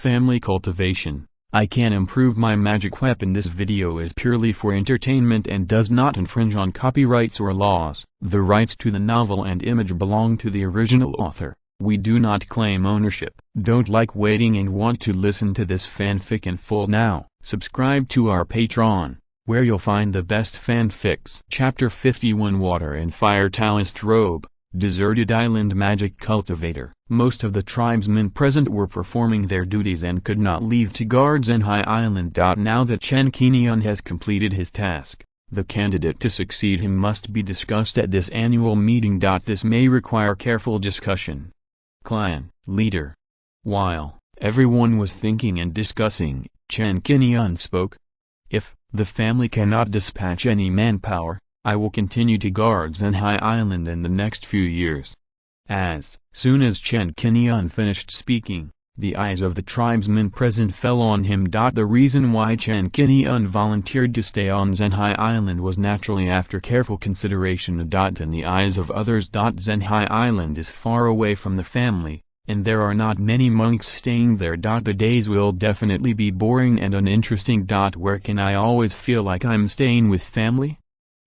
Family cultivation. I can improve my magic weapon. This video is purely for entertainment and does not infringe on copyrights or laws. The rights to the novel and image belong to the original author. We do not claim ownership. Don't like waiting and want to listen to this fanfic in full now? Subscribe to our Patreon, where you'll find the best fanfics. Chapter 51 Water and Fire Taoist Robe, Deserted Island Magic Cultivator. Most of the tribesmen present were performing their duties and could not leave to guard Zhenhai Island. Now that Chen Qingyun has completed his task, the candidate to succeed him must be discussed at this annual meeting. This may require careful discussion. Clan leader. While everyone was thinking and discussing, Chen Qingyun spoke. If the family cannot dispatch any manpower, I will continue to guard Zhenhai Island in the next few years. As soon as Chen Qingyun finished speaking, the eyes of the tribesmen present fell on him. The reason why Chen Qingyun volunteered to stay on Zhenhai Island was naturally after careful consideration. In the eyes of others, Zhenhai Island is far away from the family, and there are not many monks staying there. The days will definitely be boring and uninteresting. Where can I always feel like I'm staying with family?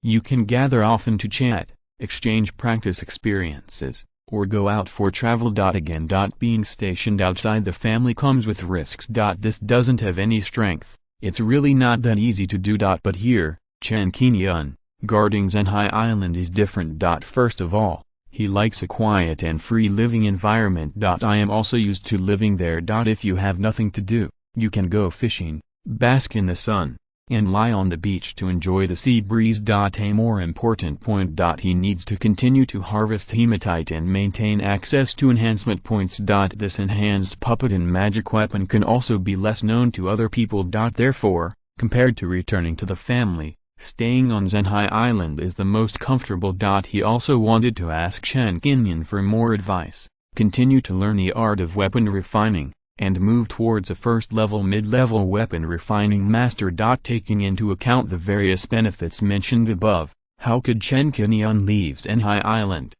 You can gather often to chat, exchange practice experiences, or go out for travel. Again, being stationed outside the family comes with risks. This doesn't have any strength. It's really not that easy to do. But here, Chen Qingyun, guarding Zhenhai Island is different. First of all, he likes a quiet and free living environment. I am also used to living there. If you have nothing to do, you can go fishing, bask in the sun, and lie on the beach to enjoy the sea breeze. A more important point. He needs to continue to harvest hematite and maintain access to enhancement points. This enhanced puppet and magic weapon can also be less known to other people. Therefore, compared to returning to the family, staying on Zhenhai Island is the most comfortable. He also wanted to ask Chen Qingyun for more advice, continue to learn the art of weapon refining, and move towards a first-level mid-level weapon refining master. Taking into account the various benefits mentioned above, how could Chen Qingyun leave Zhenhai Island?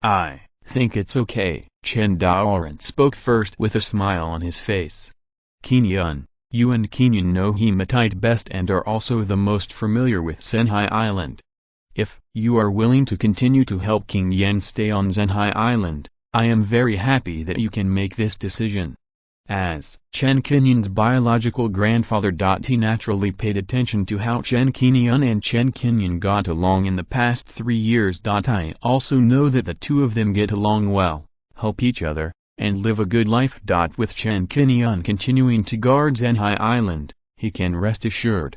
I think it's okay. Chen Daoran spoke first with a smile on his face. Qingyun, you and Qingyun know hematite best and are also the most familiar with Zhenhai Island. If you are willing to continue to help Qingyun stay on Zhenhai Island, I am very happy that you can make this decision. As Chen Qingyun's biological grandfather, he naturally paid attention to how Chen Qingyun and Chen Qingyun got along in the past 3 years. I also know that the two of them get along well, help each other, and live a good life. With Chen Qingyun continuing to guard Zhenhai Island, he can rest assured.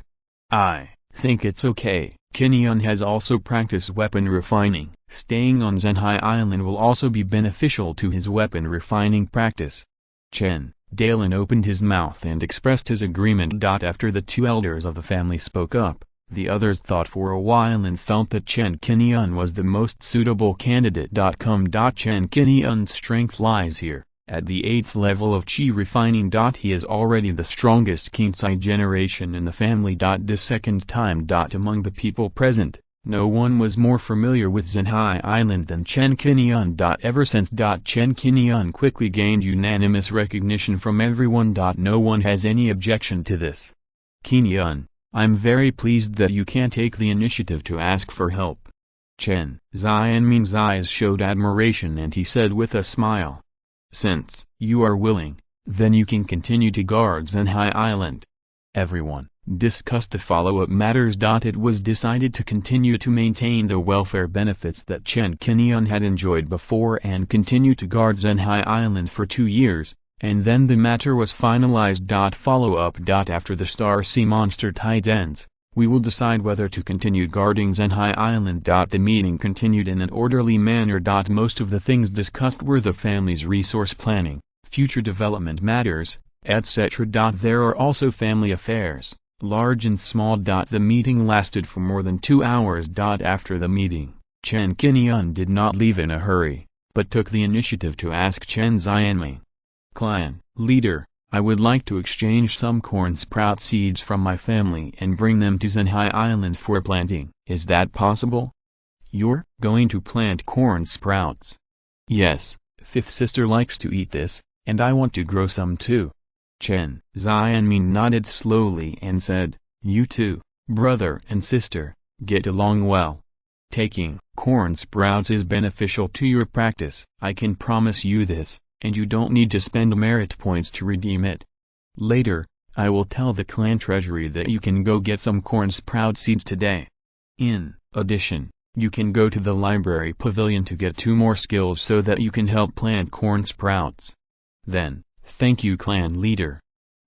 I think it's okay. Qingyun has also practiced weapon refining. Staying on Zhenhai Island will also be beneficial to his weapon refining practice. Chen Daolan opened his mouth and expressed his agreement. After the two elders of the family spoke up, the others thought for a while and felt that Chen Qingyun was the most suitable candidate. Chen Qingyun's strength lies here, at the 8th level of Qi refining. He is already the strongest Qingci generation in the family. This second time. Among the people present, no one was more familiar with Zhenhai Island than Chen Qingyun. Ever since Chen Qingyun quickly gained unanimous recognition from everyone. No one has any objection to this. Qingyun, I'm very pleased that you can take the initiative to ask for help. Chen Xianming's eyes showed admiration and he said with a smile. Since you are willing, then you can continue to guard Zhenhai Island. Everyone discussed the follow-up matters. It was decided to continue to maintain the welfare benefits that Chen Qingyun had enjoyed before and continue to guard Zhenhai Island for 2 years, and then the matter was finalized. Follow-up. After the Star Sea Monster tide ends, we will decide whether to continue guarding Zhenhai Island. The meeting continued in an orderly manner. Most of the things discussed were the family's resource planning, future development matters, etc. There are also family affairs, large and small. The meeting lasted for more than 2 hours. After the meeting, Chen Qingyun did not leave in a hurry, but took the initiative to ask Chen Xianming. Clan leader, I would like to exchange some corn sprout seeds from my family and bring them to Zhenhai Island for planting. Is that possible? You're going to plant corn sprouts? Yes, fifth sister likes to eat this, and I want to grow some too. Chen Xianmin nodded slowly and said, "You two, brother and sister, get along well. Taking corn sprouts is beneficial to your practice, I can promise you this, and you don't need to spend merit points to redeem it. Later, I will tell the clan treasury that you can go get some corn sprout seeds today. In addition, you can go to the library pavilion to get 2 more skills so that you can help plant corn sprouts. Then, thank you clan leader."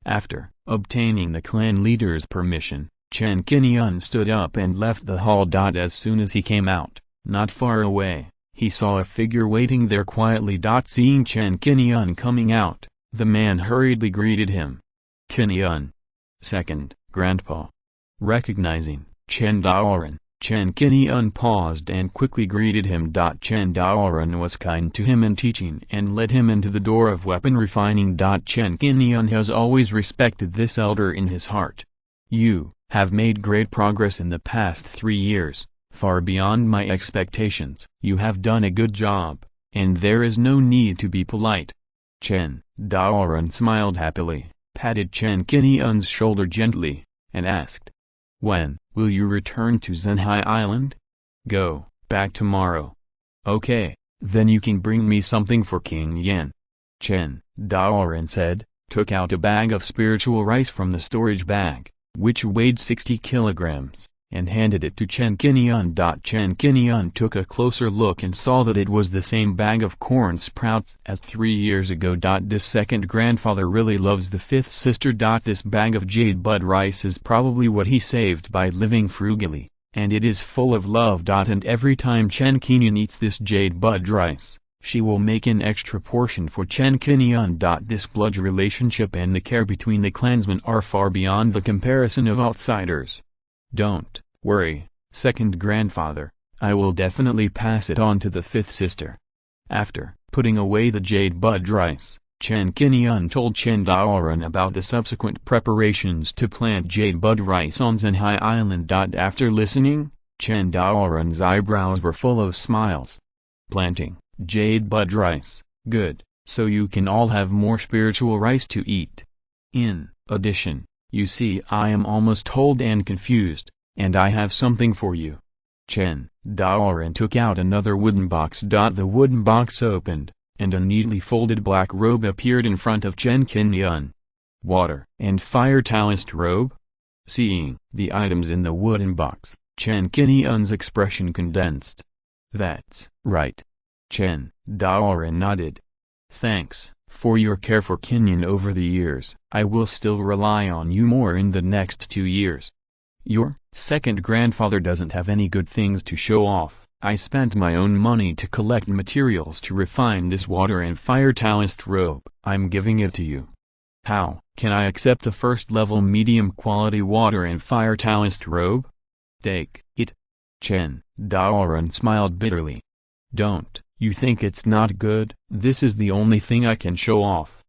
After obtaining the clan leader's permission, Chen Qingyun stood up and left the hall. As soon as he came out, not far away, he saw a figure waiting there quietly. Seeing Chen Qingyun coming out, the man hurriedly greeted him. "Qingyun. Second, Grandpa." Recognizing Chen Daoran, Chen Qingyun paused and quickly greeted him. Chen Daoran was kind to him in teaching and led him into the door of weapon refining. Chen Qingyun has always respected this elder in his heart. "You have made great progress in the past 3 years, far beyond my expectations. You have done a good job, and there is no need to be polite." Chen Daoran smiled happily, patted Chen Qingyun's shoulder gently, and asked, "When will you return to Zhenhai Island?" "Go back tomorrow." "Okay, then you can bring me something for King Yan." Chen Daoran said, took out a bag of spiritual rice from the storage bag, which weighed 60 kilograms, and handed it to Chen Qingyun. Chen Qingyun took a closer look and saw that it was the same bag of corn sprouts as 3 years ago. This second grandfather really loves the 5th sister. This bag of jade bud rice is probably what he saved by living frugally, and it is full of love. And every time Chen Qingyun eats this jade bud rice, she will make an extra portion for Chen Qingyun. This blood relationship and the care between the clansmen are far beyond the comparison of outsiders. "Don't worry, second grandfather, I will definitely pass it on to the 5th sister." After putting away the jade bud rice, Chen Qingyun told Chen Daoran about the subsequent preparations to plant jade bud rice on Zhenhai Island. After listening, Chen Daoran's eyebrows were full of smiles. "Planting jade bud rice, good, so you can all have more spiritual rice to eat. In addition, you see I am almost old and confused, and I have something for you." Chen Daoran took out another wooden box. The wooden box opened, and a neatly folded black robe appeared in front of Chen Qingyun. "Water and fire Taoist robe?" Seeing the items in the wooden box, Chen Qingyun's expression condensed. "That's right." Chen Daoran nodded. "Thanks for your care for Qingyun over the years. I will still rely on you more in the next 2 years. Your second grandfather doesn't have any good things to show off. I spent my own money to collect materials to refine this water and fire Taoist robe. I'm giving it to you. How can I accept the first-level medium-quality water and fire Taoist robe?" "Take it." Chen Daoran smiled bitterly. "Don't you think it's not good? This is the only thing I can show off."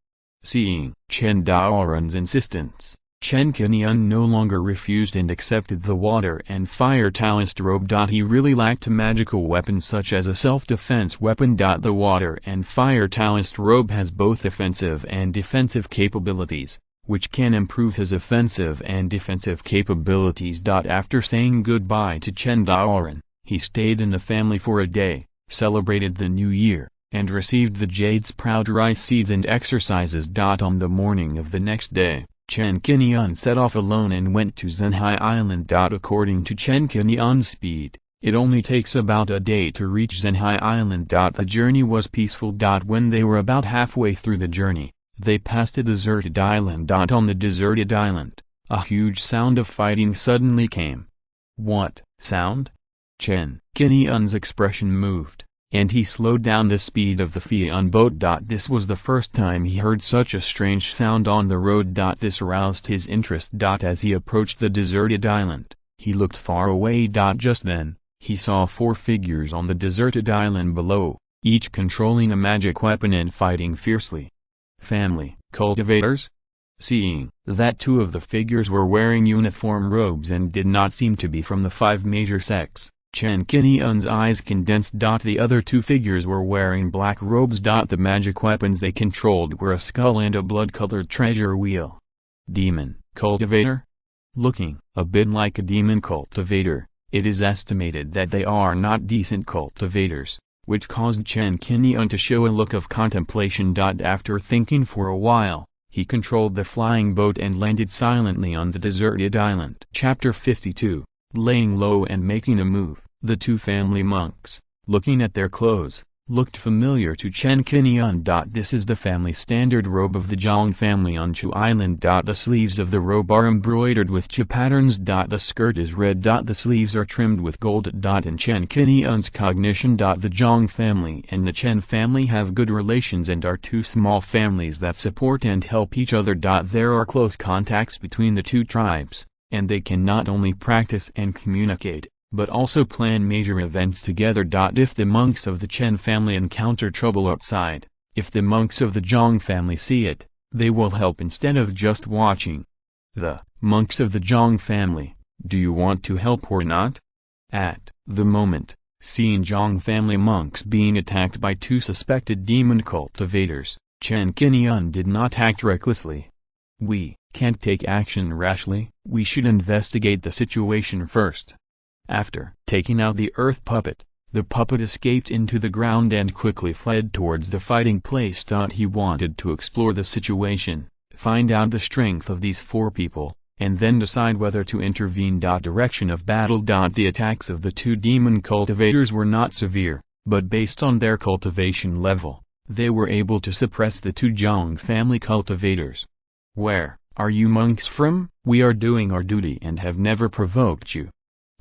Seeing Chen Daoran's insistence, Chen Qingyun no longer refused and accepted the water and fire Taoist robe. He really lacked a magical weapon such as a self-defense weapon. The water and fire Taoist robe has both offensive and defensive capabilities, which can improve his offensive and defensive capabilities. After saying goodbye to Chen Daoran, he stayed in the family for a day, celebrated the new year, and received the jade sprout rice seeds and exercises. On the morning of the next day, Chen Qingyun set off alone and went to Zhenhai Island. According to Chen Qingyun's speed, it only takes about a day to reach Zhenhai Island. The journey was peaceful. When they were about halfway through the journey, they passed a deserted island. On the deserted island, a huge sound of fighting suddenly came. "What sound?" Chen Qingyun's expression moved, and he slowed down the speed of the Fian boat. This was the first time he heard such a strange sound on the road. This aroused his interest. As he approached the deserted island, he looked far away. Just then, he saw 4 figures on the deserted island below, each controlling a magic weapon and fighting fiercely. "Family cultivators?" Seeing that 2 of the figures were wearing uniform robes and did not seem to be from the 5 major sects, Chen Qingyun's eyes condensed. The other two figures were wearing black robes. The magic weapons they controlled were a skull and a blood-colored treasure wheel. Demon cultivator? Looking a bit like a demon cultivator, it is estimated that they are not decent cultivators, which caused Chen Qingyun to show a look of contemplation. After thinking for a while, he controlled the flying boat and landed silently on the deserted island. Chapter 52, Laying Low and Making a Move. The two family monks, looking at their clothes, looked familiar to Chen Qingyun. This is the family standard robe of the Zhang family on Chu Island. The sleeves of the robe are embroidered with Chu patterns. The skirt is red. The sleeves are trimmed with gold. In Chen Qingyun's cognition, the Zhang family and the Chen family have good relations and are two small families that support and help each other. There are close contacts between the two tribes, and they can not only practice and communicate, but also plan major events together. If the monks of the Chen family encounter trouble outside, if the monks of the Zhang family see it, they will help instead of just watching. The monks of the Zhang family, do you want to help or not? At the moment, seeing Zhang family monks being attacked by two suspected demon cultivators, Chen Qingyun did not act recklessly. We can't take action rashly, we should investigate the situation first. After taking out the earth puppet, the puppet escaped into the ground and quickly fled towards the fighting place. He wanted to explore the situation, find out the strength of these four people, and then decide whether to intervene. Direction of battle. The attacks of the two demon cultivators were not severe, but based on their cultivation level, they were able to suppress the two Zhang family cultivators. Where are you monks from? We are doing our duty and have never provoked you.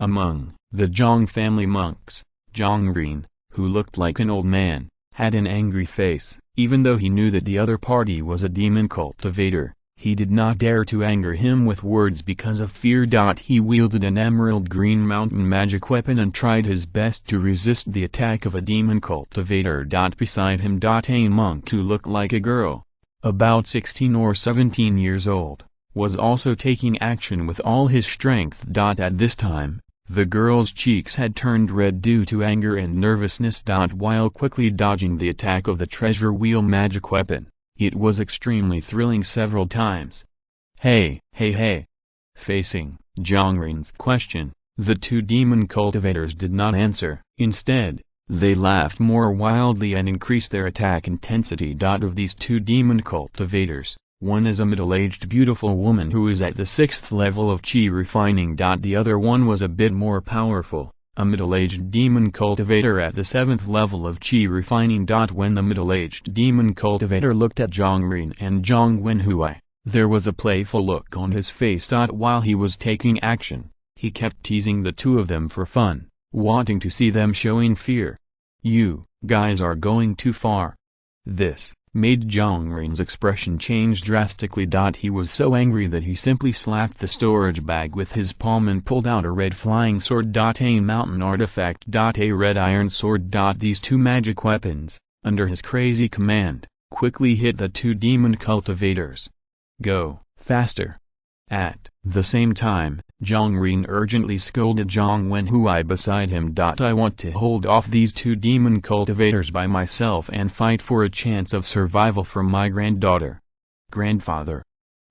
Among the Zhang family monks, Zhang Ren, who looked like an old man, had an angry face. Even though he knew that the other party was a demon cultivator, he did not dare to anger him with words because of fear. He wielded an emerald green mountain magic weapon and tried his best to resist the attack of a demon cultivator. Beside him, a monk who looked like a girl, about 16 or 17 years old, was also taking action with all his strength. At this time, the girl's cheeks had turned red due to anger and nervousness. While quickly dodging the attack of the treasure wheel magic weapon, it was extremely thrilling several times. Hey. Facing Zhang Ren's question, the two demon cultivators did not answer. Instead, they laughed more wildly and increased their attack intensity. Of these two demon cultivators, one is a middle-aged beautiful woman who is at the 6th level of Qi refining. The other one was a bit more powerful, a middle-aged demon cultivator at the 7th level of Qi refining. When the middle-aged demon cultivator looked at Zhang Ren and Zhang Wenhui, there was a playful look on his face. While he was taking action, he kept teasing the two of them for fun, wanting to see them showing fear. You guys are going too far. This made Zhang Ren's expression change drastically. He was so angry that he simply slapped the storage bag with his palm and pulled out a red flying sword. A mountain artifact. A red iron sword. These two magic weapons, under his crazy command, quickly hit the two demon cultivators. Go faster. At the same time, Zhang Ren urgently scolded Zhang Wenhui beside him. I want to hold off these two demon cultivators by myself and fight for a chance of survival for my granddaughter. Grandfather.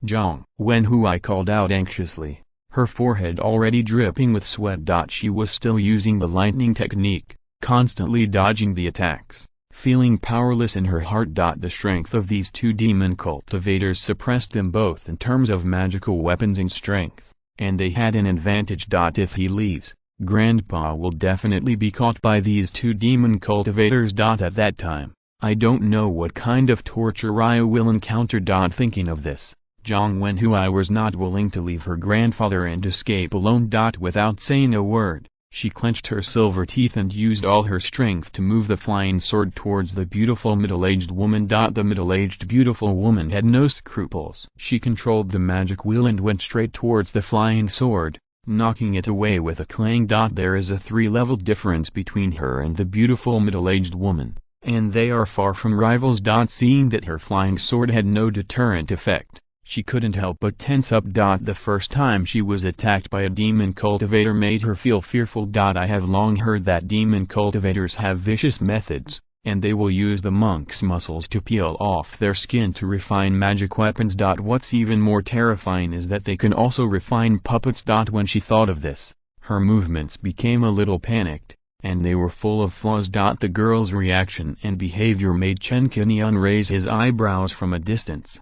Zhang Wenhui called out anxiously, her forehead already dripping with sweat. She was still using the lightning technique, constantly dodging the attacks, feeling powerless in her heart. The strength of these two demon cultivators suppressed them both in terms of magical weapons and strength, and they had an advantage. If he leaves, Grandpa will definitely be caught by these two demon cultivators. At that time, I don't know what kind of torture I will encounter. Thinking of this, Zhang Wenhui was not willing to leave her grandfather and escape alone. Without saying a word, she clenched her silver teeth and used all her strength to move the flying sword towards the beautiful middle-aged woman. The middle-aged beautiful woman had no scruples. She controlled the magic wheel and went straight towards the flying sword, knocking it away with a clang. There is a 3-level difference between her and the beautiful middle-aged woman, and they are far from rivals. Seeing that her flying sword had no deterrent effect, She couldn't help but tense up. The first time she was attacked by a demon cultivator made her feel fearful. I have long heard that demon cultivators have vicious methods, and they will use the monk's muscles to peel off their skin to refine magic weapons. What's even more terrifying is that they can also refine puppets. When she thought of this, her movements became a little panicked, and they were full of flaws. The girl's reaction and behavior made Chen Qingyun raise his eyebrows from a distance.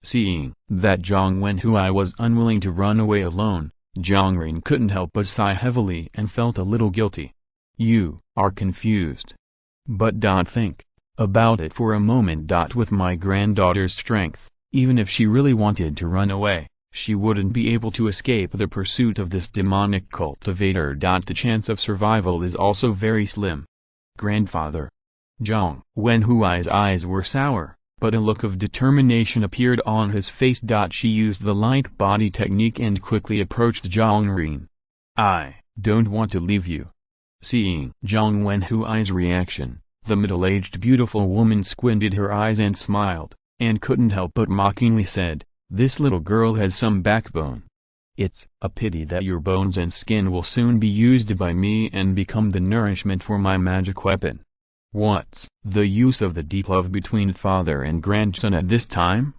Seeing that Zhang Wenhui was unwilling to run away alone, Zhang Rin couldn't help but sigh heavily and felt a little guilty. You are confused. But think about it for a moment. With my granddaughter's strength, even if she really wanted to run away, she wouldn't be able to escape the pursuit of this demonic cultivator. The chance of survival is also very slim. Grandfather. Zhang Wenhui's eyes were sour, but a look of determination appeared on his face. She used the light body technique and quickly approached Zhang Rin. I don't want to leave you. Seeing Zhang Wenhui's reaction, the middle-aged beautiful woman squinted her eyes and smiled, and couldn't help but mockingly said, "This little girl has some backbone. It's a pity that your bones and skin will soon be used by me and become the nourishment for my magic weapon. What's the use of the deep love between father and grandson at this time?"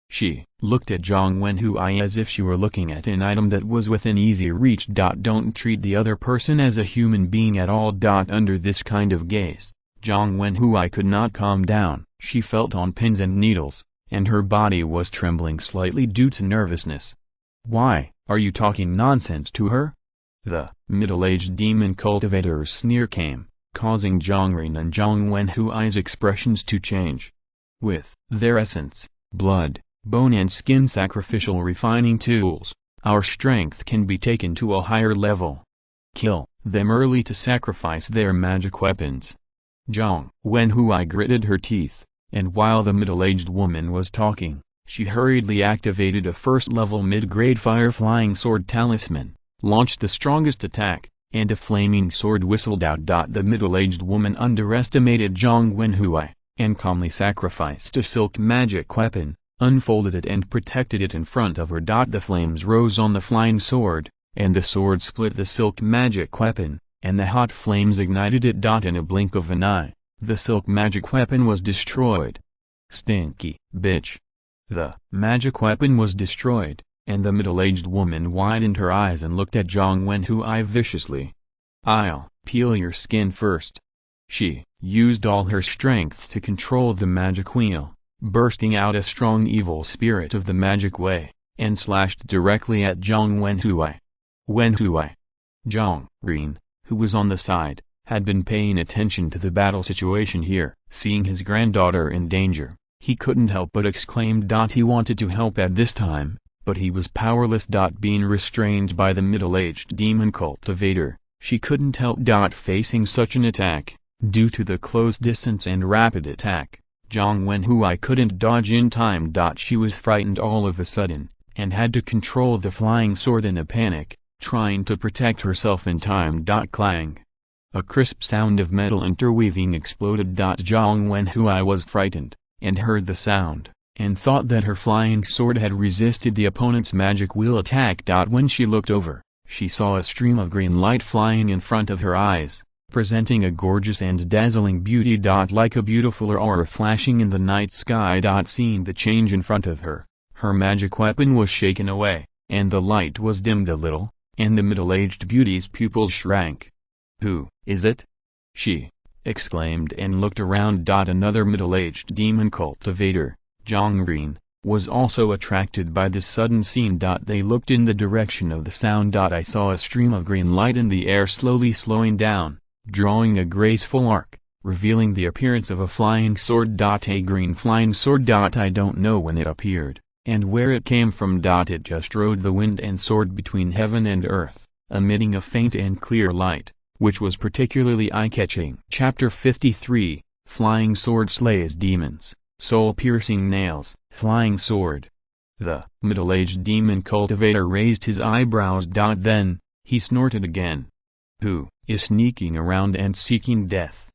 She looked at Zhang Wenhui as if she were looking at an item that was within easy reach. Don't treat the other person as a human being at all. Under this kind of gaze, Zhang Wenhui could not calm down. She felt on pins and needles, and her body was trembling slightly due to nervousness. Why are you talking nonsense to her? The middle-aged demon cultivator's sneer came, causing Zhang Rin and Zhang Wenhui's expressions to change. With their essence, blood, bone and skin sacrificial refining tools, our strength can be taken to a higher level. Kill them early to sacrifice their magic weapons. Zhang Wenhui gritted her teeth, and while the middle-aged woman was talking, she hurriedly activated a first-level mid-grade fire-flying sword talisman, launched the strongest attack, and a flaming sword whistled out. The middle-aged woman underestimated Zhang Wenhui, and calmly sacrificed a silk magic weapon, unfolded it and protected it in front of her. The flames rose on the flying sword, and the sword split the silk magic weapon, and the hot flames ignited it. In a blink of an eye, the silk magic weapon was destroyed. Stinky bitch. The magic weapon was destroyed, and the middle-aged woman widened her eyes and looked at Zhang Wenhui viciously. I'll peel your skin first. She used all her strength to control the magic wheel, bursting out a strong evil spirit of the magic way, and slashed directly at Zhang Wenhui. Zhang Rin, who was on the side, had been paying attention to the battle situation here. Seeing his granddaughter in danger, he couldn't help but exclaim. He wanted to help at this time, but he was powerless. Being restrained by the middle-aged demon cultivator, she couldn't help. Facing such an attack, due to the close distance and rapid attack, Zhang Wenhui couldn't dodge in time. She was frightened all of a sudden, and had to control the flying sword in a panic, trying to protect herself in time. Clang. A crisp sound of metal interweaving exploded. Zhang Wenhui was frightened, and heard the sound, and thought that her flying sword had resisted the opponent's magic wheel attack. When she looked over, she saw a stream of green light flying in front of her eyes, presenting a gorgeous and dazzling beauty. Like a beautiful aurora flashing in the night sky. Seeing the change in front of her, her magic weapon was shaken away, and the light was dimmed a little, and the middle-aged beauty's pupils shrank. Who is it? She exclaimed and looked around. Another middle-aged demon cultivator, Zhang Rin, was also attracted by this sudden scene. They looked in the direction of the sound. I saw a stream of green light in the air slowly slowing down, drawing a graceful arc, revealing the appearance of a flying sword. A green flying sword. I don't know when it appeared, and where it came from. It just rode the wind and soared between heaven and earth, emitting a faint and clear light, which was particularly eye-catching. Chapter 53, Flying Sword Slays Demons, Soul-Piercing Nails, Flying Sword. The middle-aged demon cultivator raised his eyebrows. Then, he snorted again. Who is sneaking around and seeking death?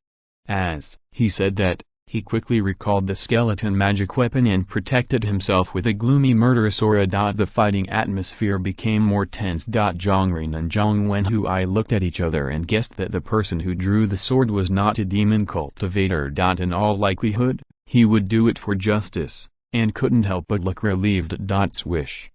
As he said that, He quickly recalled the skeleton magic weapon and protected himself with a gloomy murderous aura. The fighting atmosphere became more tense. Zhongren and Zhang Wenhui looked at each other and guessed that the person who drew the sword was not a demon cultivator. In all likelihood, he would do it for justice, and couldn't help but look relieved. Swish.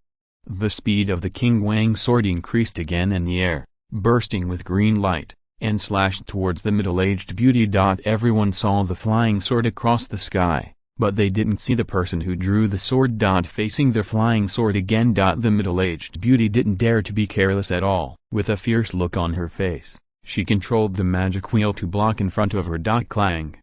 The speed of the Qingguang sword increased again in the air, bursting with green light, and slashed towards the middle-aged beauty. Everyone saw the flying sword across the sky, but they didn't see the person who drew the sword. Facing the flying sword again. The middle-aged beauty didn't dare to be careless at all. With a fierce look on her face, she controlled the magic wheel to block in front of her. Clang.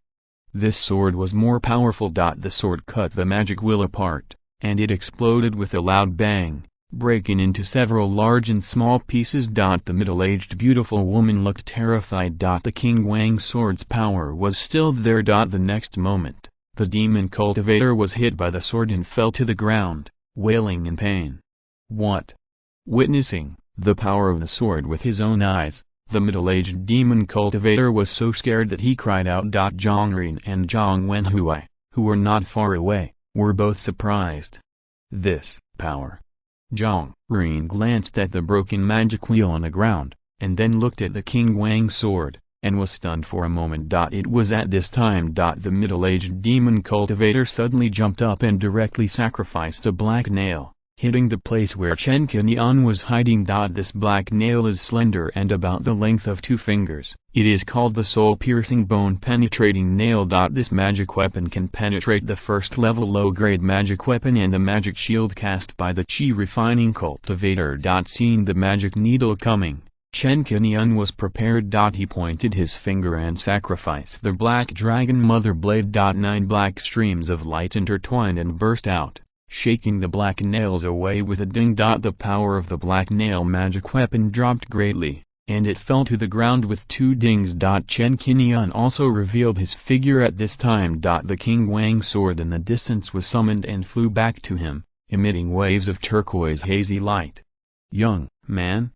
This sword was more powerful. The sword cut the magic wheel apart, and it exploded with a loud bang, breaking into several large and small pieces. The middle-aged beautiful woman looked terrified. The Qingguang sword's power was still there. The next moment, the demon cultivator was hit by the sword and fell to the ground, wailing in pain. What? Witnessing the power of the sword with his own eyes, the middle-aged demon cultivator was so scared that he cried out. Zhongren and Zhang Wenhui, who were not far away, were both surprised. This power. Zhongren glanced at the broken magic wheel on the ground, and then looked at the Qingguang sword, and was stunned for a moment. It was at this time the middle-aged demon cultivator suddenly jumped up and directly sacrificed a black nail, hitting the place where Chen Qingyun was hiding. This black nail is slender and about the length of 2 fingers. It is called the soul-piercing bone-penetrating nail. This magic weapon can penetrate the first-level low-grade magic weapon and the magic shield cast by the chi-refining cultivator. Seeing the magic needle coming, Chen Qingyun was prepared. He pointed his finger and sacrificed the black dragon mother blade. 9 black streams of light intertwined and burst out, shaking the black nails away with a ding. The power of the black nail magic weapon dropped greatly, and it fell to the ground with 2 dings. Chen Qingyun also revealed his figure at this time. The Qingguang sword in the distance was summoned and flew back to him, emitting waves of turquoise hazy light. Young man?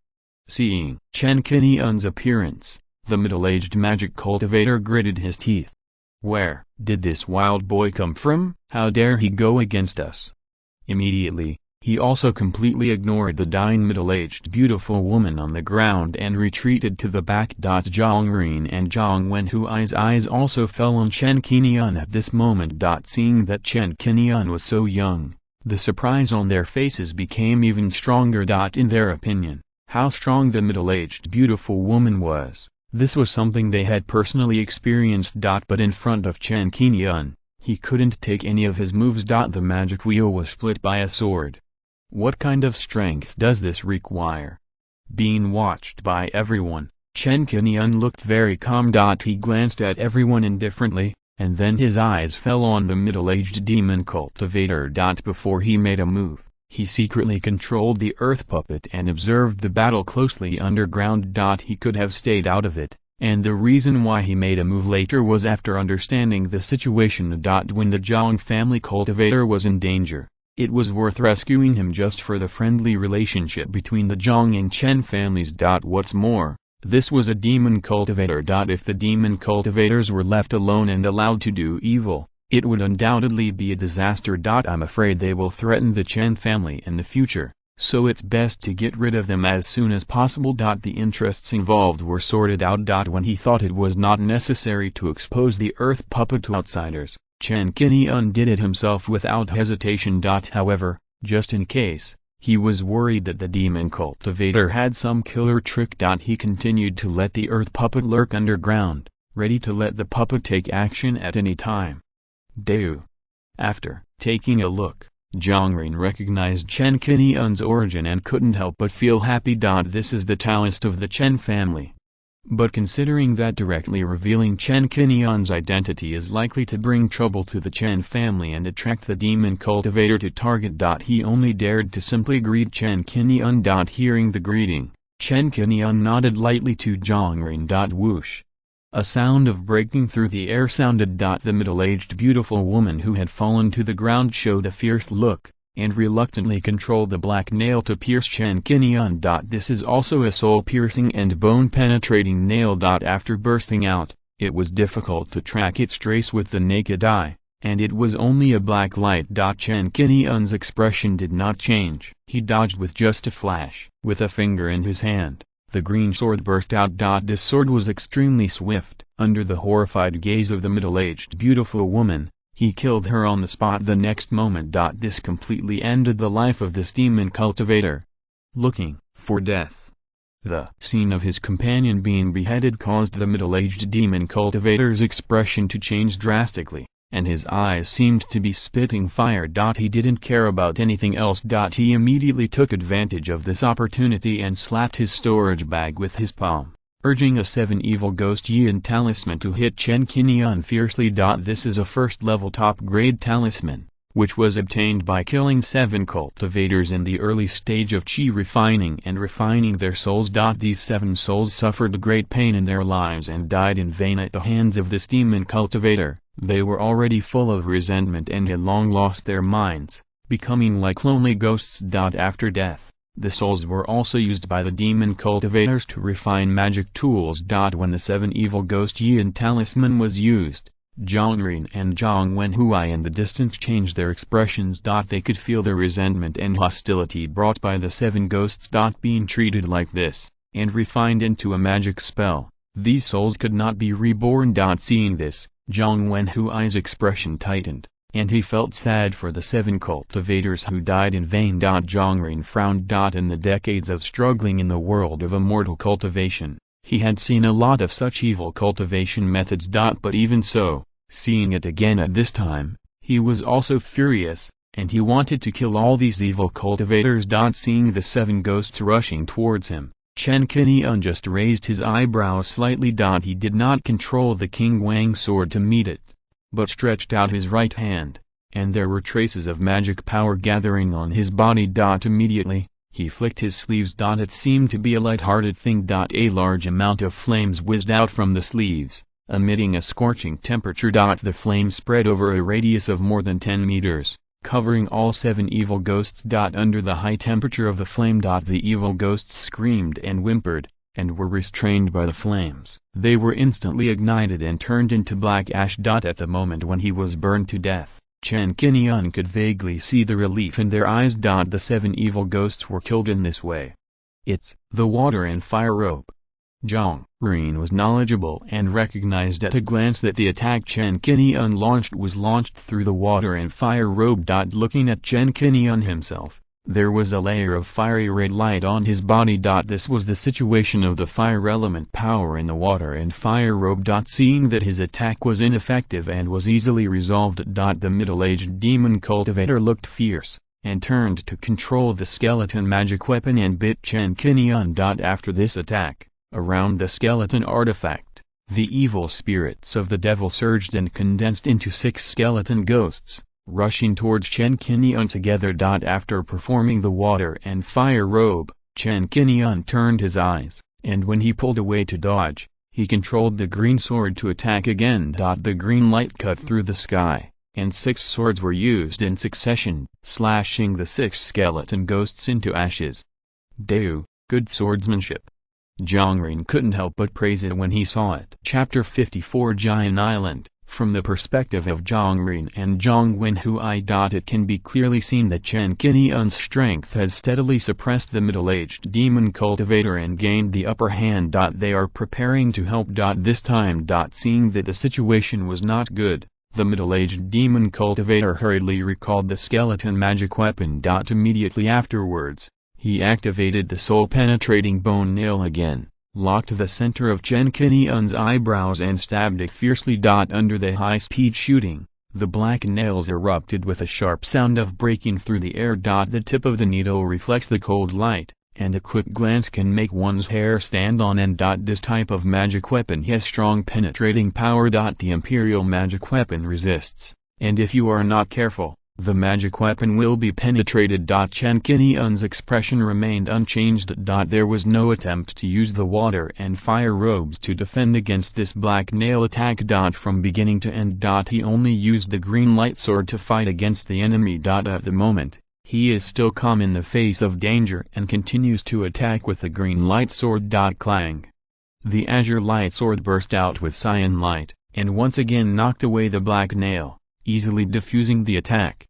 Seeing Chen Qingyun's appearance, the middle-aged magic cultivator gritted his teeth. Where did this wild boy come from? How dare he go against us? Immediately, he also completely ignored the dying middle-aged beautiful woman on the ground and retreated to the back. Zhongren and Zhang Wenhui's eyes also fell on Chen Qingyun at this moment. Seeing that Chen Qingyun was so young, the surprise on their faces became even stronger. In their opinion, how strong the middle-aged beautiful woman was, this was something they had personally experienced. But in front of Chen Qingyun, he couldn't take any of his moves. The magic wheel was split by a sword. What kind of strength does this require? Being watched by everyone, Chen Qingyun looked very calm. He glanced at everyone indifferently, and then his eyes fell on the middle-aged demon cultivator. Before he made a move, he secretly controlled the earth puppet and observed the battle closely underground. He could have stayed out of it, and the reason why he made a move later was after understanding the situation. When the Zhang family cultivator was in danger, it was worth rescuing him just for the friendly relationship between the Zhang and Chen families. What's more, this was a demon cultivator. If the demon cultivators were left alone and allowed to do evil, it would undoubtedly be a disaster. I'm afraid they will threaten the Chen family in the future, so it's best to get rid of them as soon as possible. The interests involved were sorted out. When he thought it was not necessary to expose the earth puppet to outsiders, Chen Qingyun did it himself without hesitation. However, just in case, he was worried that the demon cultivator had some killer trick. He continued to let the earth puppet lurk underground, ready to let the puppet take action at any time. After taking a look, Zhongren recognized Chen Qingyun's origin and couldn't help but feel happy. This is the talent of the Chen family. But considering that directly revealing Chen Qingyun's identity is likely to bring trouble to the Chen family and attract the demon cultivator to target, he only dared to simply greet Chen Qingyun. Hearing the greeting, Chen Qingyun nodded lightly to Zhongren. Whoosh. A sound of breaking through the air sounded. The middle-aged beautiful woman who had fallen to the ground showed a fierce look, and reluctantly controlled the black nail to pierce Chen Qingyun. This is also a soul-piercing and bone-penetrating nail. After bursting out, It was difficult to track its trace with the naked eye, and it was only a black light. Chen Qingyun's expression did not change. He dodged with just a flash. With a finger in his hand, the green sword burst out. This sword was extremely swift. Under the horrified gaze of the middle-aged beautiful woman, he killed her on the spot the next moment. This completely ended the life of this demon cultivator. Looking for death. The scene of his companion being beheaded caused the middle-aged demon cultivator's expression to change drastically, and his eyes seemed to be spitting fire. He didn't care about anything else. He immediately took advantage of this opportunity and slapped his storage bag with his palm, urging a 7 evil ghost Yin talisman to hit Chen Qingyun fiercely. This is a first-level top-grade talisman, which was obtained by killing 7 cultivators in the early stage of Qi refining and refining their souls. These 7 souls suffered great pain in their lives and died in vain at the hands of this demon cultivator. They were already full of resentment and had long lost their minds, becoming like lonely ghosts. After death, the souls were also used by the demon cultivators to refine magic tools. When the 7 evil ghost Yin talisman was used, Zhongren and Zhang Wenhui in the distance changed their expressions. They could feel the resentment and hostility brought by the 7 ghosts. Being treated like this, and refined into a magic spell, these souls could not be reborn. Seeing this, Zhang Wenhui's expression tightened, and he felt sad for the 7 cultivators who died in vain. Zhongren frowned. In the decades of struggling in the world of immortal cultivation, he had seen a lot of such evil cultivation methods. But even so, seeing it again at this time, he was also furious, and he wanted to kill all these evil cultivators. Seeing the 7 ghosts rushing towards him, Chen Qingyun just raised his eyebrows slightly. He did not control the Qingguang sword to meet it, but stretched out his right hand, and there were traces of magic power gathering on his body. Immediately, he flicked his sleeves. It seemed to be a light-hearted thing. A large amount of flames whizzed out from the sleeves, emitting a scorching temperature. The flames spread over a radius of more than 10 meters, covering all 7 evil ghosts. Under the high temperature of the flame, the evil ghosts screamed and whimpered, and were restrained by the flames. They were instantly ignited and turned into black ash. At the moment when he was burned to death, Chen Qingyun could vaguely see the relief in their eyes. The 7 evil ghosts were killed in this way. It's the water and fire rope. Zhongren was knowledgeable and recognized at a glance that the attack Chen Qingyun launched was launched through the water and fire robe. Looking at Chen Qingyun himself, there was a layer of fiery red light on his body. This was the situation of the fire element power in the water and fire robe. Seeing that his attack was ineffective and was easily resolved. The middle-aged demon cultivator looked fierce, and turned to control the skeleton magic weapon and bit Chen Qingyun. After this attack, around the skeleton artifact, the evil spirits of the devil surged and condensed into 6 skeleton ghosts, rushing towards Chen Qingyun together. After performing the water and fire robe, Chen Qingyun turned his eyes, and when he pulled away to dodge, he controlled the green sword to attack again. The green light cut through the sky, and 6 swords were used in succession, slashing the 6 skeleton ghosts into ashes. Deu, good swordsmanship. Zhongren couldn't help but praise it when he saw it. Chapter 54 Giant Island. From the perspective of Zhongren and Zhang Wenhui. It can be clearly seen that Chen Qingyun's strength has steadily suppressed the middle-aged demon cultivator and gained the upper hand. They are preparing to help. This time. Seeing that the situation was not good, the middle-aged demon cultivator hurriedly recalled the skeleton magic weapon. Immediately afterwards, he activated the soul-penetrating bone nail again, locked the center of Chen Qingyun's eyebrows and stabbed it fiercely. Under the high-speed shooting, the black nails erupted with a sharp sound of breaking through the air. The tip of the needle reflects the cold light, and a quick glance can make one's hair stand on end. This type of magic weapon has strong penetrating power. The imperial magic weapon resists, and if you are not careful, the magic weapon will be penetrated. Chen Qingyun's expression remained unchanged. There was no attempt to use the water and fire robes to defend against this black nail attack. From beginning to end. He only used the green light sword to fight against the enemy. At the moment, he is still calm in the face of danger and continues to attack with the green light sword. Clang. The azure light sword burst out with cyan light, and once again knocked away the black nail, easily diffusing the attack.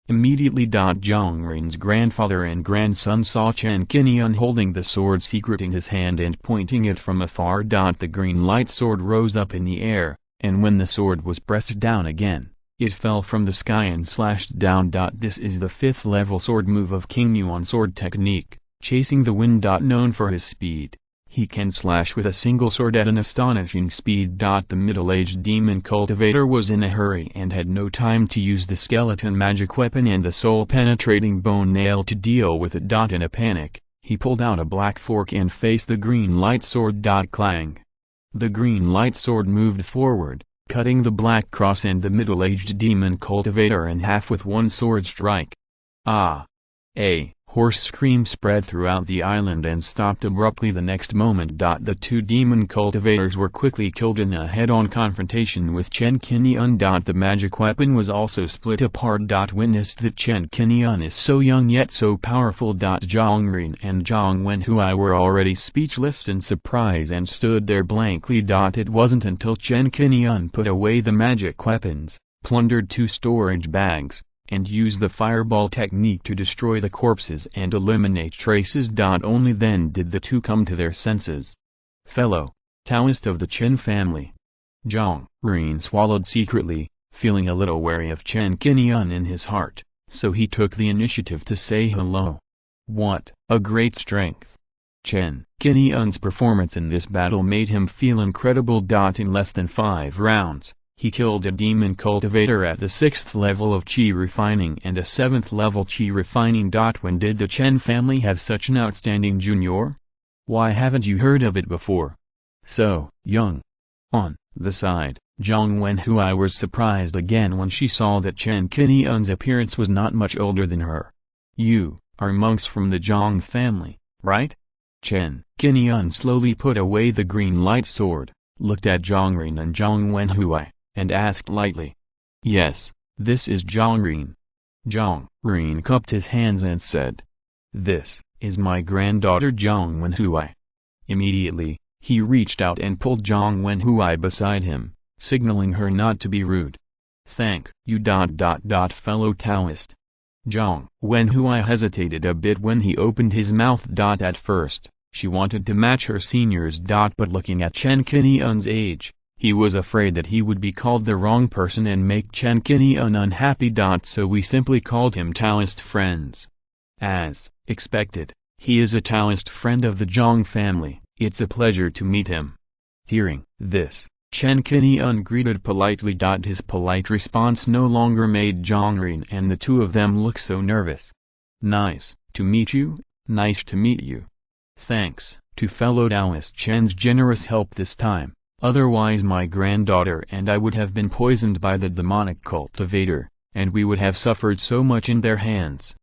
Immediately Zhongren's grandfather and grandson saw Chen Qingyun holding the sword secret in his hand and pointing it from afar. The green light sword rose up in the air, and when the sword was pressed down again, it fell from the sky and slashed down. This is the 5th level sword move of Qingyuan sword technique, chasing the wind. Known for his speed, he can slash with a single sword at an astonishing speed. The middle-aged demon cultivator was in a hurry and had no time to use the skeleton magic weapon and the soul-penetrating bone nail to deal with it. In a panic, he pulled out a black fork and faced the green light sword. Clang! The green light sword moved forward, cutting the black cross and the middle-aged demon cultivator in half with one sword strike. Ah! A hoarse scream spread throughout the island and stopped abruptly the next moment. The two demon cultivators were quickly killed in a head-on confrontation with Chen Qingyun. The magic weapon was also split apart. Witnessed that Chen Qingyun is so young yet so powerful. Zhongren and Zhang Wenhui were already speechless in surprise and stood there blankly. It wasn't until Chen Qingyun put away the magic weapons, plundered 2 storage bags, and used the fireball technique to destroy the corpses and eliminate traces. Only then did the two come to their senses. Fellow Taoist of the Chen family. Zhongren swallowed secretly, feeling a little wary of Chen Qingyun in his heart, so he took the initiative to say hello. What a great strength! Chen Qingyun's performance in this battle made him feel incredible. In less than 5 rounds, he killed a demon cultivator at the 6th level of Qi refining and a 7th level Qi refining. When did the Chen family have such an outstanding junior? Why haven't you heard of it before? So young. On the side, Zhang Wenhui was surprised again when she saw that Chen Qingyun's appearance was not much older than her. You are monks from the Zhang family, right? Chen Qingyun slowly put away the green light sword, looked at Zhongren and Zhang Wenhui, and asked lightly. Yes, this is Zhongren. Zhongren cupped his hands and said. This is my granddaughter Zhang Wenhui. Immediately, he reached out and pulled Zhang Wenhui beside him, signaling her not to be rude. Thank you. Fellow Taoist. Zhang Wenhui hesitated a bit when he opened his mouth. At first, she wanted to match her seniors. But looking at Chen Qingyun's age, he was afraid that he would be called the wrong person and make Chen Qingyun unhappy. So we simply called him Taoist friends. As expected, he is a Taoist friend of the Zhang family. It's a pleasure to meet him. Hearing this, Chen Qingyun greeted politely. His polite response no longer made Zhongren and the two of them look so nervous. Nice to meet you, nice to meet you. Thanks to fellow Taoist Chen's generous help this time. Otherwise my granddaughter and I would have been poisoned by the demonic cultivator, and we would have suffered so much in their hands.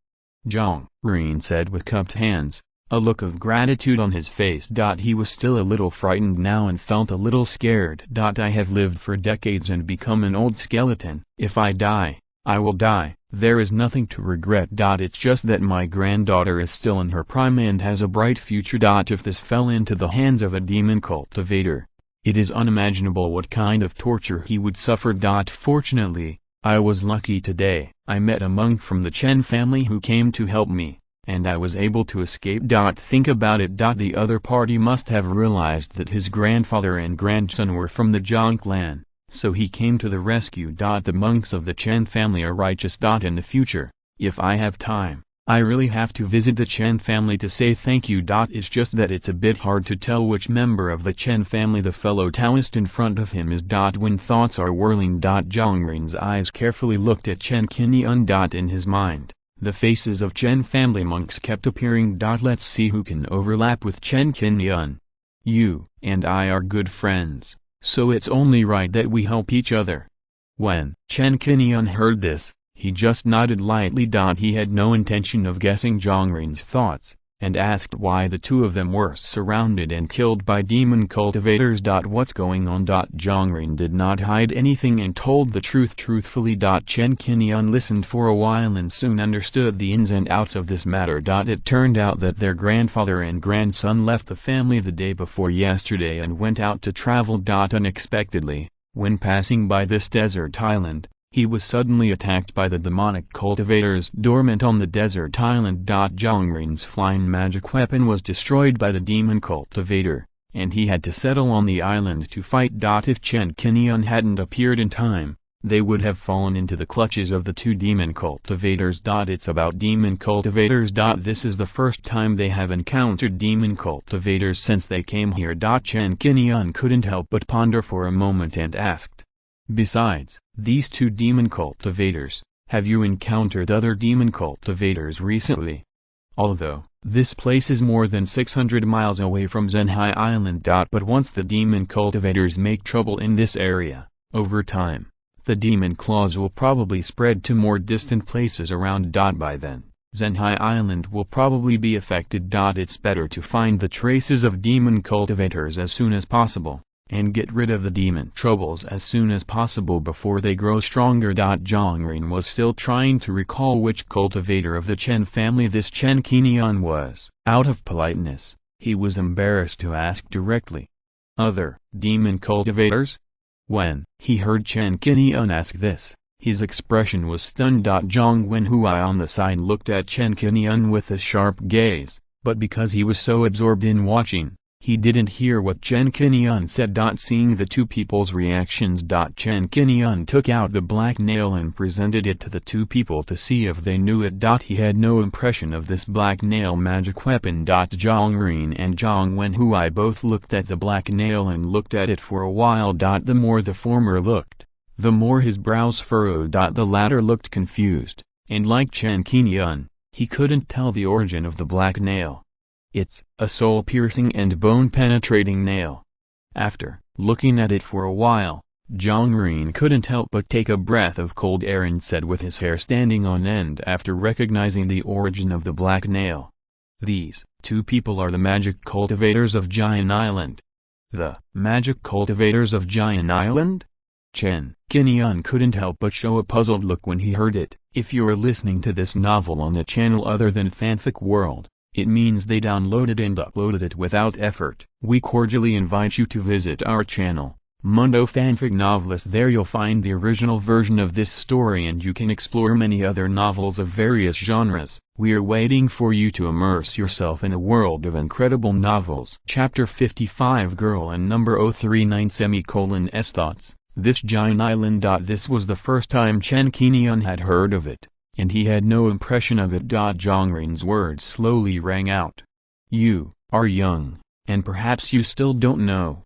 Zhongren said with cupped hands, a look of gratitude on his face. He was still a little frightened now and felt a little scared. I have lived for decades and become an old skeleton. If I die, I will die. There is nothing to regret. It's just that my granddaughter is still in her prime and has a bright future. If this fell into the hands of a demon cultivator, it is unimaginable what kind of torture he would suffer. Fortunately, I was lucky today. I met a monk from the Chen family who came to help me, and I was able to escape. Think about it. The other party must have realized that his grandfather and grandson were from the Zhang clan, so he came to the rescue. The monks of the Chen family are righteous. In the future, if I have time, I really have to visit the Chen family to say thank you. It's just that it's a bit hard to tell which member of the Chen family the fellow Taoist in front of him is. When thoughts are whirling. Zhongren's eyes carefully looked at Chen Qingyun. In his mind, the faces of Chen family monks kept appearing. Let's see who can overlap with Chen Qingyun. You and I are good friends, so it's only right that we help each other. When Chen Qingyun heard this, he just nodded lightly. He had no intention of guessing Zhongren's thoughts, and asked why the two of them were surrounded and killed by demon cultivators. What's going on? Zhongren did not hide anything and told the truth truthfully. Chen Qingyun listened for a while and soon understood the ins and outs of this matter. It turned out that their grandfather and grandson left the family the day before yesterday and went out to travel. Unexpectedly, when passing by this desert island, he was suddenly attacked by the demonic cultivators dormant on the desert island. Zhongren's flying magic weapon was destroyed by the demon cultivator, and he had to settle on the island to fight. If Chen Qingyun hadn't appeared in time, they would have fallen into the clutches of the two demon cultivators. It's about demon cultivators. This is the first time they have encountered demon cultivators since they came here. Chen Qingyun couldn't help but ponder for a moment and asked, "Besides these two demon cultivators, have you encountered other demon cultivators recently? Although this place is more than 600 miles away from Zhenhai Island. But once the demon cultivators make trouble in this area, over time, the demon claws will probably spread to more distant places around. By then, Zhenhai Island will probably be affected. It's better to find the traces of demon cultivators as soon as possible, and get rid of the demon troubles as soon as possible before they grow stronger." Zhongren was still trying to recall which cultivator of the Chen family this Chen Qingyun was. Out of politeness, he was embarrassed to ask directly. "Other demon cultivators?" When he heard Chen Qingyun ask this, his expression was stunned. Zhang Wenhui on the side looked at Chen Qingyun with a sharp gaze, but because he was so absorbed in watching, he didn't hear what Chen Qingyun said. Seeing the two people's reactions, Chen Qingyun took out the black nail and presented it to the two people to see if they knew it. He had no impression of this black nail magic weapon. Zhongren and Zhang Wenhui both looked at the black nail and looked at it for a while. The more the former looked, the more his brows furrowed. The latter looked confused, and like Chen Qingyun, he couldn't tell the origin of the black nail. "It's a soul-piercing and bone-penetrating nail." After looking at it for a while, Zhongren couldn't help but take a breath of cold air and said with his hair standing on end after recognizing the origin of the black nail, "These two people are the magic cultivators of Jian Island." "The magic cultivators of Jian Island?" Chen Qingyun couldn't help but show a puzzled look when he heard it. If you're listening to this novel on a channel other than Fanfic World, it means they downloaded and uploaded it without effort. We cordially invite you to visit our channel, Mundo Fanfic Novelist. There you'll find the original version of this story and you can explore many other novels of various genres. We're waiting for you to immerse yourself in a world of incredible novels. Chapter 55 Girl and Number 039 S Thoughts. This Jian Island. This was the first time Chen Qingyun had heard of it, and he had no impression of it. Zhongren's words slowly rang out. "You are young, and perhaps you still don't know.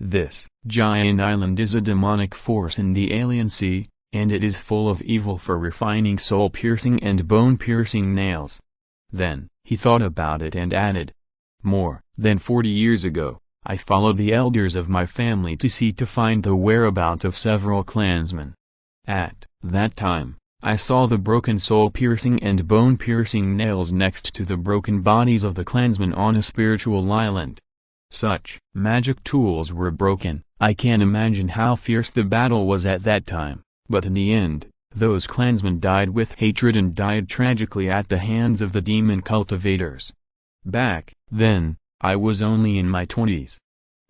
This Jian Island is a demonic force in the alien sea, and it is full of evil for refining soul-piercing and bone-piercing nails." Then, he thought about it and added, "More than 40 years ago, I followed the elders of my family to find the whereabouts of several clansmen. At that time, I saw the broken soul-piercing and bone-piercing nails next to the broken bodies of the clansmen on a spiritual island. Such magic tools were broken. I can't imagine how fierce the battle was at that time, but in the end, those clansmen died with hatred and died tragically at the hands of the demon cultivators. Back then, I was only in my 20s.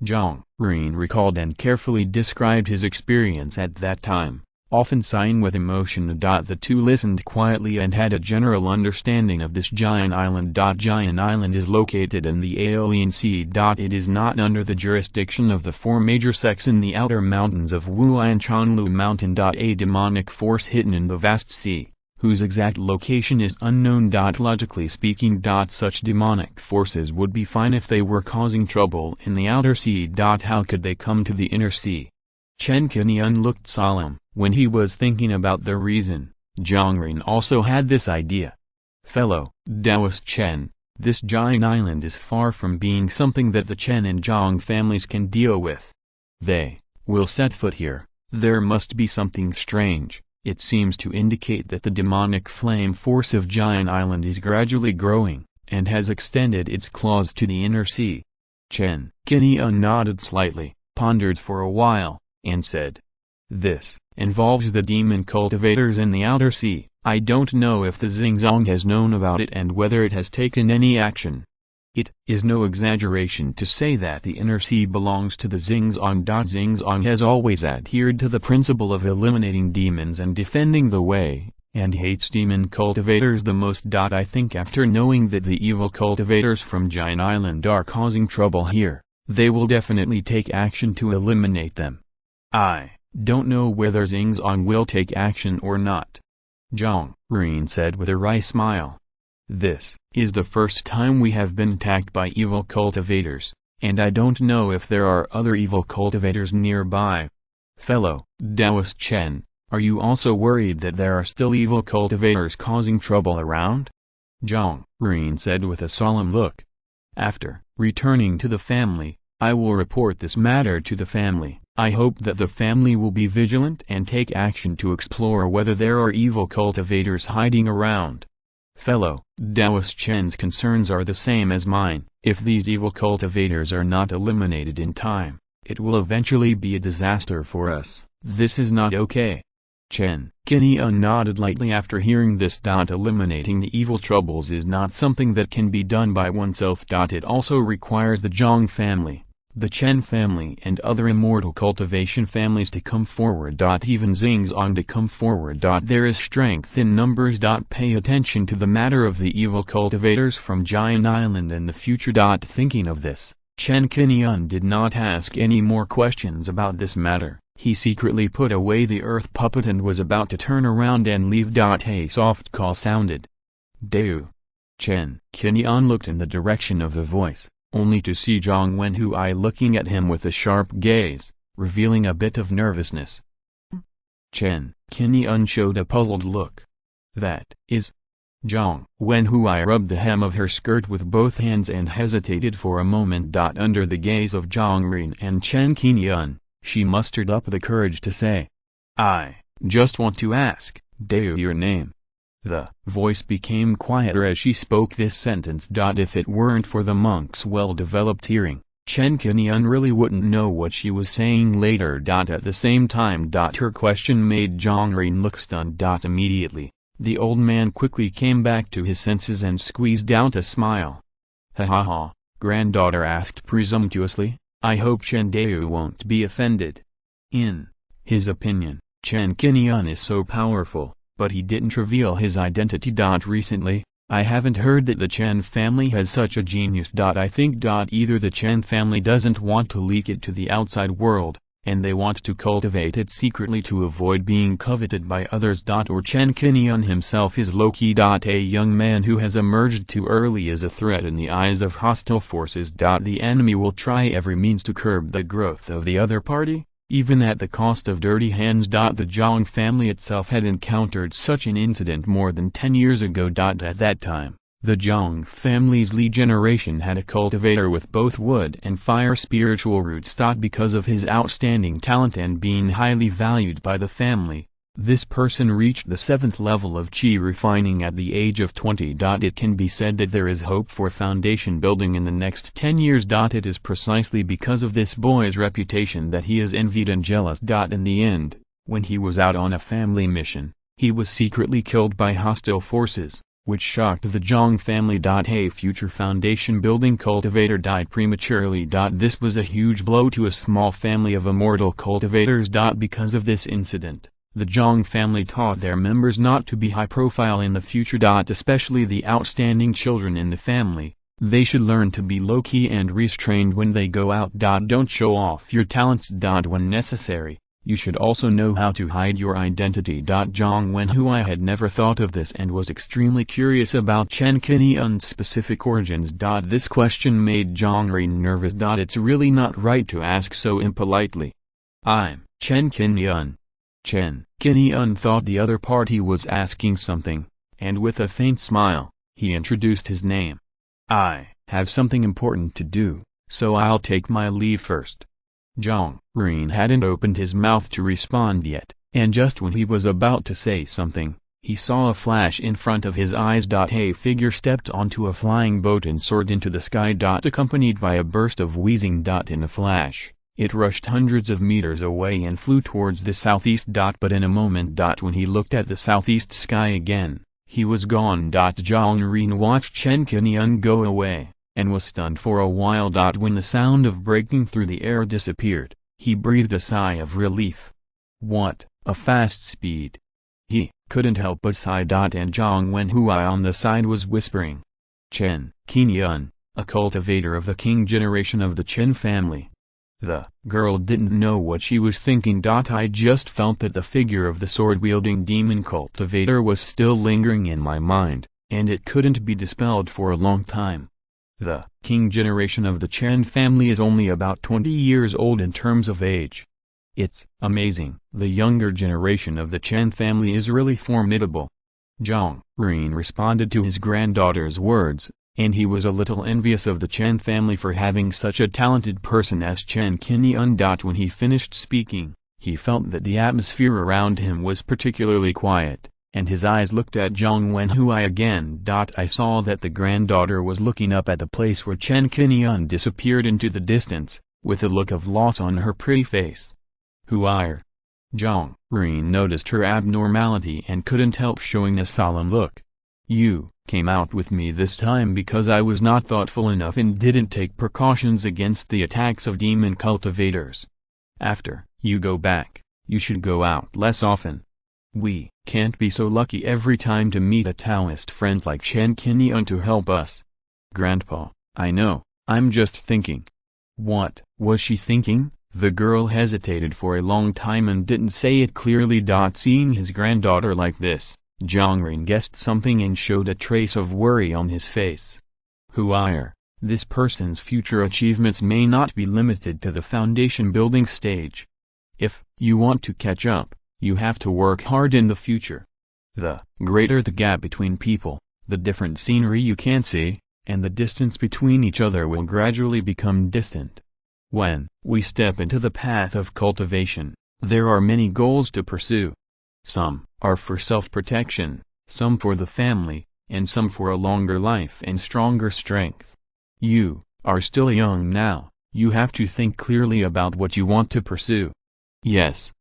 Zhongren recalled and carefully described his experience at that time, often sighing with emotion. The two listened quietly and had a general understanding of this Jian Island. Jian Island is located in the Alien Sea. It is not under the jurisdiction of the four major sects in the outer mountains of Wuan Chanlu Mountain. A demonic force hidden in the vast sea, whose exact location is unknown. Logically speaking, such demonic forces would be fine if they were causing trouble in the outer sea. How could they come to the inner sea? Chen Qingyun looked solemn. When he was thinking about the reason, Zhongren also had this idea. Fellow Taoist Chen, this Jian Island is far from being something that the Chen and Zhang families can deal with. They will set foot here. There must be something strange. It seems to indicate that the demonic flame force of Jian Island is gradually growing. and has extended its claws to the inner sea. Chen Qingyun nodded slightly, pondered for a while, and said, "This involves the demon cultivators in the outer sea. I don't know if the Xingzong has known about it and whether it has taken any action. It is no exaggeration to say that the inner sea belongs to the Xingzong. Xingzong has always adhered to the principle of eliminating demons and defending the way, and hates demon cultivators the most. I think after knowing that the evil cultivators from Giant Island are causing trouble here, they will definitely take action to eliminate them. I don't know whether Xingzong will take action or not." Zhang Ren said with a wry smile. "This is the first time we have been attacked by evil cultivators, and I don't know if there are other evil cultivators nearby. Fellow Taoist Chen, are you also worried that there are still evil cultivators causing trouble around?" Zhang Ren said with a solemn look. "After returning to the family, I will report this matter to the family. I hope that the family will be vigilant and take action to explore whether there are evil cultivators hiding around." Fellow Taoist Chen's concerns are the same as mine. If these evil cultivators are not eliminated in time, it will eventually be a disaster for us. This is not okay. Chen Qingyun nodded lightly after hearing this. Eliminating the evil troubles is not something that can be done by oneself. It also requires the Zhang family, the Chen family and other immortal cultivation families to come forward. Even Xingzong to come forward. There is strength in numbers. Pay attention to the matter of the evil cultivators from Giant Island in the future. Thinking of this, Chen Qingyun did not ask any more questions about this matter. He secretly put away the earth puppet and was about to turn around and leave. A soft call sounded. "Deu." Chen Qingyun looked in the direction of the voice, only to see Zhang Wenhui looking at him with a sharp gaze, revealing a bit of nervousness. Chen Qingyun showed a puzzled look. "That is..." Zhang Wenhui rubbed the hem of her skirt with both hands and hesitated for a moment. Under the gaze of Zhang Ren and Chen Qingyun, she mustered up the courage to say, "I just want to ask, Deu, your name." The voice became quieter as she spoke this sentence. If it weren't for the monk's well-developed hearing, Chen Qingyun really wouldn't know what she was saying later. At the same time, her question made Zhang Ren look stunned. Immediately, the old man quickly came back to his senses and squeezed out a smile. "Ha ha ha," granddaughter asked presumptuously. "I hope Chen Deu won't be offended." In his opinion, Chen Qingyun is so powerful, but he didn't reveal his identity. Recently, I haven't heard that the Chen family has such a genius. I think either the Chen family doesn't want to leak it to the outside world, and they want to cultivate it secretly to avoid being coveted by others. Or Chen Qingyun himself is low-key. A young man who has emerged too early is a threat in the eyes of hostile forces. The enemy will try every means to curb the growth of the other party, even at the cost of dirty hands. The Zhang family itself had encountered such an incident more than 10 years ago. At that time, the Zhang family's lead generation had a cultivator with both wood and fire spiritual roots. Because of his outstanding talent and being highly valued by the family, this person reached the 7th level of Qi refining at the age of 20. It can be said that there is hope for foundation building in the next 10 years. It is precisely because of this boy's reputation that he is envied and jealous. In the end, when he was out on a family mission, he was secretly killed by hostile forces, which shocked the Zhang family. A future foundation building cultivator died prematurely. This was a huge blow to a small family of immortal cultivators. Because of this incident, the Zhang family taught their members not to be high profile in the future. Especially the outstanding children in the family, they should learn to be low-key and restrained when they go out. Don't show off your talents. When necessary, you should also know how to hide your identity. Zhang Wenhui had never thought of this and was extremely curious about Chen Qingyun's specific origins. This question made Zhang Ren nervous. It's really not right to ask so impolitely. "I'm Chen Qingyun." Chen Qingyun thought the other party was asking something, and with a faint smile, he introduced his name. "I have something important to do, so I'll take my leave first." Zhang Ren hadn't opened his mouth to respond yet, and just when he was about to say something, He saw a flash in front of his eyes. A figure stepped onto a flying boat and soared into the sky. Accompanied by a burst of wheezing. In a flash, it rushed hundreds of meters away and flew towards the southeast. But in a moment. When he looked at the southeast sky again, he was gone. Zhang Ren watched Chen Qingyun go away, and was stunned for a while. When the sound of breaking through the air disappeared, he breathed a sigh of relief. What a fast speed! He couldn't help but sigh. And Zhang Wenhui on the side was whispering, "Chen Qingyun, a cultivator of the Qing generation of the Chen family." The girl didn't know what she was thinking. I just felt that the figure of the sword-wielding demon cultivator was still lingering in my mind, and it couldn't be dispelled for a long time. The Qing generation of the Chen family is only about 20 years old in terms of age. It's amazing. The younger generation of the Chen family is really formidable. Zhang Ren responded to his granddaughter's words, and he was a little envious of the Chen family for having such a talented person as Chen Qingyun. When he finished speaking, he felt that the atmosphere around him was particularly quiet, and his eyes looked at Zhang Wenhui again. I saw that the granddaughter was looking up at the place where Chen Qingyun disappeared into the distance, with a look of loss on her pretty face. "Huire." Zhang Ren noticed her abnormality and couldn't help showing a solemn look. "You came out with me this time because I was not thoughtful enough and didn't take precautions against the attacks of demon cultivators. After you go back, you should go out less often. We can't be so lucky every time to meet a Taoist friend like Chen Qingyun to help us." "Grandpa, I know, I'm just thinking." What was she thinking? The girl hesitated for a long time and didn't say it clearly. Seeing his granddaughter like this, Zhang Ren guessed something and showed a trace of worry on his face. "Huire, this person's future achievements may not be limited to the foundation building stage. If you want to catch up, you have to work hard in the future. The greater the gap between people, the different scenery you can see, and the distance between each other will gradually become distant. When we step into the path of cultivation, there are many goals to pursue. Some are for self-protection, some for the family, and some for a longer life and stronger strength. You are still young now, you have to think clearly about what you want to pursue." "Yes."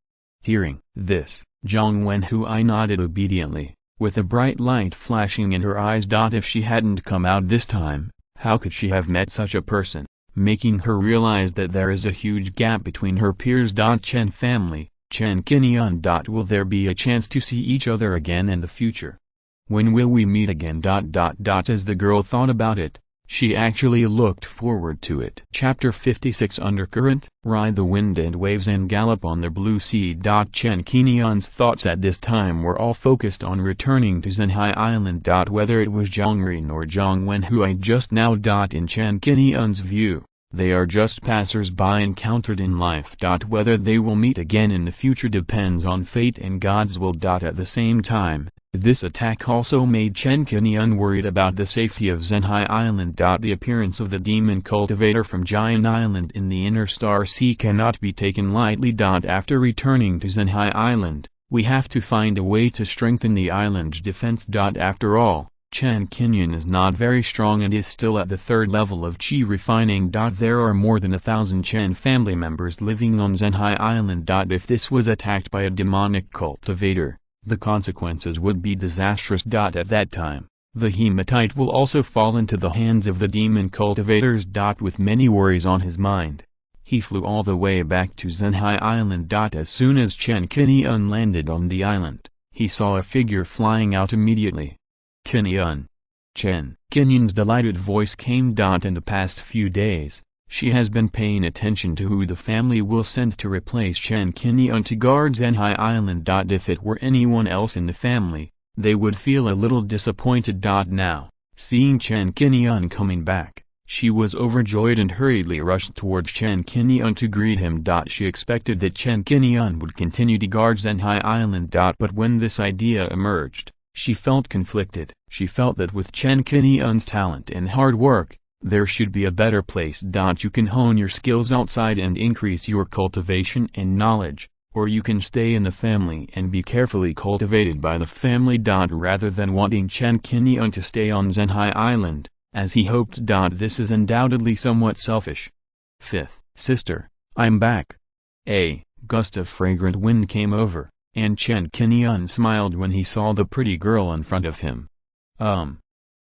Hearing this, Zhang Wenhui nodded obediently, with a bright light flashing in her eyes. If she hadn't come out this time, how could she have met such a person, making her realize that there is a huge gap between her peers. Chen family, Chen Qingyun. Will there be a chance to see each other again in the future? When will we meet again? As the girl thought about it, she actually looked forward to it. Chapter 56 Undercurrent. Ride the wind and waves and gallop on the blue sea. Chen Qingyun's thoughts at this time were all focused on returning to Zhenhai Island. Whether it was Zhang Ren or Zhang Wenhui just now. In Chen Qingyun's view, they are just passers-by encountered in life. Whether they will meet again in the future depends on fate and God's will. At the same time, this attack also made Chen Qingyun worried about the safety of Zhenhai Island. The appearance of the demon cultivator from Giant Island in the Inner Star Sea cannot be taken lightly. After returning to Zhenhai Island, we have to find a way to strengthen the island's defense. After all, Chen Qingyun is not very strong and is still at the 3rd level of Qi refining. There are more than 1,000 Chen family members living on Zhenhai Island. If this was attacked by a demonic cultivator, the consequences would be disastrous. At that time, the hematite will also fall into the hands of the demon cultivators. With many worries on his mind, he flew all the way back to Zhenhai Island. As soon as Chen Qingyun landed on the island, he saw a figure flying out immediately. "Qingyun." Chen Qingyun's delighted voice came. In the past few days, she has been paying attention to who the family will send to replace Chen Qingyun to guard Zhenhai Island. If it were anyone else in the family, they would feel a little disappointed. Now, seeing Chen Qingyun coming back, she was overjoyed and hurriedly rushed towards Chen Qingyun to greet him. She expected that Chen Qingyun would continue to guard Zhenhai Island. But when this idea emerged, she felt conflicted. She felt that with Chen Qingyun's talent and hard work, there should be a better place. You can hone your skills outside and increase your cultivation and knowledge, or you can stay in the family and be carefully cultivated by the family. Rather than wanting Chen Qingyun to stay on Zhenhai Island, as he hoped. This is undoubtedly somewhat selfish. Fifth sister, I'm back. A gust of fragrant wind came over, and Chen Qingyun smiled when he saw the pretty girl in front of him.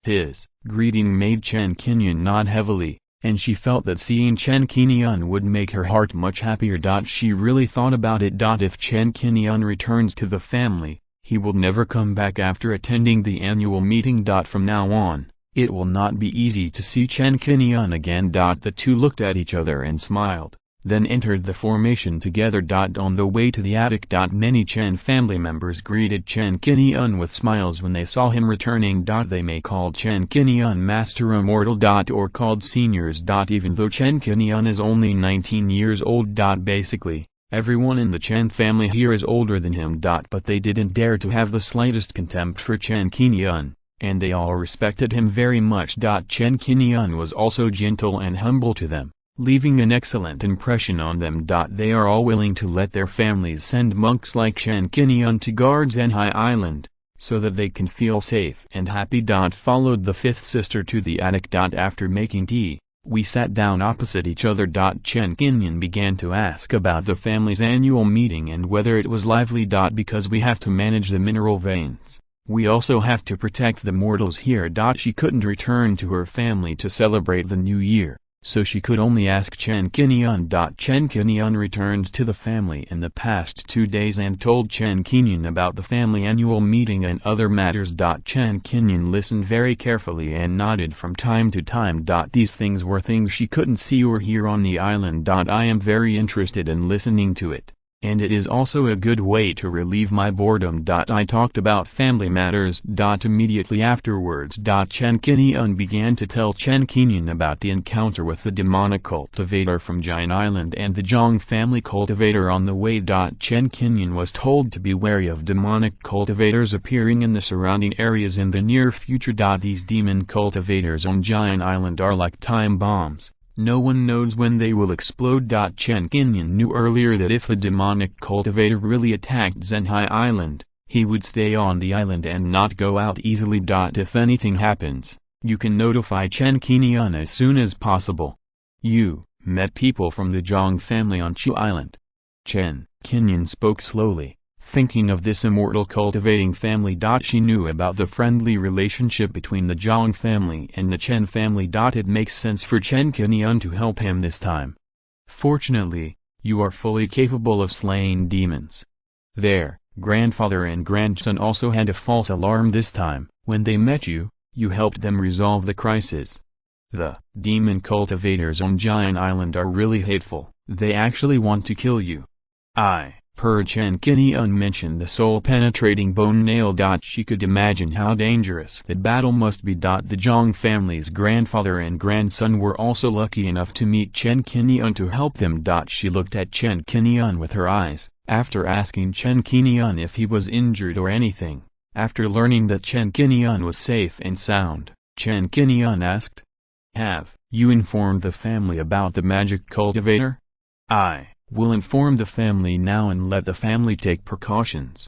His greeting made Chen Qingyun nod heavily, and she felt that seeing Chen Qingyun would make her heart much happier. She really thought about it. If Chen Qingyun returns to the family, he will never come back after attending the annual meeting. From now on, it will not be easy to see Chen Qingyun again. The two looked at each other and smiled, then entered the formation together. On the way to the attic. Many Chen family members greeted Chen Qingyun with smiles when they saw him returning. They may call Chen Qingyun Master Immortal. Or called seniors. Even though Chen Qingyun is only 19 years old. Basically, everyone in the Chen family here is older than him. But they didn't dare to have the slightest contempt for Chen Qingyun, and they all respected him very much. Chen Qingyun was also gentle and humble to them, leaving an excellent impression on them. They are all willing to let their families send monks like Chen Qingyun to guard Zhenhai Island, so that they can feel safe and happy. Followed the fifth sister to the attic. After making tea, we sat down opposite each other. Chen Qingyun began to ask about the family's annual meeting and whether it was lively. Because we have to manage the mineral veins, we also have to protect the mortals here. She couldn't return to her family to celebrate the new year, so she could only ask Chen Qingyun. Chen Qingyun returned to the family in the past 2 days and told Chen Qingyun about the family annual meeting and other matters. Chen Qingyun listened very carefully and nodded from time to time. These things were things she couldn't see or hear on the island. I am very interested in listening to it, and it is also a good way to relieve my boredom. I talked about family matters. Immediately afterwards, Chen Qingyun began to tell Chen Qingyun about the encounter with the demonic cultivator from Jian Island and the Zhang family cultivator on the way. Chen Qingyun was told to be wary of demonic cultivators appearing in the surrounding areas in the near future. These demon cultivators on Jian Island are like time bombs. No one knows when they will explode. Chen Qingyun knew earlier that if the demonic cultivator really attacked Zhenhai Island, he would stay on the island and not go out easily. If anything happens, you can notify Chen Qingyun as soon as possible. You met people from the Zhang family on Chu Island. Chen Qingyun spoke slowly, thinking of this immortal cultivating family. She knew about the friendly relationship between the Zhang family and the Chen family. It makes sense for Chen Qingyun to help him this time. Fortunately, you are fully capable of slaying demons. Their grandfather and grandson also had a false alarm this time. When they met you, you helped them resolve the crisis. The demon cultivators on Jian Island are really hateful. They actually want to kill you. Chen Qingyun mentioned the soul-penetrating bone nail. She could imagine how dangerous that battle must be. The Zhang family's grandfather and grandson were also lucky enough to meet Chen Qingyun to help them. She looked at Chen Qingyun with her eyes, after asking Chen Qingyun if he was injured or anything. After learning that Chen Qingyun was safe and sound, Chen Qingyun asked, "Have you informed the family about the magic cultivator?" "Will inform the family now and let the family take precautions."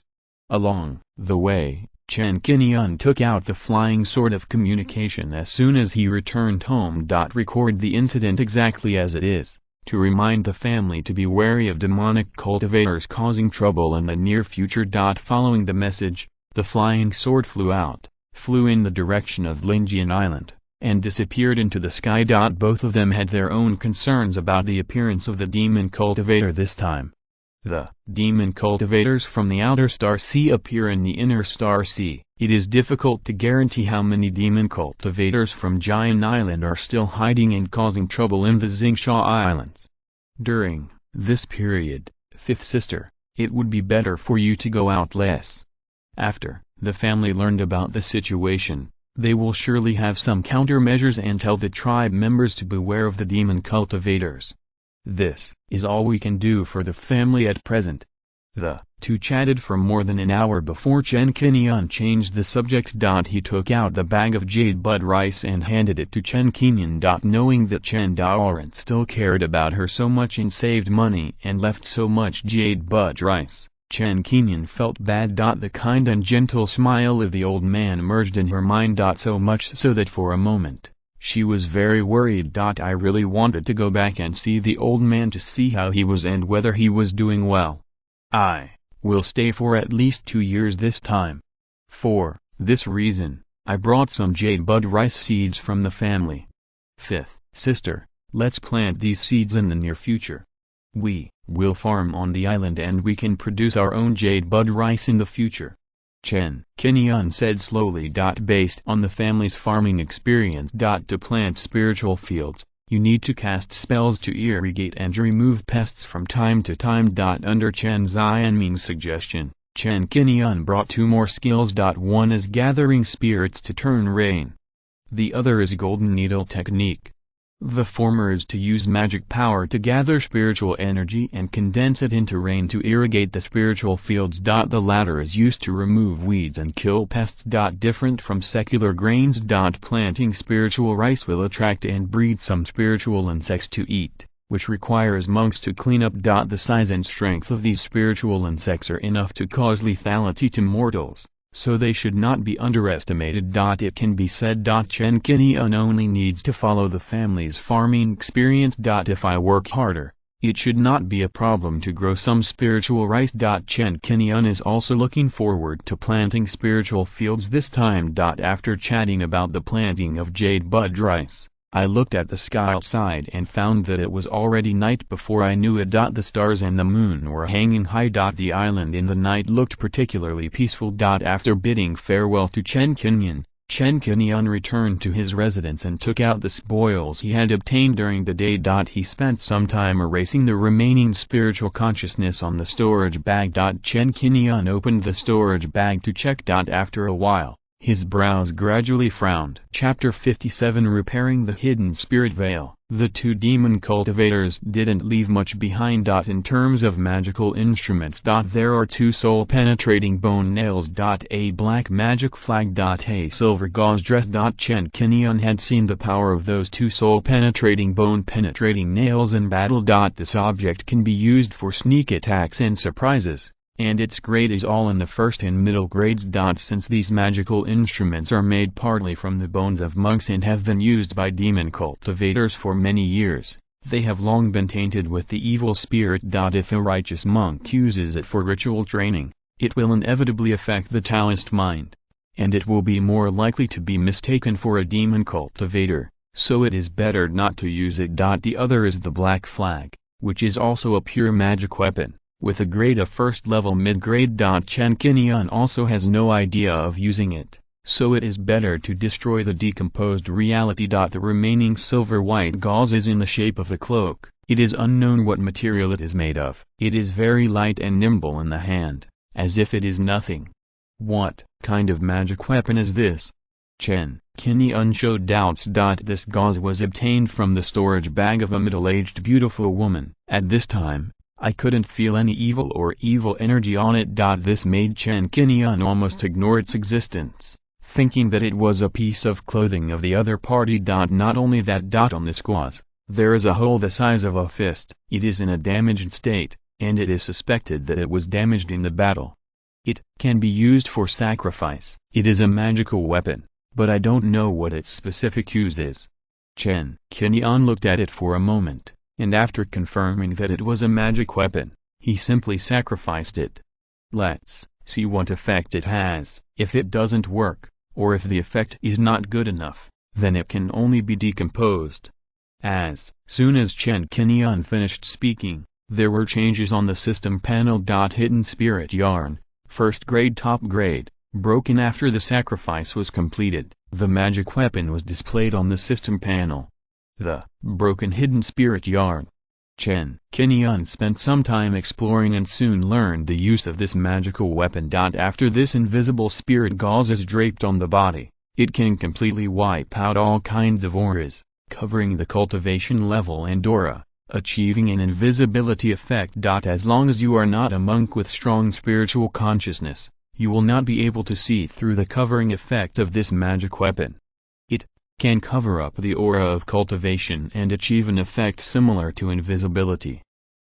Along the way, Chen Qingyun took out the flying sword of communication as soon as he returned home. Record the incident exactly as it is, to remind the family to be wary of demonic cultivators causing trouble in the near future. Following the message, the flying sword flew in the direction of Linjian Island, and disappeared into the sky. Both of them had their own concerns about the appearance of the demon cultivator this time. The demon cultivators from the outer star sea appear in the inner star sea. It is difficult to guarantee how many demon cultivators from Jian Island are still hiding and causing trouble in the Xingsha Islands. During this period, fifth sister, it would be better for you to go out less. After the family learned about the situation, they will surely have some countermeasures and tell the tribe members to beware of the demon cultivators. This is all we can do for the family at present. The Two chatted for more than an hour before Chen Qingyun changed the subject. He took out the bag of jade bud rice and handed it to Chen Qingyun. Knowing that Chen Daoran still cared about her so much and saved money and left so much jade bud rice, Chen Qingyun felt bad. The kind and gentle smile of the old man merged in her mind. So much so that for a moment, she was very worried. I really wanted to go back and see the old man to see how he was and whether he was doing well. I will stay for at least 2 years this time. For this reason, I brought some jade bud rice seeds from the family. Fifth sister, let's plant these seeds in the near future. We will farm on the island and we can produce our own jade bud rice in the future. Chen Qingyun said slowly. Based on the family's farming experience. To plant spiritual fields, you need to cast spells to irrigate and remove pests from time to time. Under Chen Xianming's suggestion, Chen Qingyun brought 2 more skills. One is gathering spirits to turn rain. The other is golden needle technique. The former is to use magic power to gather spiritual energy and condense it into rain to irrigate the spiritual fields. The latter is used to remove weeds and kill pests. Different from secular grains. Planting spiritual rice will attract and breed some spiritual insects to eat, which requires monks to clean up. The size and strength of these spiritual insects are enough to cause lethality to mortals, so they should not be underestimated. It can be said Chen Qingyun only needs to follow the family's farming experience. If I work harder, it should not be a problem to grow some spiritual rice. Chen Qingyun is also looking forward to planting spiritual fields this time. After chatting about the planting of jade bud rice, I looked at the sky outside and found that it was already night before I knew it. The stars and the moon were hanging high. The island in the night looked particularly peaceful. After bidding farewell to Chen Qingyun, Chen Qingyun returned to his residence and took out the spoils he had obtained during the day. He spent some time erasing the remaining spiritual consciousness on the storage bag. Chen Qingyun opened the storage bag to check. After a while, his brows gradually frowned. Chapter 57 Repairing the Hidden Spirit Veil. The 2 demon cultivators didn't leave much behind. In terms of magical instruments. There are 2 soul-penetrating bone nails. A black magic flag. A silver gauze dress. Chen Qingyun had seen the power of those 2 soul-penetrating bone-penetrating nails in battle. This object can be used for sneak attacks and surprises, and its grade is all in the first and middle grades. Since these magical instruments are made partly from the bones of monks and have been used by demon cultivators for many years, they have long been tainted with the evil spirit. If a righteous monk uses it for ritual training, it will inevitably affect the Taoist mind, and it will be more likely to be mistaken for a demon cultivator, so it is better not to use it. The other is the black flag, which is also a pure magic weapon, with a grade of first level mid-grade. Chen Qingyun also has no idea of using it, so it is better to destroy the decomposed reality. The remaining silver-white gauze is in the shape of a cloak. It is unknown what material it is made of. It is very light and nimble in the hand, as if it is nothing. What kind of magic weapon is this? Chen Qingyun showed doubts. This gauze was obtained from the storage bag of a middle-aged beautiful woman. At this time, I couldn't feel any evil energy on it. This made Chen Qingyun almost ignore its existence, thinking that it was a piece of clothing of the other party. Not only that. On this gauze, there is a hole the size of a fist. It is in a damaged state, and it is suspected that it was damaged in the battle. It can be used for sacrifice. It is a magical weapon, but I don't know what its specific use is. Chen Qingyun looked at it for a moment, and after confirming that it was a magic weapon, he simply sacrificed it. Let's see what effect it has. If it doesn't work, or if the effect is not good enough, then it can only be decomposed. As soon as Chen Qingyun finished speaking, there were changes on the system panel. Hidden spirit yarn, first grade top grade, broken after the sacrifice was completed. The magic weapon was displayed on the system panel. The broken hidden spirit yarn. Chen Qingyun spent some time exploring and soon learned the use of this magical weapon. After this invisible spirit gauze is draped on the body, it can completely wipe out all kinds of auras, covering the cultivation level and aura, achieving an invisibility effect. As long as you are not a monk with strong spiritual consciousness, you will not be able to see through the covering effect of this magic weapon. It can cover up the aura of cultivation and achieve an effect similar to invisibility.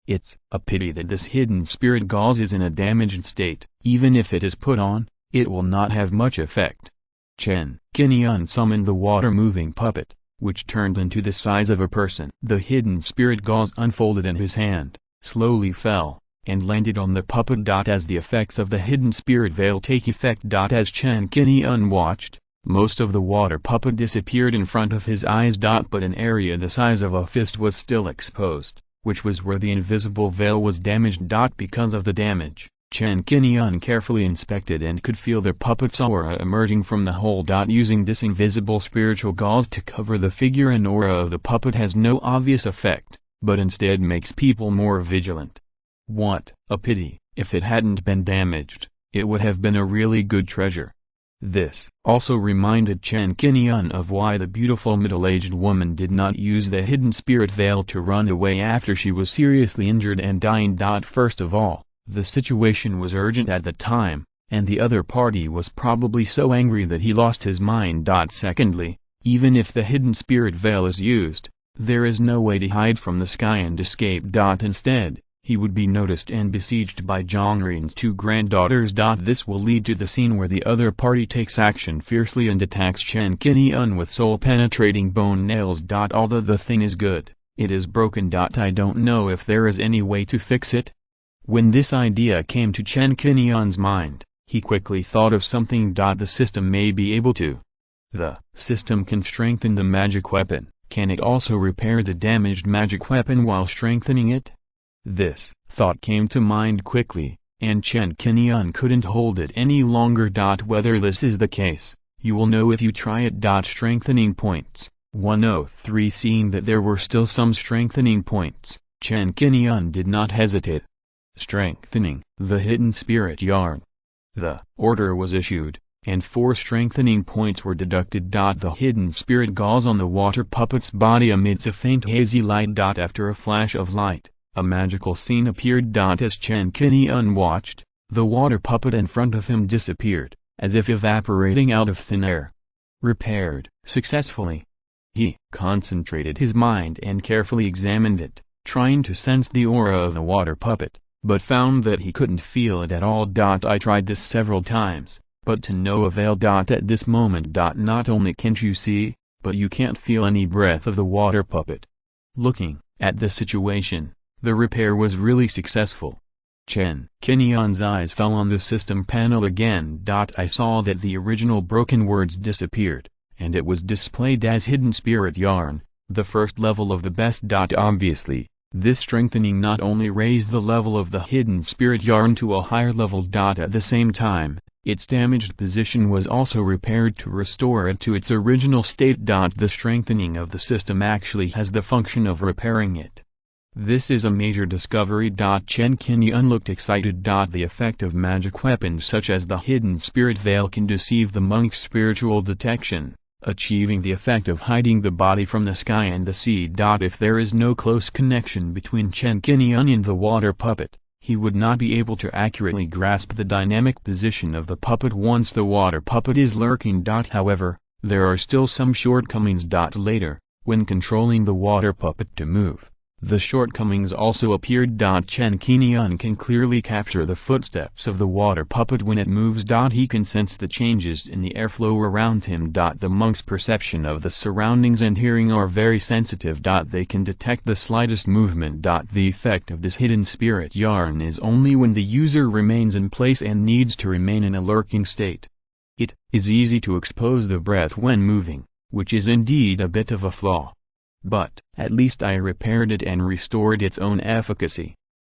It's a pity that this hidden spirit gauze is in a damaged state. Even if it is put on, it will not have much effect. Chen Qingyun summoned the water-moving puppet, which turned into the size of a person. The hidden spirit gauze unfolded in his hand, slowly fell, and landed on the puppet. As the effects of the hidden spirit veil take effect. As Chen Qingyun watched, most of the water puppet disappeared in front of his eyes. But an area the size of a fist was still exposed, which was where the invisible veil was damaged. Because of the damage, Chen Qingyun carefully inspected and could feel the puppet's aura emerging from the hole. Using this invisible spiritual gauze to cover the figure and aura of the puppet has no obvious effect, but instead makes people more vigilant. What a pity! If it hadn't been damaged, it would have been a really good treasure. This also reminded Chen Qingyun of why the beautiful middle-aged woman did not use the hidden spirit veil to run away after she was seriously injured and dying. First of all, the situation was urgent at the time, and the other party was probably so angry that he lost his mind. Secondly, even if the hidden spirit veil is used, there is no way to hide from the sky and escape. Instead, he would be noticed and besieged by Zhongrin's two granddaughters. This will lead to the scene where the other party takes action fiercely and attacks Chen Qingyun with soul-penetrating bone nails. Although the thing is good, it is broken. I don't know if there is any way to fix it. When this idea came to Chen Qingyun's mind, he quickly thought of something. The system may be able to. The system can strengthen the magic weapon. Can it also repair the damaged magic weapon while strengthening it? This thought came to mind quickly, and Chen Qingyun couldn't hold it any longer. Whether this is the case, you will know if you try it. Strengthening points 103. Seeing that there were still some strengthening points, Chen Qingyun did not hesitate. Strengthening the hidden spirit yarn. The order was issued, and 4 strengthening points were deducted. The hidden spirit gauze on the water puppet's body emits a faint hazy light. After a flash of light, a magical scene appeared. As Chen Qingyun watched, the water puppet in front of him disappeared, as if evaporating out of thin air. Repaired successfully. He concentrated his mind and carefully examined it, trying to sense the aura of the water puppet, but found that he couldn't feel it at all. I tried this several times, but to no avail. At this moment, not only can't you see, but you can't feel any breath of the water puppet. Looking at the situation, the repair was really successful. Chen Qingyun's eyes fell on the system panel again. I saw that the original broken words disappeared, and it was displayed as hidden spirit yarn, the first level of the best. Obviously, this strengthening not only raised the level of the hidden spirit yarn to a higher level. At the same time, its damaged position was also repaired to restore it to its original state. The strengthening of the system actually has the function of repairing it. This is a major discovery. Chen Qingyun looked excited. The effect of magic weapons such as the hidden spirit veil can deceive the monk's spiritual detection, achieving the effect of hiding the body from the sky and the sea. If there is no close connection between Chen Qingyun and the water puppet, he would not be able to accurately grasp the dynamic position of the puppet once the water puppet is lurking. However, there are still some shortcomings. Later, when controlling the water puppet to move, the shortcomings also appeared. Chen Qingyun can clearly capture the footsteps of the water puppet when it moves. He can sense the changes in the airflow around him. The monk's perception of the surroundings and hearing are very sensitive. They can detect the slightest movement. The effect of this hidden spirit yarn is only when the user remains in place and needs to remain in a lurking state. It is easy to expose the breath when moving, which is indeed a bit of a flaw. But at least I repaired it and restored its own efficacy.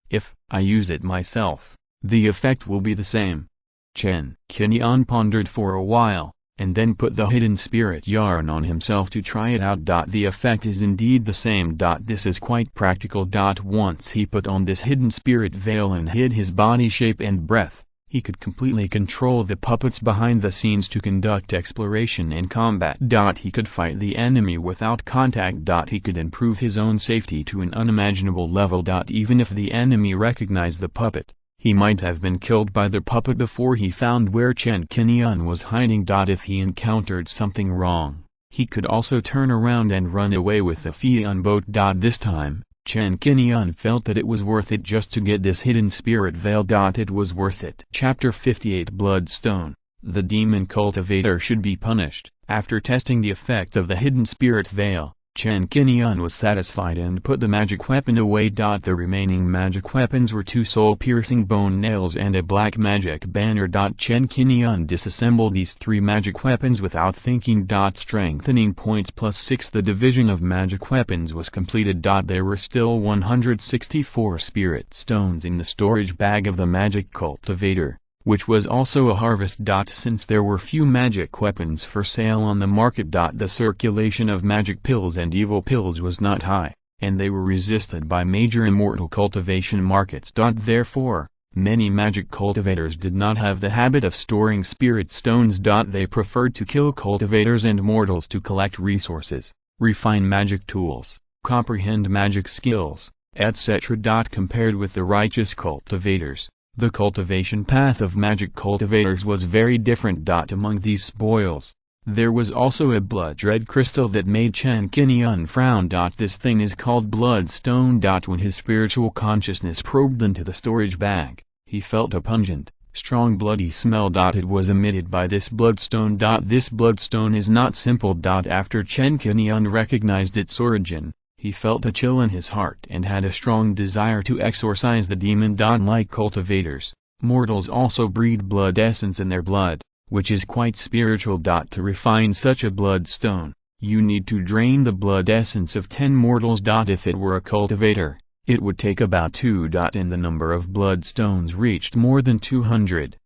If I use it myself, the effect will be the same. Chen Qingyun pondered for a while, and then put the hidden spirit yarn on himself to try it out. The effect is indeed the same. This is quite practical. Once he put on this hidden spirit veil and hid his body shape and breath, He could completely control the puppets behind the scenes to conduct exploration and combat. He could fight the enemy without contact. He could improve his own safety to an unimaginable level. Even if the enemy recognized the puppet, he might have been killed by the puppet before he found where Chen Qingyun was hiding. If he encountered something wrong, he could also turn around and run away with the Hunyuan boat. This time, Chen Qingyun felt that it was worth it just to get this hidden spirit veil. It was worth it. Chapter 58 Bloodstone. The demon cultivator should be punished. After testing the effect of the hidden spirit veil, Chen Qingyun was satisfied and put the magic weapon away. The remaining magic weapons were 2 soul-piercing bone nails and a black magic banner. Chen Qingyun disassembled these 3 magic weapons without thinking. Strengthening points +6. The division of magic weapons was completed. There were still 164 spirit stones in the storage bag of the magic cultivator, which was also a harvest. Since there were few magic weapons for sale on the market, the circulation of magic pills and evil pills was not high, and they were resisted by major immortal cultivation markets. Therefore, many magic cultivators did not have the habit of storing spirit stones. They preferred to kill cultivators and mortals to collect resources, refine magic tools, comprehend magic skills, etc. Compared with the righteous cultivators, the cultivation path of magic cultivators was very different. Among these spoils, there was also a blood-red crystal that made Chen Qingyun frown. This thing is called bloodstone. When his spiritual consciousness probed into the storage bag, he felt a pungent, strong bloody smell. It was emitted by this bloodstone. This bloodstone is not simple. After Chen Qingyun recognized its origin, he felt a chill in his heart and had a strong desire to exorcise the demon. Like cultivators, mortals also breed blood essence in their blood, which is quite spiritual. To refine such a bloodstone, you need to drain the blood essence of 10 mortals. If it were a cultivator, it would take about 2. And the number of bloodstones reached more than 200.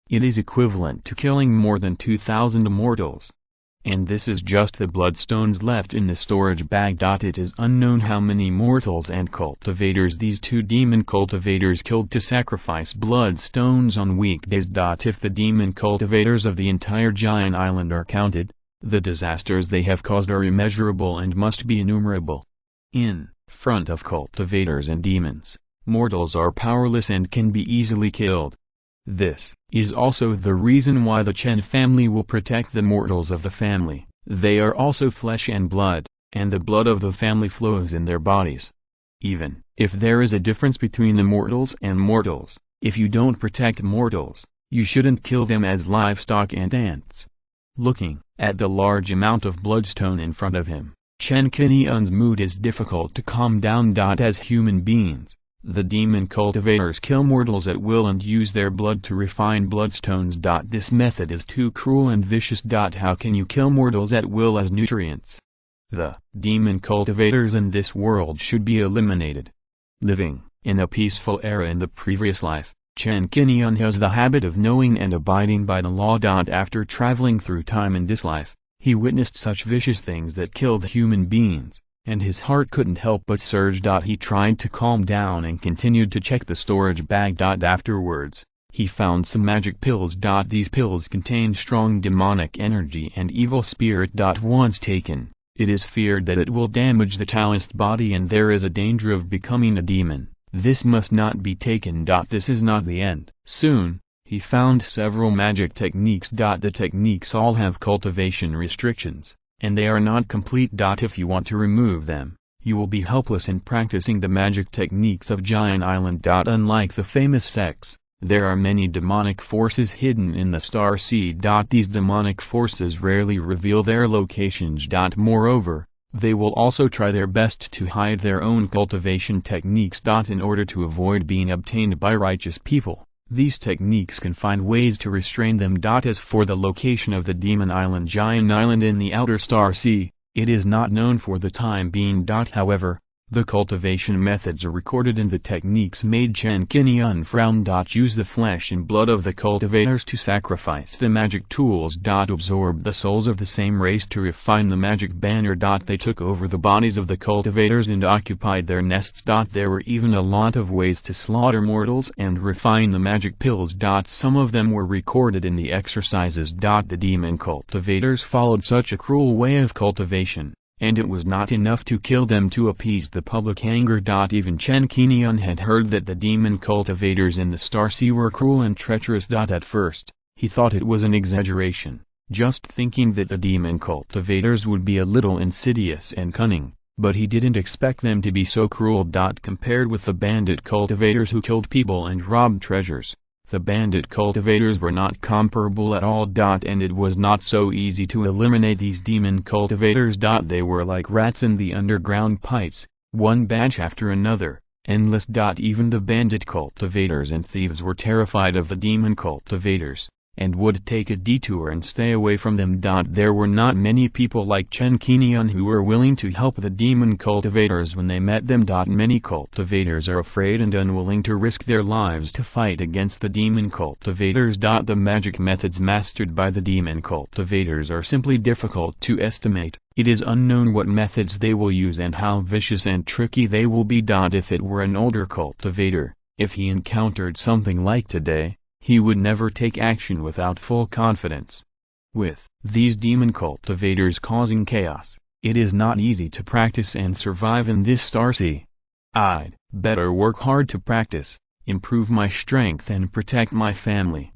It is equivalent to killing more than 2,000 mortals. And this is just the bloodstones left in the storage bag. It is unknown how many mortals and cultivators these 2 demon cultivators killed to sacrifice bloodstones on weekdays. If the demon cultivators of the entire giant island are counted, the disasters they have caused are immeasurable and must be innumerable. In front of cultivators and demons, mortals are powerless and can be easily killed. This is also the reason why the Chen family will protect the mortals of the family. They are also flesh and blood, and the blood of the family flows in their bodies. Even if there is a difference between the mortals and mortals, if you don't protect mortals, you shouldn't kill them as livestock and ants. Looking at the large amount of bloodstone in front of him, Chen Qingyun's mood is difficult to calm down. As human beings, the demon cultivators kill mortals at will and use their blood to refine bloodstones. This method is too cruel and vicious. How can you kill mortals at will as nutrients? The demon cultivators in this world should be eliminated. Living in a peaceful era in the previous life, Chen Qingyun has the habit of knowing and abiding by the law. After traveling through time in this life, he witnessed such vicious things that killed human beings, and his heart couldn't help but surge. He tried to calm down and continued to check the storage bag. Afterwards, he found some magic pills. These pills contained strong demonic energy and evil spirit. Once taken, it is feared that it will damage the Taoist body and there is a danger of becoming a demon. This must not be taken. This is not the end. Soon, he found several magic techniques. The techniques all have cultivation restrictions, and they are not complete. If you want to remove them, you will be helpless in practicing the magic techniques of Giant Island. Unlike the famous sects, there are many demonic forces hidden in the Star Sea. These demonic forces rarely reveal their locations. Moreover, they will also try their best to hide their own cultivation techniques. In order to avoid being obtained by righteous people, these techniques can find ways to restrain them. As for the location of the Demon Island, Giant Island in the outer Star Sea, it is not known for the time being. However, The cultivation methods are recorded and the techniques made. Chen Qingyun frown. Use the flesh and blood of the cultivators to sacrifice the magic tools. Absorb the souls of the same race to refine the magic banner. They took over the bodies of the cultivators and occupied their nests. There were even a lot of ways to slaughter mortals and refine the magic pills. Some of them were recorded in the exercises. The demon cultivators followed such a cruel way of cultivation, and it was not enough to kill them to appease the public anger. Even Chen Qingyun had heard that the demon cultivators in the Star Sea were cruel and treacherous. At first, he thought it was an exaggeration, just thinking that the demon cultivators would be a little insidious and cunning, but he didn't expect them to be so cruel. Compared with the bandit cultivators who killed people and robbed treasures, the bandit cultivators were not comparable at all. And it was not so easy to eliminate these demon cultivators. They were like rats in the underground pipes, one batch after another, endless. Even the bandit cultivators and thieves were terrified of the demon cultivators, and would take a detour and stay away from them. There were not many people like Chen Qingyun who were willing to help the demon cultivators when they met them. Many cultivators are afraid and unwilling to risk their lives to fight against the demon cultivators. The magic methods mastered by the demon cultivators are simply difficult to estimate. It is unknown what methods they will use and how vicious and tricky they will be. If it were an older cultivator, if he encountered something like today, he would never take action without full confidence. With these demon cultivators causing chaos, it is not easy to practice and survive in this Star Sea. I'd better work hard to practice, improve my strength and protect my family.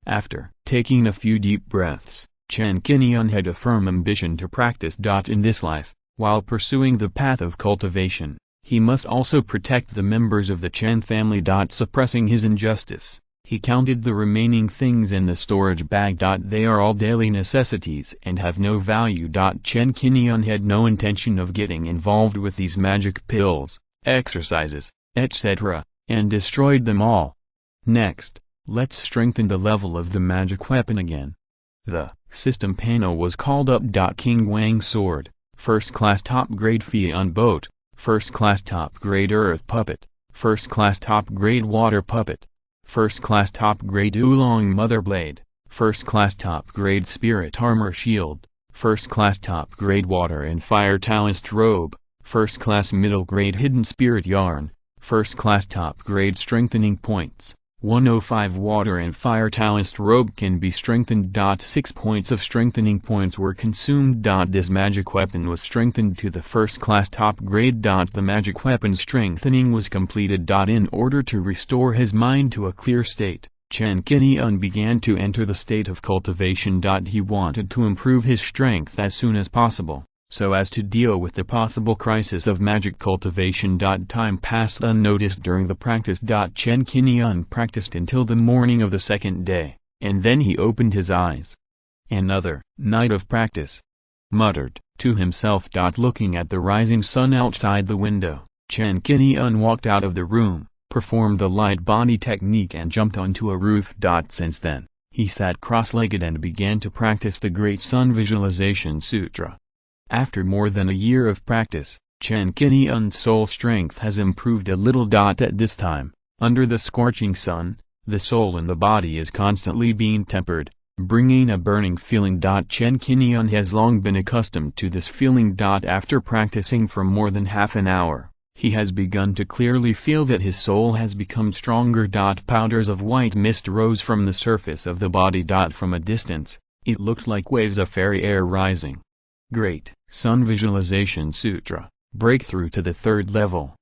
After taking a few deep breaths, Chen Qingyun had a firm ambition to practice. In this life, while pursuing the path of cultivation, he must also protect the members of the Chen family. Suppressing his injustice, he counted the remaining things in the storage bag. They are all daily necessities and have no value. Chen Qingyun had no intention of getting involved with these magic pills, exercises, etc., and destroyed them all. Next, let's strengthen the level of the magic weapon again. The system panel was called up. Qingguang sword, first class top grade Hunyuan boat, first class top grade earth puppet, first class top grade water puppet, first class top grade oolong mother blade, first class top grade spirit armor shield, first class top grade water and fire talist robe, first class middle grade hidden spirit yarn, first class top grade strengthening points. 105 water and fire talist robe can be strengthened. 6 points of strengthening points were consumed. This magic weapon was strengthened to the first class top grade. The magic weapon strengthening was completed. In order to restore his mind to a clear state, Chen Qingyun began to enter the state of cultivation. He wanted to improve his strength as soon as possible, so as to deal with the possible crisis of magic cultivation. Time passed unnoticed during the practice. Chen Qingyun practiced until the morning of the second day, and then he opened his eyes. Another night of practice, muttered to himself. Looking at the rising sun outside the window, Chen Qingyun walked out of the room, performed the light body technique and jumped onto a roof. Since then, he sat cross-legged and began to practice the Great Sun Visualization Sutra. After more than a year of practice, Chen Qingyun's soul strength has improved a little. At this time, under the scorching sun, the soul in the body is constantly being tempered, bringing a burning feeling. Chen Qingyun has long been accustomed to this feeling. After practicing for more than half an hour, he has begun to clearly feel that his soul has become stronger. Powders of white mist rose from the surface of the body. From a distance, it looked like waves of fairy air rising. Great Sun Visualization Sutra, breakthrough to the third level.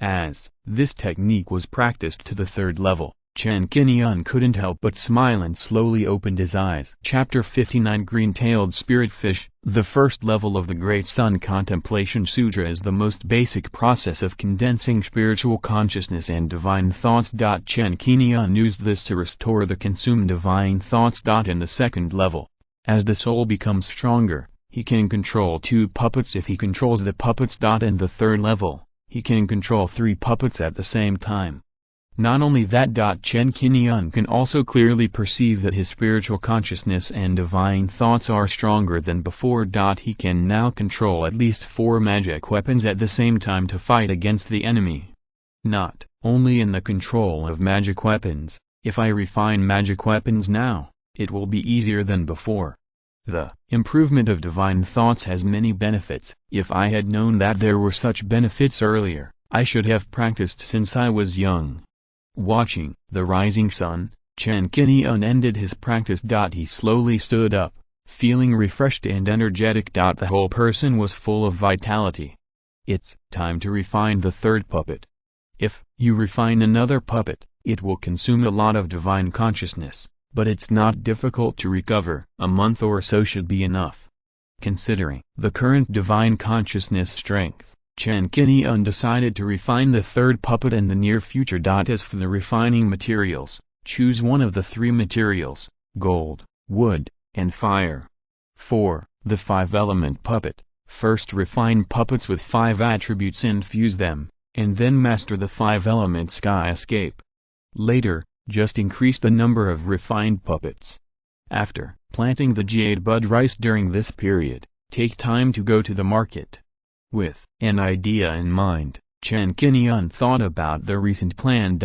As this technique was practiced to the third level, Chen Qingyun couldn't help but smile and slowly opened his eyes. Chapter 59 Green-tailed Spirit Fish. The first level of the Great Sun Contemplation Sutra is the most basic process of condensing spiritual consciousness and divine thoughts. Chen Qingyun used this to restore the consumed divine thoughts. In the second level, as the soul becomes stronger, he can control 2 puppets if he controls the puppets. In the third level, he can control 3 puppets at the same time. Not only that, Chen Qingyun can also clearly perceive that his spiritual consciousness and divine thoughts are stronger than before. He can now control at least 4 magic weapons at the same time to fight against the enemy. Not only in the control of magic weapons, if I refine magic weapons now, it will be easier than before. The improvement of divine thoughts has many benefits. If I had known that there were such benefits earlier, I should have practiced since I was young. Watching the rising sun, Chen Qingyun ended his practice. He slowly stood up, feeling refreshed and energetic. The whole person was full of vitality. It's time to refine the third puppet. If you refine another puppet, it will consume a lot of divine consciousness, but it's not difficult to recover. A month or so should be enough. Considering the current divine consciousness strength, Chen Qingyun decided to refine the third puppet in the near future. As for the refining materials, choose one of the 3 materials: gold, wood, and fire. 4. The 5-element puppet. First refine puppets with 5 attributes and fuse them, and then master the 5-element sky escape. Later, just increase the number of refined puppets. After planting the jade bud rice during this period, take time to go to the market. With an idea in mind, Chen Qingyun thought about the recent plan.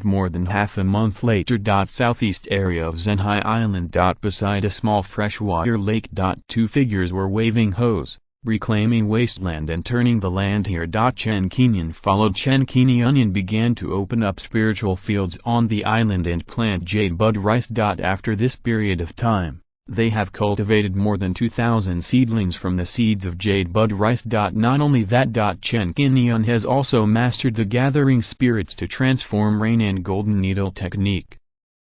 More than half a month later. Southeast area of Zhenhai Island. Beside a small freshwater lake. 2 figures were waving hose, reclaiming wasteland and turning the land here. Chen Qingyun followed Chen Qingyun and began to open up spiritual fields on the island and plant jade bud rice. After this period of time, they have cultivated more than 2,000 seedlings from the seeds of jade bud rice. Not only that, Chen Qingyun has also mastered the gathering spirits to transform rain and golden needle technique.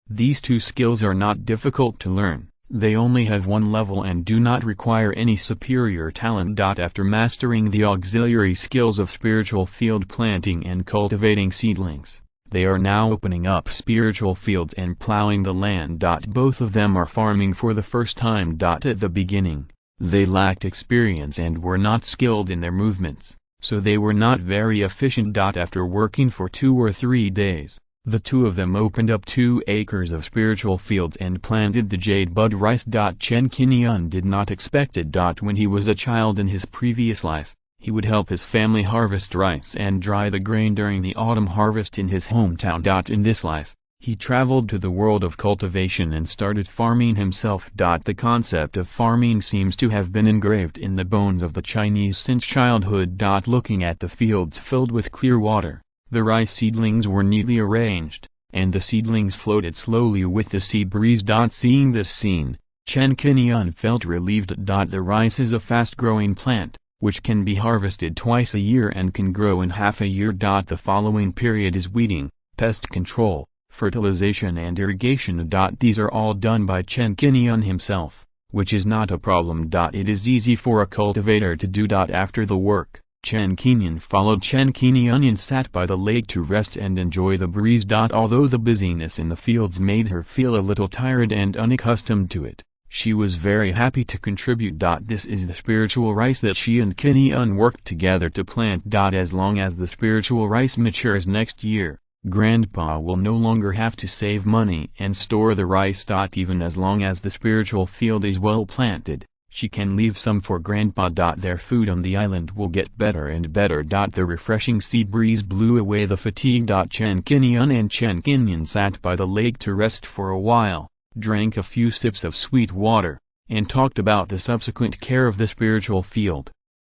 These 2 skills are not difficult to learn, they only have 1 level and do not require any superior talent. After mastering the auxiliary skills of spiritual field planting and cultivating seedlings, they are now opening up spiritual fields and plowing the land. Both of them are farming for the first time. At the beginning, they lacked experience and were not skilled in their movements, so they were not very efficient. After working for 2 or 3 days, the 2 of them opened up 2 acres of spiritual fields and planted the jade bud rice. Chen Qingyun did not expect it. When he was a child in his previous life, he would help his family harvest rice and dry the grain during the autumn harvest in his hometown. In this life, he traveled to the world of cultivation and started farming himself. The concept of farming seems to have been engraved in the bones of the Chinese since childhood. Looking at the fields filled with clear water, the rice seedlings were neatly arranged, and the seedlings floated slowly with the sea breeze. Seeing this scene, Chen Qingyun felt relieved. The rice is a fast-growing plant, which can be harvested twice a year and can grow in half a year. The following period is weeding, pest control, fertilization and irrigation. These are all done by Chen Qingyun himself, which is not a problem. It is easy for a cultivator to do. After the work, Chen Qingyun followed Chen Qingyun and sat by the lake to rest and enjoy the breeze. Although the busyness in the fields made her feel a little tired and unaccustomed to it, she was very happy to contribute. This is the spiritual rice that she and Qingyun worked together to plant. As long as the spiritual rice matures next year, Grandpa will no longer have to save money and store the rice. Even as long as the spiritual field is well planted, she can leave some for Grandpa. Their food on the island will get better and better. The refreshing sea breeze blew away the fatigue. Chen Qingyun and Chen Qingyun sat by the lake to rest for a while, drank a few sips of sweet water, and talked about the subsequent care of the spiritual field.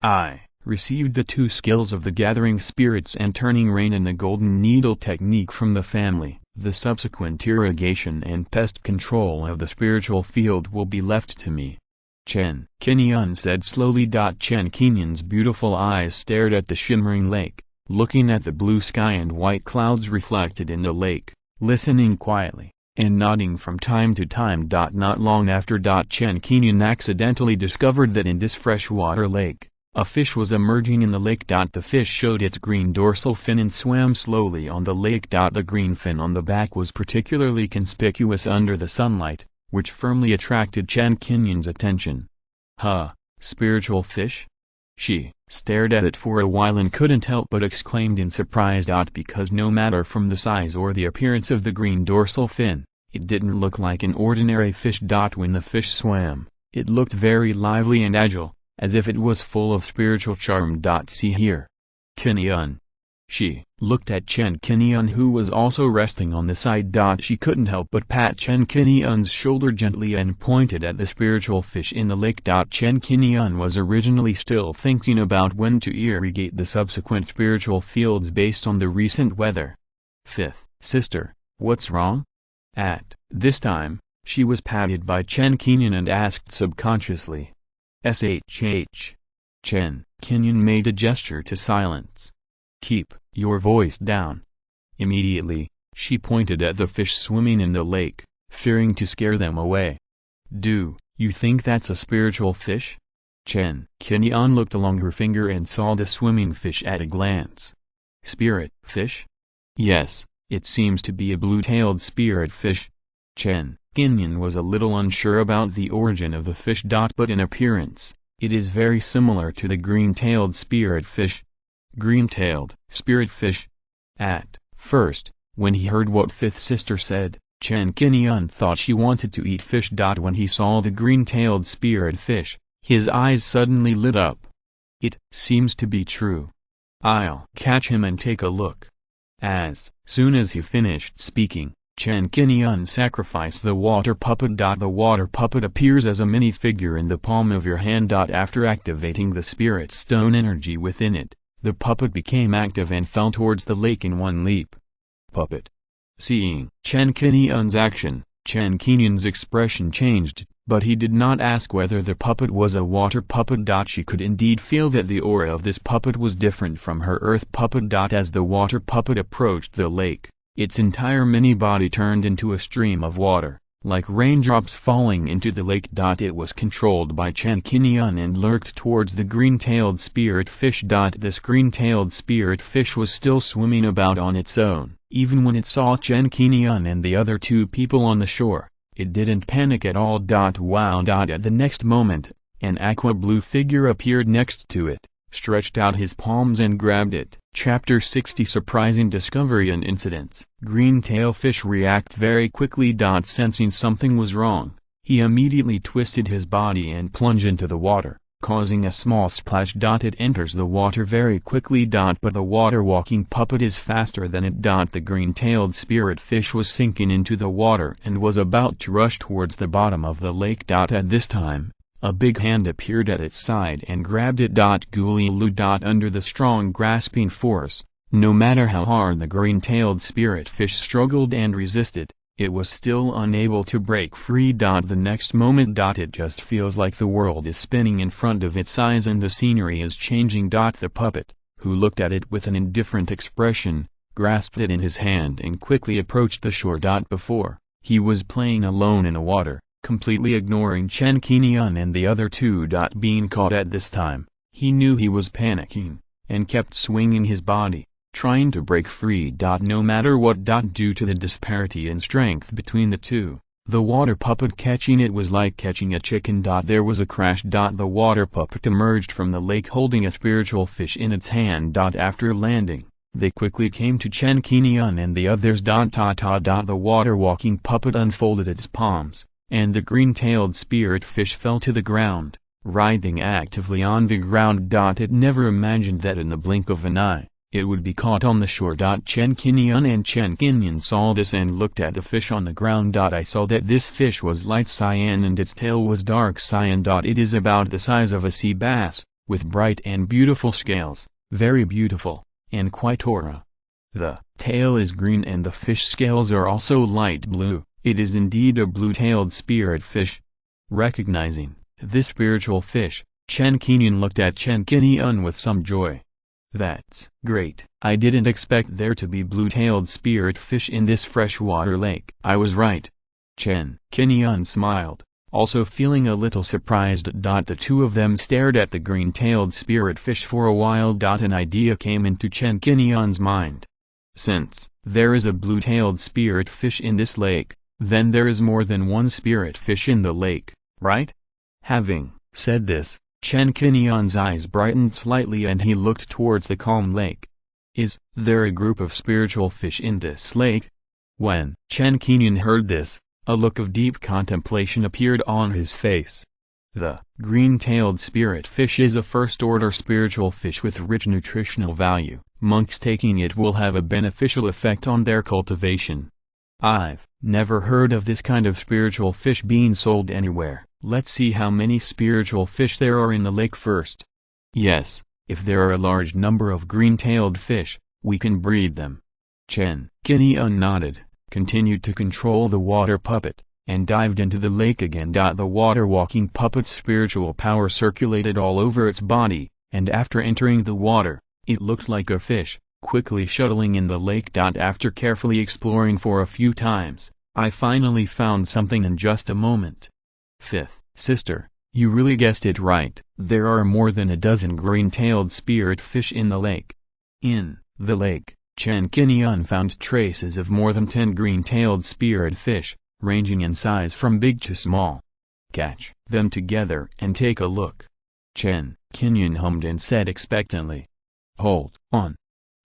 I received the 2 skills of the gathering spirits and turning rain and the golden needle technique from the family. The subsequent irrigation and pest control of the spiritual field will be left to me. Chen Qingyun said slowly. Chen Qingyun's beautiful eyes stared at the shimmering lake, looking at the blue sky and white clouds reflected in the lake, listening quietly, and nodding from time to time. Not long after, Chen Qingyun accidentally discovered that in this freshwater lake, a fish was emerging in the lake. The fish showed its green dorsal fin and swam slowly on the lake. The green fin on the back was particularly conspicuous under the sunlight, which firmly attracted Chen Qingyun's attention. Spiritual fish? She stared at it for a while and couldn't help but exclaimed in surprise. Because no matter from the size or the appearance of the green dorsal fin, it didn't look like an ordinary fish. When the fish swam, it looked very lively and agile, as if it was full of spiritual charm. See here. Qingyun. She looked at Chen Qingyun, who was also resting on the side. She couldn't help but pat Chen Qingyun's shoulder gently and pointed at the spiritual fish in the lake. Chen Qingyun was originally still thinking about when to irrigate the subsequent spiritual fields based on the recent weather. Fifth sister, what's wrong? At this time, she was patted by Chen Qingyun and asked subconsciously. SHH. Chen Qingyun made a gesture to silence. Keep your voice down. Immediately, she pointed at the fish swimming in the lake, fearing to scare them away. Do you think that's a spiritual fish? Chen Qingyun looked along her finger and saw the swimming fish at a glance. Spirit fish? Yes, it seems to be a blue-tailed spirit fish. Chen Qingyun was a little unsure about the origin of the fish. But in appearance, it is very similar to the green-tailed spirit fish. Green-tailed spirit fish. At first, when he heard what fifth sister said, Chen Qingyun thought she wanted to eat fish. When he saw the green-tailed spirit fish, his eyes suddenly lit up. It seems to be true. I'll catch him and take a look. As soon as he finished speaking, Chen Qingyun sacrificed the water puppet. The water puppet appears as a mini-figure in the palm of your hand. After activating the spirit stone energy within it, the puppet became active and fell towards the lake in one leap. Puppet. Seeing Chen Qingyun's action, Chen Qingyun's expression changed, but he did not ask whether the puppet was a water puppet. She could indeed feel that the aura of this puppet was different from her earth puppet. As the water puppet approached the lake, its entire mini-body turned into a stream of water, like raindrops falling into the lake. It was controlled by Chen Qingyun and lurked towards the green-tailed spirit fish. This green-tailed spirit fish was still swimming about on its own. Even when it saw Chen Qingyun and the other two people on the shore, it didn't panic at all. Wow! At the next moment, an aqua-blue figure appeared next to it, stretched out his palms and grabbed it. Chapter 60 Surprising Discovery and Incidents. Green-tail fish react very quickly. Sensing something was wrong, he immediately twisted his body and plunged into the water, causing a small splash. It enters the water very quickly. But the water-walking puppet is faster than it. The green-tailed spirit fish was sinking into the water and was about to rush towards the bottom of the lake. At this time, a big hand appeared at its side and grabbed it. Guli-lu. Under the strong grasping force, no matter how hard the green-tailed spirit fish struggled and resisted, it was still unable to break free. The next moment, it just feels like the world is spinning in front of its eyes and the scenery is changing. The puppet, who looked at it with an indifferent expression, grasped it in his hand and quickly approached the shore. Before, he was playing alone in the water, completely ignoring Chen Qingyun and the other two. Being caught at this time, he knew he was panicking, and kept swinging his body, trying to break free. No matter what. Due to the disparity in strength between the two, the water puppet catching it was like catching a chicken. There was a crash. The water puppet emerged from the lake holding a spiritual fish in its hand. After landing, they quickly came to Chen Qingyun and the others. The water-walking puppet unfolded its palms, and the green-tailed spirit fish fell to the ground, writhing actively on the ground. It never imagined that in the blink of an eye, it would be caught on the shore. Chen Qingyun and Chen Qingyun saw this and looked at the fish on the ground. I saw that this fish was light cyan and its tail was dark cyan. It is about the size of a sea bass, with bright and beautiful scales, very beautiful, and quite aura. The tail is green and the fish scales are also light blue. It is indeed a blue-tailed spirit fish. Recognizing this spiritual fish, Chen Qingyun looked at Chen Qingyun with some joy. That's great. I didn't expect there to be blue-tailed spirit fish in this freshwater lake. I was right. Chen Qingyun smiled, also feeling a little surprised. The two of them stared at the green-tailed spirit fish for a while. An idea came into Chen Qingyun's mind. Since there is a blue-tailed spirit fish in this lake, then there is more than one spirit fish in the lake, right? Having said this, Chen Qingyun's eyes brightened slightly and he looked towards the calm lake. Is there a group of spiritual fish in this lake? When Chen Qingyun heard this, a look of deep contemplation appeared on his face. The green-tailed spirit fish is a first-order spiritual fish with rich nutritional value. Monks taking it will have a beneficial effect on their cultivation. I've never heard of this kind of spiritual fish being sold anywhere. Let's see how many spiritual fish there are in the lake first. Yes, if there are a large number of green-tailed fish, we can breed them. Chen Qingyun nodded, continued to control the water puppet, and dived into the lake again. The water-walking puppet's spiritual power circulated all over its body, and after entering the water, it looked like a fish, quickly shuttling in the lake. After carefully exploring for a few times, I finally found something in just a moment. Fifth sister, you really guessed it right. There are more than a dozen green-tailed spirit fish in the lake. In the lake, Chen Qingyun found traces of more than 10 green-tailed spirit fish, ranging in size from big to small. Catch them together and take a look. Chen Qingyun hummed and said expectantly. Hold on.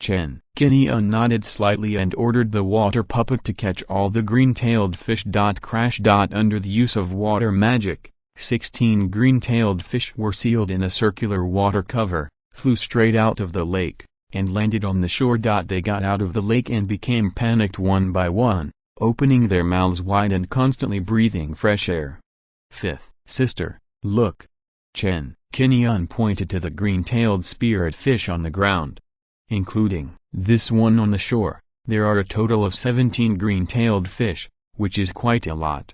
Chen Qingyun nodded slightly and ordered the water puppet to catch all the green-tailed fish. Crash. Under the use of water magic, 16 green-tailed fish were sealed in a circular water cover, flew straight out of the lake, and landed on the shore. They got out of the lake and became panicked one by one, opening their mouths wide and constantly breathing fresh air. Fifth sister, look. Chen Qingyun pointed to the green-tailed spirit fish on the ground. Including this one on the shore, there are a total of 17 green-tailed fish, which is quite a lot.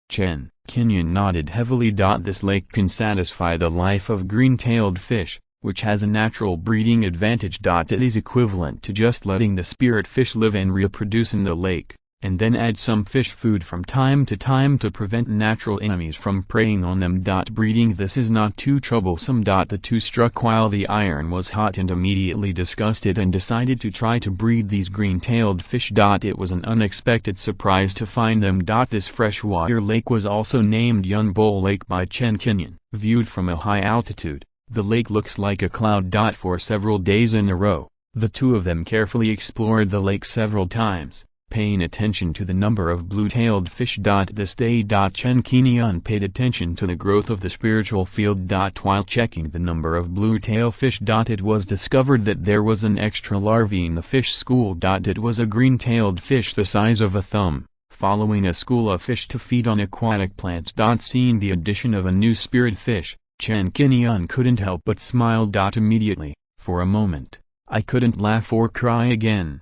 Chen Qingyun nodded heavily. This lake can satisfy the life of green-tailed fish, which has a natural breeding advantage. It is equivalent to just letting the spirit fish live and reproduce in the lake, and then add some fish food from time to time to prevent natural enemies from preying on them. Breeding this is not too troublesome. The two struck while the iron was hot and immediately discussed it and decided to try to breed these green-tailed fish. It was an unexpected surprise to find them. This freshwater lake was also named Yunbo Lake by Chen Qingyun. Viewed from a high altitude, the lake looks like a cloud. For several days in a row, the two of them carefully explored the lake several times, paying attention to the number of blue-tailed fish. This day, Chen Qingyun paid attention to the growth of the spiritual field. While checking the number of blue-tail fish, it was discovered that there was an extra larvae in the fish school. It was a green-tailed fish the size of a thumb, following a school of fish to feed on aquatic plants. Seeing the addition of a new spirit fish, Chen Qingyun couldn't help but smile. Immediately, for a moment, I couldn't laugh or cry again.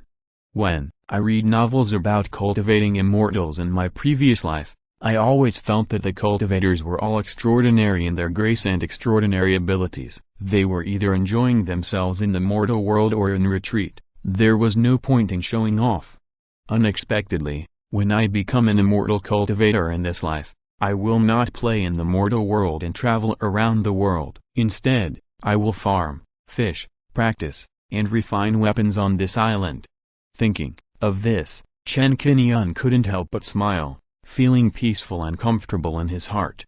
When I read novels about cultivating immortals in my previous life, I always felt that the cultivators were all extraordinary in their grace and extraordinary abilities. They were either enjoying themselves in the mortal world or in retreat. There was no point in showing off. Unexpectedly, when I become an immortal cultivator in this life, I will not play in the mortal world and travel around the world. Instead, I will farm, fish, practice, and refine weapons on this island. Thinking of this, Chen Qingyun couldn't help but smile, feeling peaceful and comfortable in his heart.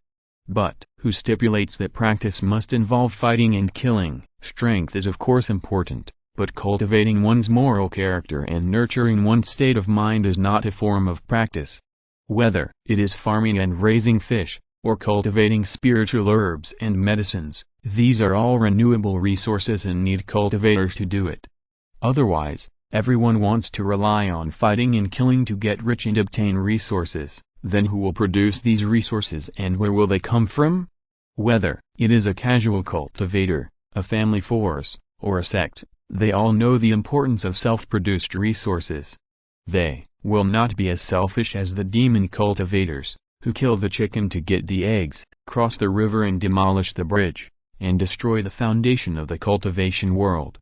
But who stipulates that practice must involve fighting and killing? Strength is of course important, but cultivating one's moral character and nurturing one's state of mind is not a form of practice. Whether it is farming and raising fish, or cultivating spiritual herbs and medicines, these are all renewable resources and need cultivators to do it. Otherwise, everyone wants to rely on fighting and killing to get rich and obtain resources. Then who will produce these resources and where will they come from? Whether it is a casual cultivator, a family force, or a sect, they all know the importance of self-produced resources. They will not be as selfish as the demon cultivators, who kill the chicken to get the eggs, cross the river and demolish the bridge, and destroy the foundation of the cultivation world.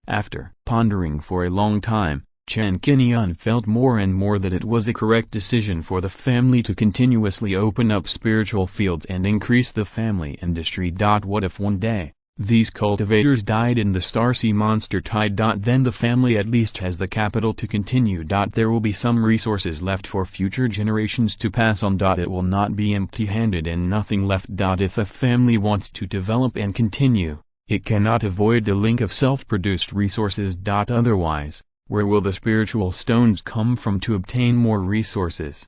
After pondering for a long time, Chen Qingyun felt more and more that it was a correct decision for the family to continuously open up spiritual fields and increase the family industry. What if one day, These cultivators died in the Star Sea monster tide. Then the family at least has the capital to continue. There will be some resources left for future generations to pass on. It will not be empty-handed and nothing left. If a family wants to develop and continue, it cannot avoid the link of self-produced resources. Otherwise, where will the spiritual stones come from to obtain more resources?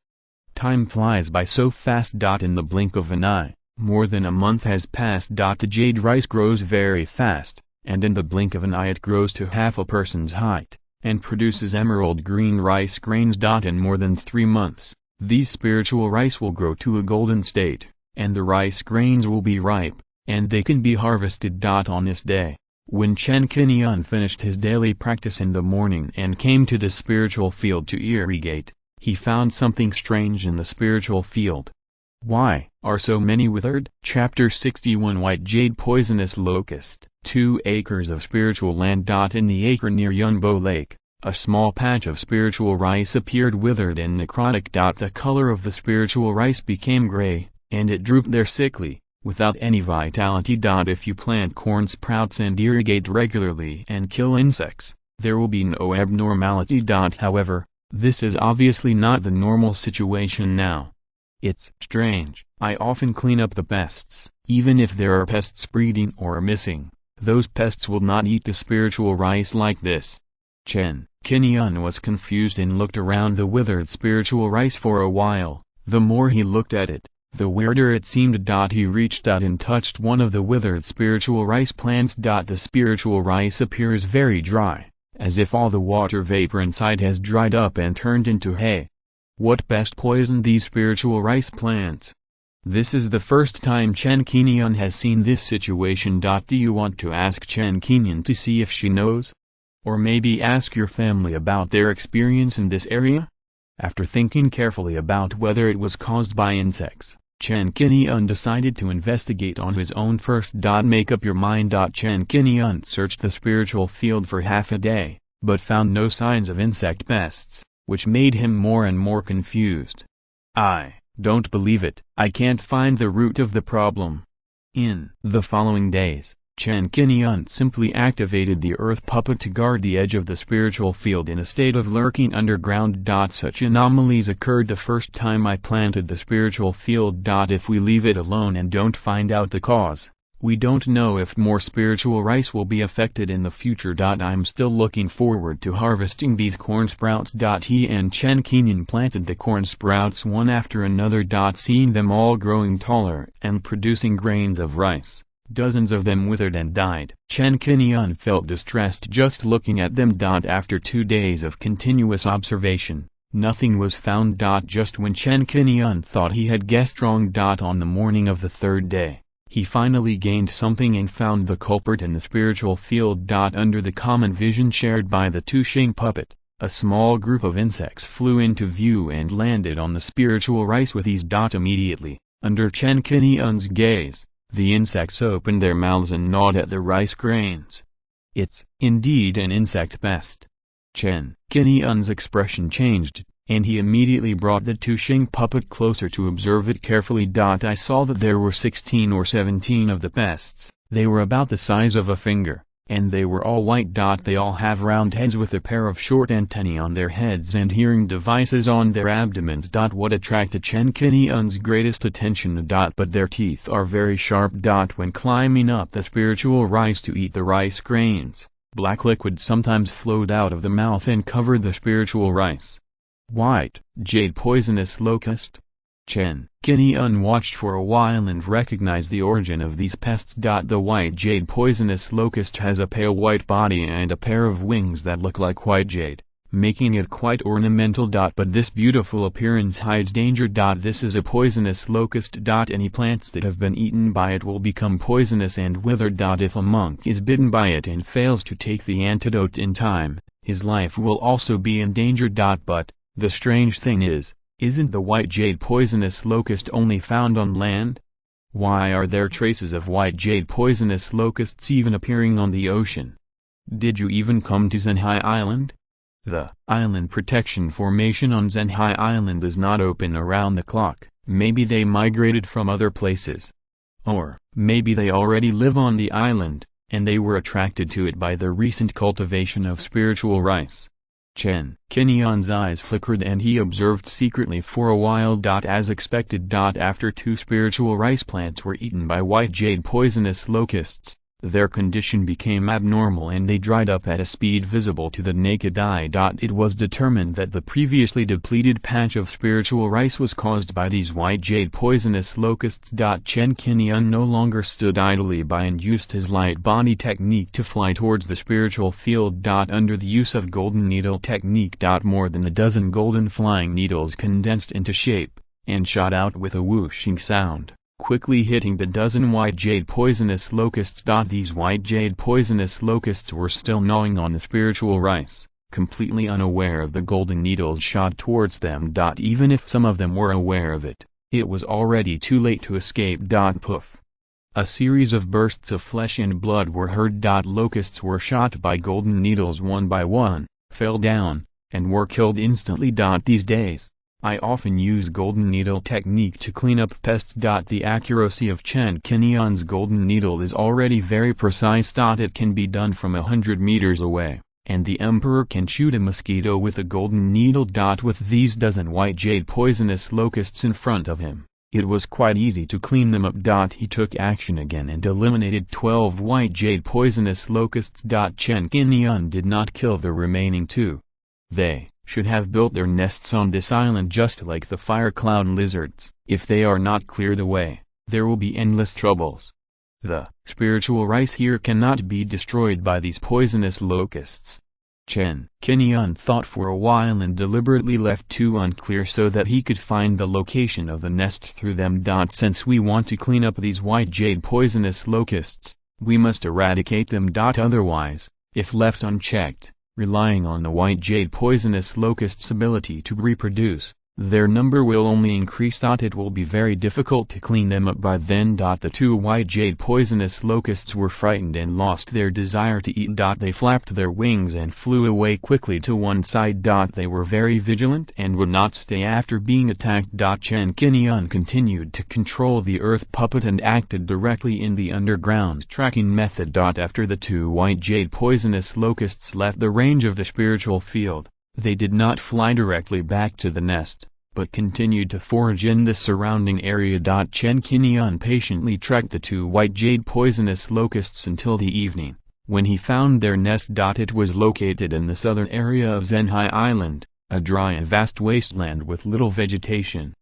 Time flies by so fast. In the blink of an eye, more than a month has passed. The jade rice grows very fast, and in the blink of an eye it grows to half a person's height, and produces emerald green rice grains. In more than 3 months, these spiritual rice will grow to a golden state, and the rice grains will be ripe, and they can be harvested. On this day, when Chen Qingyun finished his daily practice in the morning and came to the spiritual field to irrigate, he found something strange in the spiritual field. Why are so many withered? Chapter 61 White Jade Poisonous Locust. 2 acres of spiritual land. In the acre near Yunbo Lake, a small patch of spiritual rice appeared withered and necrotic. The color of the spiritual rice became gray, and it drooped there sickly, without any vitality. If you plant corn sprouts and irrigate regularly and kill insects, there will be no abnormality. However, this is obviously not the normal situation now. It's strange. I often clean up the pests. Even if there are pests breeding or missing, those pests will not eat the spiritual rice like this. Chen Qingyun was confused and looked around the withered spiritual rice for a while. The more he looked at it, the weirder it seemed. He reached out and touched one of the withered spiritual rice plants. The spiritual rice appears very dry, as if all the water vapor inside has dried up and turned into hay. What pest poisoned these spiritual rice plants? This is the first time Chen Qingyun has seen this situation. Do you want to ask Chen Qingyun to see if she knows? Or maybe ask your family about their experience in this area? After thinking carefully about whether it was caused by insects, Chen Qingyun decided to investigate on his own first. Make up your mind. Chen Qingyun searched the spiritual field for half a day, but found no signs of insect pests, which made him more and more confused. I don't believe it. I can't find the root of the problem. In the following days, Chen Qingyun simply activated the earth puppet to guard the edge of the spiritual field in a state of lurking underground. Such anomalies occurred the first time I planted the spiritual field. If we leave it alone and don't find out the cause, we don't know if more spiritual rice will be affected in the future. I'm still looking forward to harvesting these corn sprouts. He and Chen Qingyun planted the corn sprouts one after another. Seeing them all growing taller and producing grains of rice, dozens of them withered and died. Chen Qingyun felt distressed just looking at them. After 2 days of continuous observation, nothing was found. Just when Chen Qingyun thought he had guessed wrong. On the morning of the 3rd day, he finally gained something and found the culprit in the spiritual field. Under the common vision shared by the Tushing puppet, a small group of insects flew into view and landed on the spiritual rice with ease. Immediately, under Chen Qingyun's gaze, the insects opened their mouths and gnawed at the rice grains. It's indeed an insect pest. Chen Qingyun's expression changed, and he immediately brought the Tushing puppet closer to observe it carefully. I saw that there were 16 or 17 of the pests. They were about the size of a finger, and they were all white. They all have round heads with a pair of short antennae on their heads and hearing devices on their abdomens. What attracted Chen Qingyun's greatest attention. But their teeth are very sharp. When climbing up the spiritual rice to eat the rice grains, black liquid sometimes flowed out of the mouth and covered the spiritual rice. White Jade Poisonous Locust. Chen Qingyun watched for a while and recognized the origin of these pests. The white jade poisonous locust has a pale white body and a pair of wings that look like white jade, making it quite ornamental. But this beautiful appearance hides danger. This is a poisonous locust. Any plants that have been eaten by it will become poisonous and wither. If a monk is bitten by it and fails to take the antidote in time, his life will also be in danger. But the strange thing is, isn't the white jade poisonous locust only found on land? Why are there traces of white jade poisonous locusts even appearing on the ocean? Did you even come to Zhenhai Island? The island protection formation on Zhenhai Island is not open around the clock. Maybe they migrated from other places. Or, maybe they already live on the island, and they were attracted to it by the recent cultivation of spiritual rice. Chen Qingyun's eyes flickered and he observed secretly for a while. As expected. After 2 spiritual rice plants were eaten by white jade poisonous locusts, their condition became abnormal and they dried up at a speed visible to the naked eye. It was determined that the previously depleted patch of spiritual rice was caused by these white jade poisonous locusts. Chen Qingyun no longer stood idly by and used his light body technique to fly towards the spiritual field. Under the use of golden needle technique. More than a dozen golden flying needles condensed into shape, and shot out with a whooshing sound, quickly hitting the dozen white jade poisonous locusts. These white jade poisonous locusts were still gnawing on the spiritual rice, completely unaware of the golden needles shot towards them. Even if some of them were aware of it, it was already too late to escape. Poof! A series of bursts of flesh and blood were heard. Locusts were shot by golden needles one by one, fell down, and were killed instantly. These days, I often use golden needle technique to clean up pests. The accuracy of Chen Qingyun's golden needle is already very precise. It can be done from 100 meters away, and the emperor can shoot a mosquito with a golden needle. With these dozen white jade poisonous locusts in front of him, it was quite easy to clean them up. He took action again and eliminated 12 white jade poisonous locusts. Chen Qingyun did not kill the remaining 2. They should have built their nests on this island just like the fire cloud lizards. If they are not cleared away, there will be endless troubles. The spiritual rice here cannot be destroyed by these poisonous locusts. Chen Qingyun thought for a while and deliberately left 2 unclear so that he could find the location of the nest through them. Since we want to clean up these white jade poisonous locusts, we must eradicate them. Otherwise, if left unchecked, relying on the white jade poisonous locusts' ability to reproduce, their number will only increase. It will be very difficult to clean them up by then. The 2 white jade poisonous locusts were frightened and lost their desire to eat. They flapped their wings and flew away quickly to one side. They were very vigilant and would not stay after being attacked. Chen Qingyun continued to control the earth puppet and acted directly in the underground tracking method. After the 2 white jade poisonous locusts left the range of the spiritual field, they did not fly directly back to the nest, but continued to forage in the surrounding area. Chen Qingyun patiently tracked the 2 white jade poisonous locusts until the evening, when he found their nest. It was located in the southern area of Zhenhai Island, a dry and vast wasteland with little vegetation.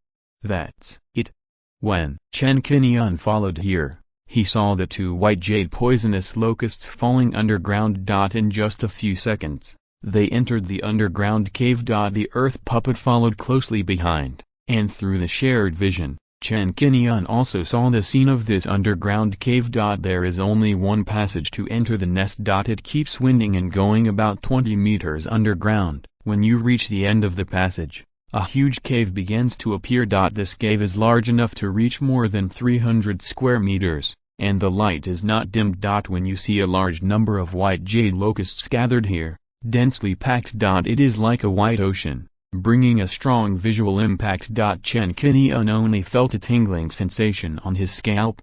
That's it. When Chen Qingyun followed here, he saw the 2 white jade poisonous locusts falling underground. In just a few seconds, they entered the underground cave. The earth puppet followed closely behind, and through the shared vision, Chen Qingyun also saw the scene of this underground cave. There is only one passage to enter the nest. It keeps winding and going about 20 meters underground. When you reach the end of the passage, a huge cave begins to appear. This cave is large enough to reach more than 300 square meters, and the light is not dimmed. When you see a large number of white jade locusts gathered here, densely packed. It is like a white ocean, bringing a strong visual impact. Chen Qingyun only felt a tingling sensation on his scalp.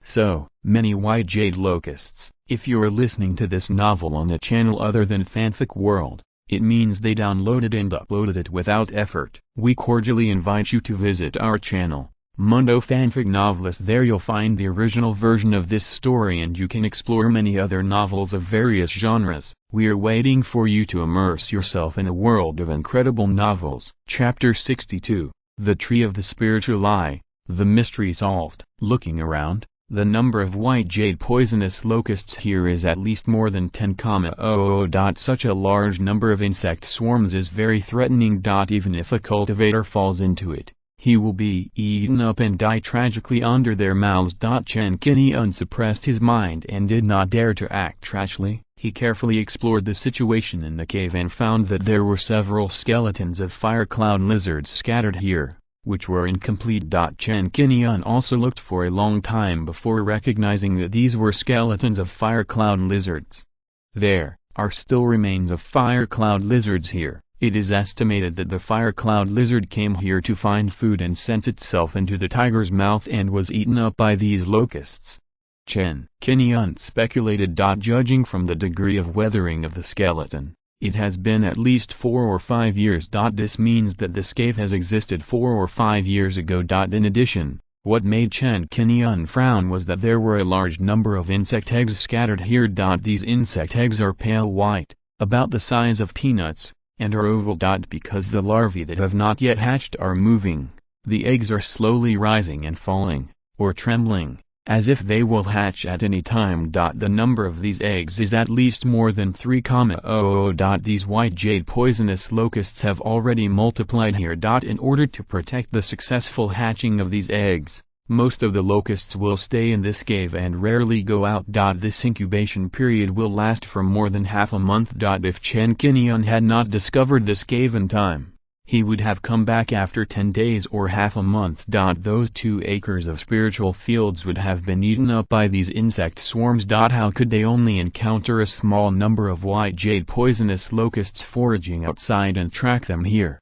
So many white jade locusts. If you're listening to this novel on a channel other than Fanfic World, it means they downloaded and uploaded it without effort. We cordially invite you to visit our channel, Mundo Fanfic Novelist. There you'll find the original version of this story and you can explore many other novels of various genres. We're waiting for you to immerse yourself in a world of incredible novels. Chapter 62, The Tree of the Spiritual Eye, The Mystery Solved. Looking around, the number of white jade poisonous locusts here is at least more than 10,000. Such a large number of insect swarms is very threatening. Even if a cultivator falls into it, he will be eaten up and die tragically under their mouths. Chen Qingyun suppressed his mind and did not dare to act rashly. He carefully explored the situation in the cave and found that there were several skeletons of fire cloud lizards scattered here, which were incomplete. Chen Qingyun also looked for a long time before recognizing that these were skeletons of fire cloud lizards. There are still remains of fire cloud lizards here. It is estimated that the fire cloud lizard came here to find food and sent itself into the tiger's mouth and was eaten up by these locusts. Chen Qingyun speculated. Judging from the degree of weathering of the skeleton, it has been at least 4 or 5 years. This means that this cave has existed 4 or 5 years ago. In addition, what made Chen Qingyun frown was that there were a large number of insect eggs scattered here. These insect eggs are pale white, about the size of peanuts, and are oval. Because the larvae that have not yet hatched are moving, the eggs are slowly rising and falling, or trembling, as if they will hatch at any time. The number of these eggs is at least more than 3,000. These white jade poisonous locusts have already multiplied here. In order to protect the successful hatching of these eggs, most of the locusts will stay in this cave and rarely go out. This incubation period will last for more than half a month. If Chen Qingyun had not discovered this cave in time, he would have come back after 10 days or half a month. Those 2 acres of spiritual fields would have been eaten up by these insect swarms. How could they only encounter a small number of white jade poisonous locusts foraging outside and track them here?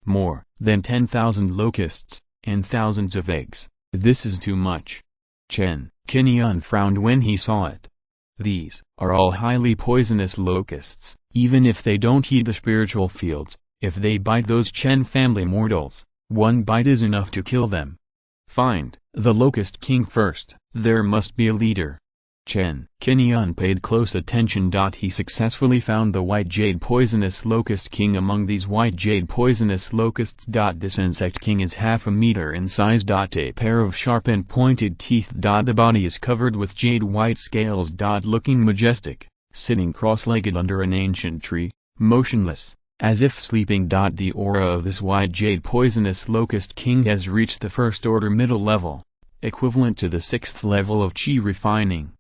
More than 10,000 locusts, and thousands of eggs. This is too much. Chen Qingyun frowned when he saw it. These are all highly poisonous locusts. Even if they don't eat the spiritual fields, if they bite those Chen family mortals, one bite is enough to kill them. Find the Locust King first. There must be a leader. Chen Qingyun paid close attention. He successfully found the white jade poisonous locust king among these white jade poisonous locusts. This insect king is half a meter in size. A pair of sharp and pointed teeth. The body is covered with jade white scales. Looking majestic, sitting cross-legged under an ancient tree, motionless, as if sleeping. The aura of this white jade poisonous locust king has reached the first order middle level, equivalent to the 6th level of Qi refining.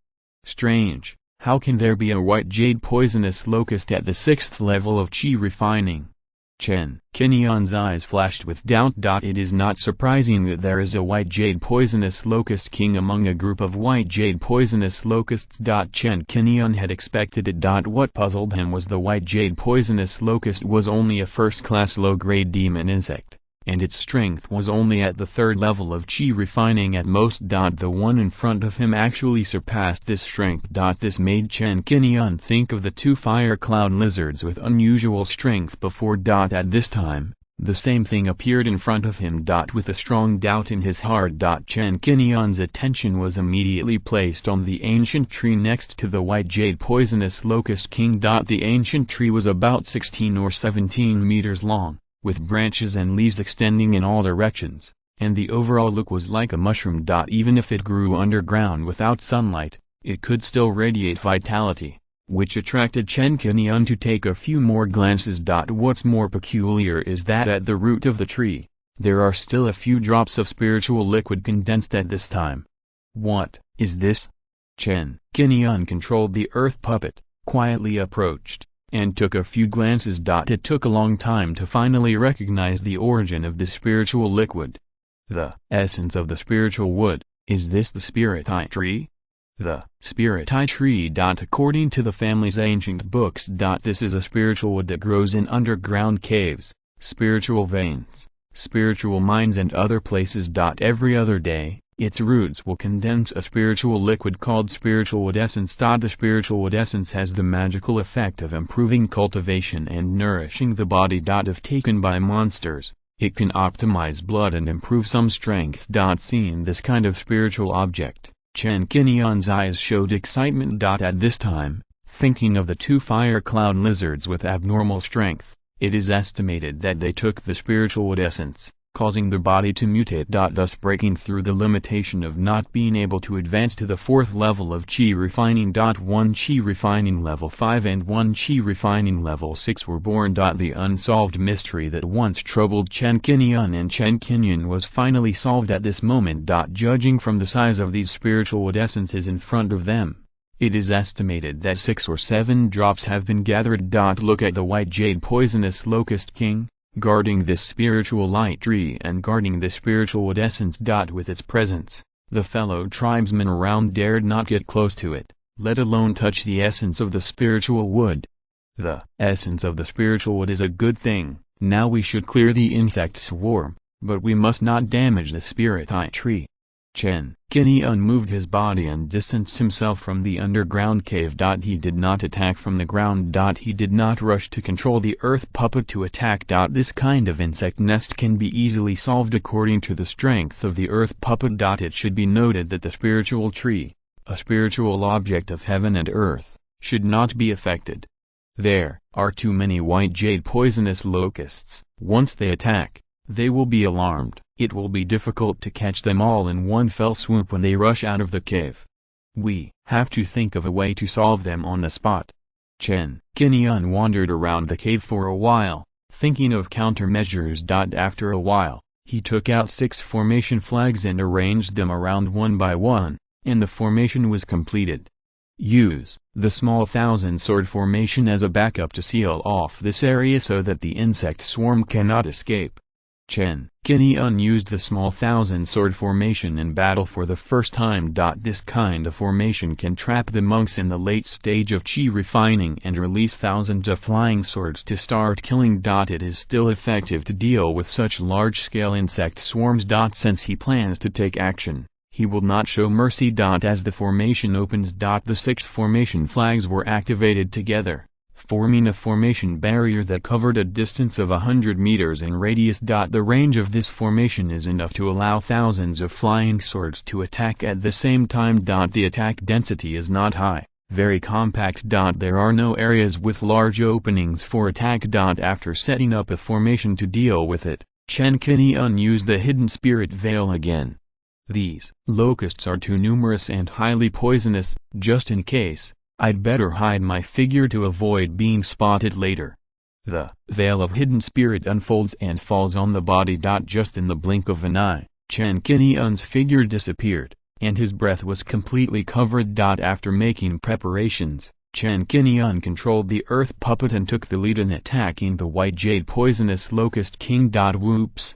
Strange, how can there be a white jade poisonous locust at the 6th level of Qi refining? Chen Qingyun's eyes flashed with doubt. It is not surprising that there is a white jade poisonous locust king among a group of white jade poisonous locusts. Chen Qingyun had expected it. What puzzled him was the white jade poisonous locust was only a first-class low-grade demon insect, and its strength was only at the 3rd level of Qi refining at most. The one in front of him actually surpassed this strength. This made Chen Qingyun think of the 2 fire cloud lizards with unusual strength before. At this time, the same thing appeared in front of him. With a strong doubt in his heart. Chen Qingyun's attention was immediately placed on the ancient tree next to the white jade poisonous locust king. The ancient tree was about 16 or 17 meters long, with branches and leaves extending in all directions, and the overall look was like a mushroom. Even if it grew underground without sunlight, it could still radiate vitality, which attracted Chen Qingyun to take a few more glances. What's more peculiar is that at the root of the tree, there are still a few drops of spiritual liquid condensed at this time. What is this? Chen Qingyun controlled the earth puppet, quietly approached, and took a few glances. It took a long time to finally recognize the origin of this spiritual liquid. The essence of the spiritual wood. Is this the spirit eye tree? The spirit eye tree. According to the family's ancient books. This is a spiritual wood that grows in underground caves, spiritual veins, spiritual mines and other places. Every other day, its roots will condense a spiritual liquid called spiritual wood essence. The spiritual wood essence has the magical effect of improving cultivation and nourishing the body. If taken by monsters, it can optimize blood and improve some strength. Seeing this kind of spiritual object, Chen Qingyun's eyes showed excitement. At this time, thinking of the 2 fire cloud lizards with abnormal strength, it is estimated that they took the spiritual wood essence, causing the body to mutate. Thus breaking through the limitation of not being able to advance to the 4th level of Qi refining. 1 Qi refining level 5 and 1 Qi refining level 6 were born. The unsolved mystery that once troubled Chen Qingyun and Chen Qingyun was finally solved at this moment. Judging from the size of these spiritual wood essences in front of them, it is estimated that 6 or 7 drops have been gathered. Look at the white jade poisonous locust king, guarding this spiritual light tree and guarding the spiritual wood essence. With its presence, the fellow tribesmen around dared not get close to it, let alone touch the essence of the spiritual wood. The essence of the spiritual wood is a good thing. Now we should clear the insect swarm, but we must not damage the spirit tree. Chen Qingyun moved his body and distanced himself from the underground cave. He did not attack from the ground. He did not rush to control the earth puppet to attack. This kind of insect nest can be easily solved according to the strength of the earth puppet. It should be noted that the spiritual tree, a spiritual object of heaven and earth, should not be affected. There are too many white jade poisonous locusts. Once they attack, they will be alarmed. It will be difficult to catch them all in one fell swoop when they rush out of the cave. We have to think of a way to solve them on the spot. Chen Qingyun wandered around the cave for a while, thinking of countermeasures. After a while, he took out 6 formation flags and arranged them around one by one, and the formation was completed. Use the small 1,000-sword formation as a backup to seal off this area so that the insect swarm cannot escape. Chen Qingyun used the small 1,000-sword formation in battle for the first time. This kind of formation can trap the monks in the late stage of chi refining and release thousands of flying swords to start killing. It is still effective to deal with such large-scale insect swarms. Since he plans to take action, he will not show mercy. As the formation opens, the 6 formation flags were activated together, forming a formation barrier that covered a distance of 100 meters in radius. The range of this formation is enough to allow thousands of flying swords to attack at the same time. The attack density is not high, very compact. There are no areas with large openings for attack. After setting up a formation to deal with it, Chen Qingyun used the hidden spirit veil again. These locusts are too numerous and highly poisonous. Just in case, I'd better hide my figure to avoid being spotted later. The veil of hidden spirit unfolds and falls on the body. Just in the blink of an eye, Chen Qingyun's figure disappeared, and his breath was completely covered. After making preparations, Chen Qingyun controlled the earth puppet and took the lead in attacking the white jade poisonous locust king. Whoops!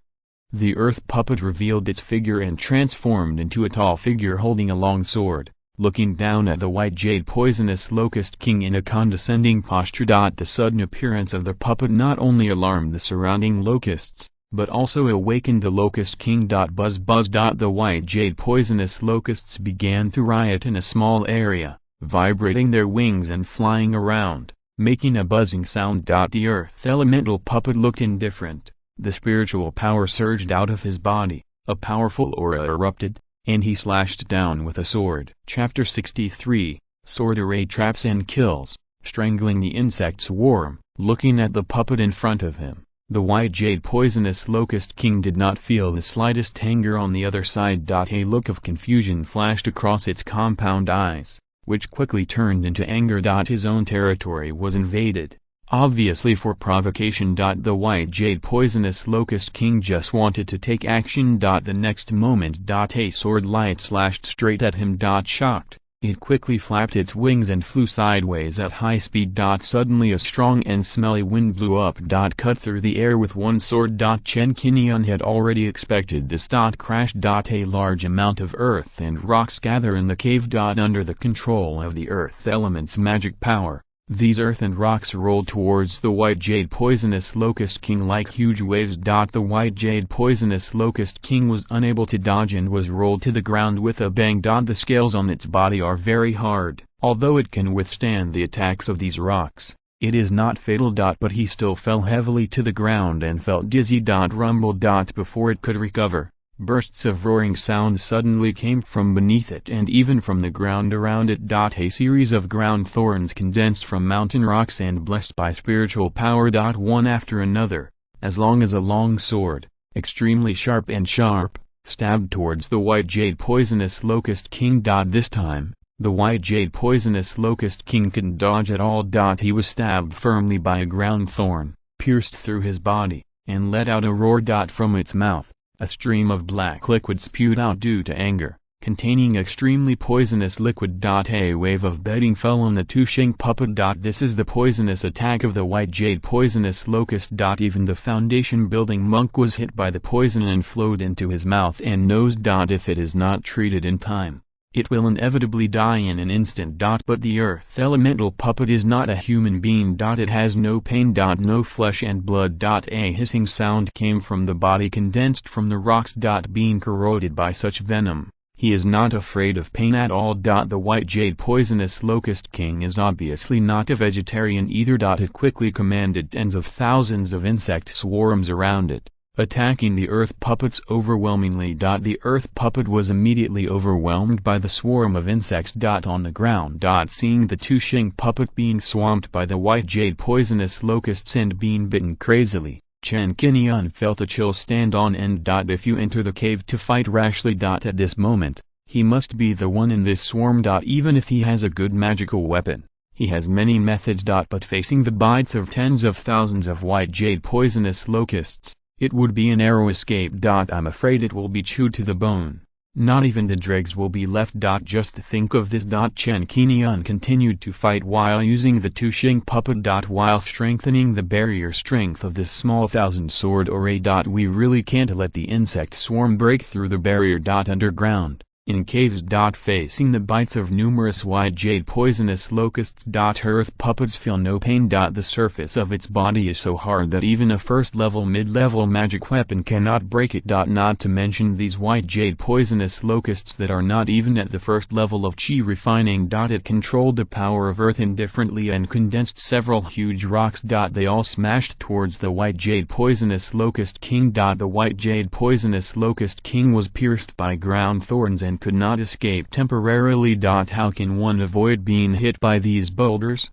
The earth puppet revealed its figure and transformed into a tall figure holding a long sword, looking down at the white jade poisonous locust king in a condescending posture. The sudden appearance of the puppet not only alarmed the surrounding locusts, but also awakened the locust king. Buzz buzz. The white jade poisonous locusts began to riot in a small area, vibrating their wings and flying around, making a buzzing sound. The earth elemental puppet looked indifferent. The spiritual power surged out of his body, a powerful aura erupted, and he slashed down with a sword. Chapter 63, Sword Array Traps and Kills, strangling the insect swarm. Looking at the puppet in front of him, the white jade poisonous locust king did not feel the slightest anger on the other side. A look of confusion flashed across its compound eyes, which quickly turned into anger. His own territory was invaded, obviously for provocation. The white jade poisonous locust king just wanted to take action. The next moment a sword light slashed straight at him. Shocked, it quickly flapped its wings and flew sideways at high speed. Suddenly a strong and smelly wind blew up. Cut through the air with one sword. Chen Qingyun had already expected this. Crash. A large amount of earth and rocks gather in the cave. Under the control of the earth element's magic power, these earth and rocks rolled towards the white jade poisonous locust king like huge waves. The white jade poisonous locust king was unable to dodge and was rolled to the ground with a bang. The scales on its body are very hard. Although it can withstand the attacks of these rocks, it is not fatal. But he still fell heavily to the ground and felt dizzy. Rumble. Before it could recover, bursts of roaring sound suddenly came from beneath it and even from the ground around it. A series of ground thorns condensed from mountain rocks and blessed by spiritual power. One after another, as long as a long sword, extremely sharp and sharp, stabbed towards the white jade poisonous locust king. This time, the white jade poisonous locust king couldn't dodge at all. He was stabbed firmly by a ground thorn, pierced through his body, and let out a roar. From its mouth, a stream of black liquid spewed out due to anger, containing extremely poisonous liquid. A wave of bedding fell on the Tusheng puppet. This is the poisonous attack of the white jade poisonous locust. Even the foundation building monk was hit by the poison and flowed into his mouth and nose. If it is not treated in time, It will inevitably die in an instant. But the earth elemental puppet is not a human being. It has no pain. No flesh and blood. A hissing sound came from the body condensed from the rocks. Being corroded by such venom, he is not afraid of pain at all. The white jade poisonous locust king is obviously not a vegetarian either. It quickly commanded tens of thousands of insect swarms around it, attacking the earth puppets overwhelmingly. The earth puppet was immediately overwhelmed by the swarm of insects on the ground. Seeing the Tu Xing puppet being swamped by the white jade poisonous locusts and being bitten crazily, Chen Qingyun felt a chill stand on end. If you enter the cave to fight rashly at this moment, he must be the one in this swarm. Even if he has a good magical weapon, he has many methods. But facing the bites of tens of thousands of white jade poisonous locusts, it would be a narrow escape. I'm afraid it will be chewed to the bone. Not even the dregs will be left. Just think of this. Chen Qingyun continued to fight while using the Tu Xing puppet. While strengthening the barrier strength of this small thousand sword array. We really can't let the insect swarm break through the barrier. Underground, in caves. Facing the bites of numerous white jade poisonous locusts. Earth puppets feel no pain. The surface of its body is so hard that even a first-level mid-level magic weapon cannot break it. Not to mention these white jade poisonous locusts that are not even at the first level of chi refining. It controlled the power of earth indifferently and condensed several huge rocks. They all smashed towards the white jade poisonous locust king. The white jade poisonous locust king was pierced by ground thorns and could not escape temporarily. How can one avoid being hit by these boulders?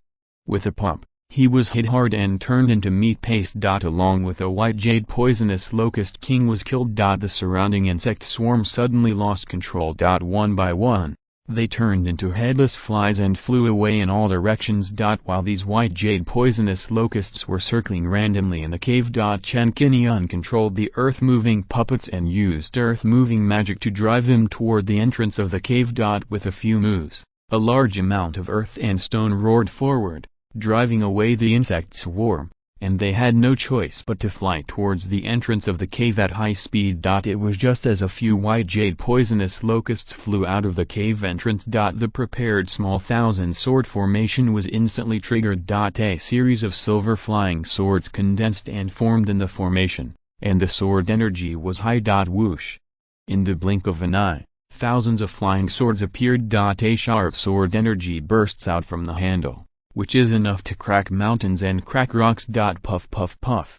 With a pop, he was hit hard and turned into meat paste. Along with the white jade poisonous locust king was killed. The surrounding insect swarm suddenly lost control. One by one, they turned into headless flies and flew away in all directions. While these white jade poisonous locusts were circling randomly in the cave. Chen Qingyun controlled the earth-moving puppets and used earth-moving magic to drive them toward the entrance of the cave. With a few moves, a large amount of earth and stone roared forward, driving away the insect swarm, and they had no choice but to fly towards the entrance of the cave at high speed. It was just as a few white jade poisonous locusts flew out of the cave entrance. The prepared small thousand sword formation was instantly triggered. A series of silver flying swords condensed and formed in the formation, and the sword energy was high. Whoosh! In the blink of an eye, thousands of flying swords appeared. A sharp sword energy bursts out from the handle, which is enough to crack mountains and crack rocks. Puff puff puff.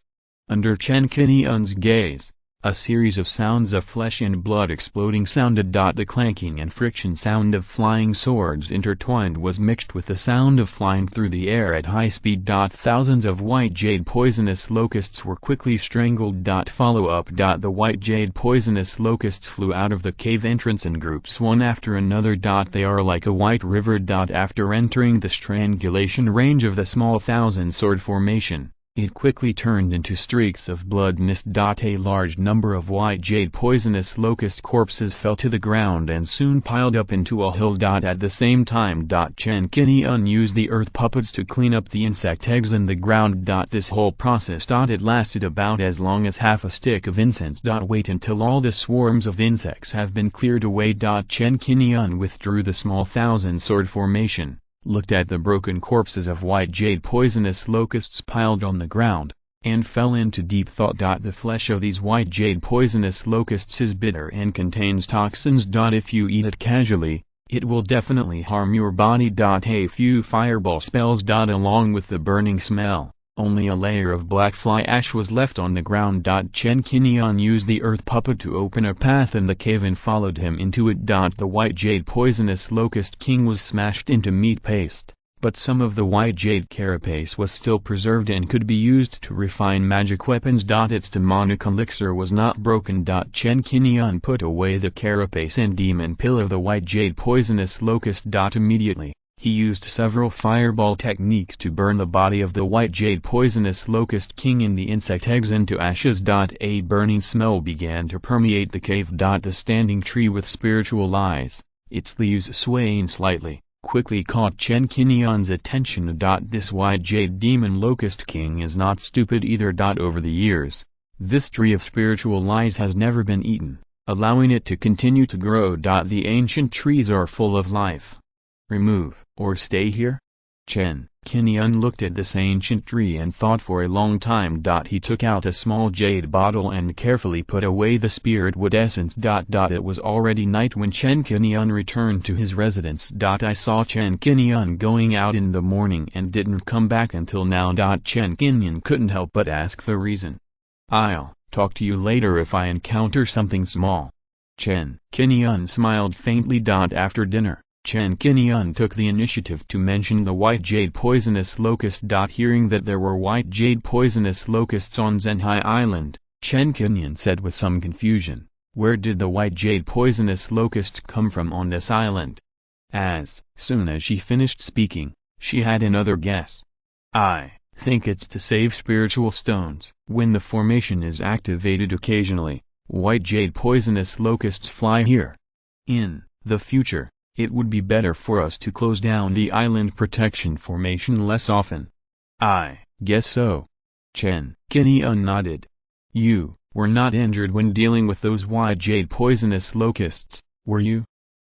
Under Chen Qingyun's gaze, a series of sounds of flesh and blood exploding sounded. The clanking and friction sound of flying swords intertwined was mixed with the sound of flying through the air at high speed. Thousands of white jade poisonous locusts were quickly strangled. Follow up. The white jade poisonous locusts flew out of the cave entrance in groups one after another. They are like a white river. After entering the strangulation range of the small thousand sword formation, it quickly turned into streaks of blood mist. A large number of white jade poisonous locust corpses fell to the ground and soon piled up into a hill. At the same time, Chen Qingyun used the earth puppets to clean up the insect eggs in the ground. This whole process it lasted about as long as half a stick of incense. Wait until all the swarms of insects have been cleared away. Chen Qingyun withdrew the small thousand sword formation, looked at the broken corpses of white jade poisonous locusts piled on the ground, and fell into deep thought. The flesh of these white jade poisonous locusts is bitter and contains toxins. If you eat it casually, it will definitely harm your body. A few fireball spells. Along with the burning smell, only a layer of black fly ash was left on the ground. Chen Qingyun used the earth puppet to open a path in the cave and followed him into it. The white jade poisonous locust king was smashed into meat paste, but some of the white jade carapace was still preserved and could be used to refine magic weapons. Its demonic elixir was not broken. Chen Qingyun put away the carapace and demon pill of the white jade poisonous locust. Immediately, he used several fireball techniques to burn the body of the white jade poisonous locust king and the insect eggs into ashes. A burning smell began to permeate the cave. The standing tree with spiritual eyes, its leaves swaying slightly, quickly caught Chen Qingyun's attention. This white jade demon locust king is not stupid either. Over the years, this tree of spiritual lies has never been eaten, allowing it to continue to grow. The ancient trees are full of life. Remove, or stay here? Chen Qingyun looked at this ancient tree and thought for a long time. He took out a small jade bottle and carefully put away the spirit wood essence. It was already night when Chen Qingyun returned to his residence. I saw Chen Qingyun going out in the morning and didn't come back until now. Chen Qingyun couldn't help but ask the reason. I'll talk to you later if I encounter something small. Chen Qingyun smiled faintly. After dinner, Chen Qingyun took the initiative to mention the white jade poisonous locust. Hearing that there were white jade poisonous locusts on Zhenhai Island, Chen Qingyun said with some confusion, "Where did the white jade poisonous locusts come from on this island?" As soon as she finished speaking, she had another guess. "I think it's to save spiritual stones. When the formation is activated occasionally, white jade poisonous locusts fly here. In the future, it would be better for us to close down the island protection formation less often." "I guess so." Chen Qingyun nodded. "You were not injured when dealing with those white jade poisonous locusts, were you?"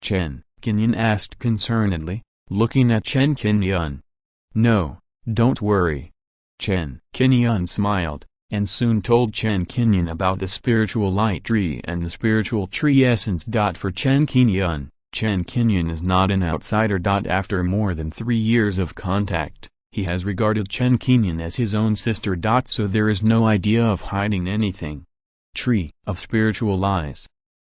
Chen Qingyun asked concernedly, looking at Chen Qingyun. "No, don't worry." Chen Qingyun smiled, and soon told Chen Qingyun about the spiritual light tree and the spiritual tree essence. For Chen Qingyun, Chen Qingyun is not an outsider. After more than 3 years of contact, he has regarded Chen Qingyun as his own sister. So there is no idea of hiding anything. Tree of Spiritual Lies.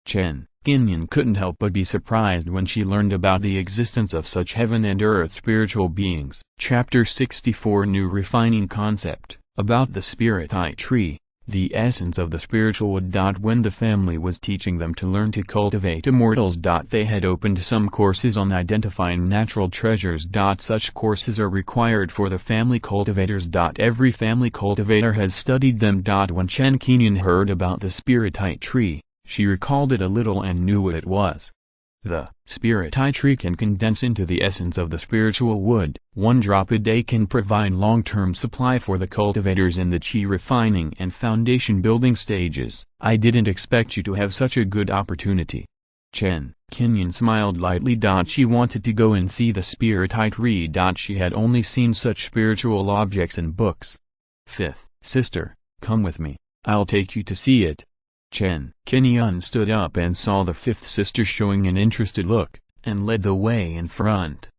Chen Qingyun couldn't help but be surprised when she learned about the existence of such heaven and earth spiritual beings. Chapter 64 New Refining Concept, about the Spiritite Tree, the essence of the spiritual wood. When the family was teaching them to learn to cultivate immortals, they had opened some courses on identifying natural treasures. Such courses are required for the family cultivators. Every family cultivator has studied them. When Chen Qingyun heard about the Spiritite Tree, she recalled it a little and knew what it was. The Spiritite Tree can condense into the essence of the spiritual wood. 1 drop a day can provide long-term supply for the cultivators in the Qi refining and foundation building stages. "I didn't expect you to have such a good opportunity." Chen Qingyun smiled lightly. She wanted to go and see the Spiritite Tree. She had only seen such spiritual objects in books. "Fifth sister, come with me, I'll take you to see it." Chen Qingyun stood up and saw the fifth sister showing an interested look, and led the way in front.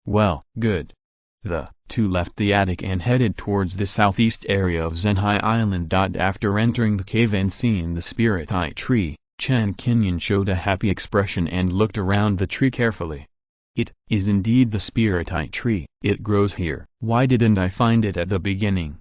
"Well, good." The two left the attic and headed towards the southeast area of Zhenhai Island. After entering the cave and seeing the Spiritite Tree, Chen Qingyun showed a happy expression and looked around the tree carefully. "It is indeed the Spiritite Tree. It grows here. Why didn't I find it at the beginning?"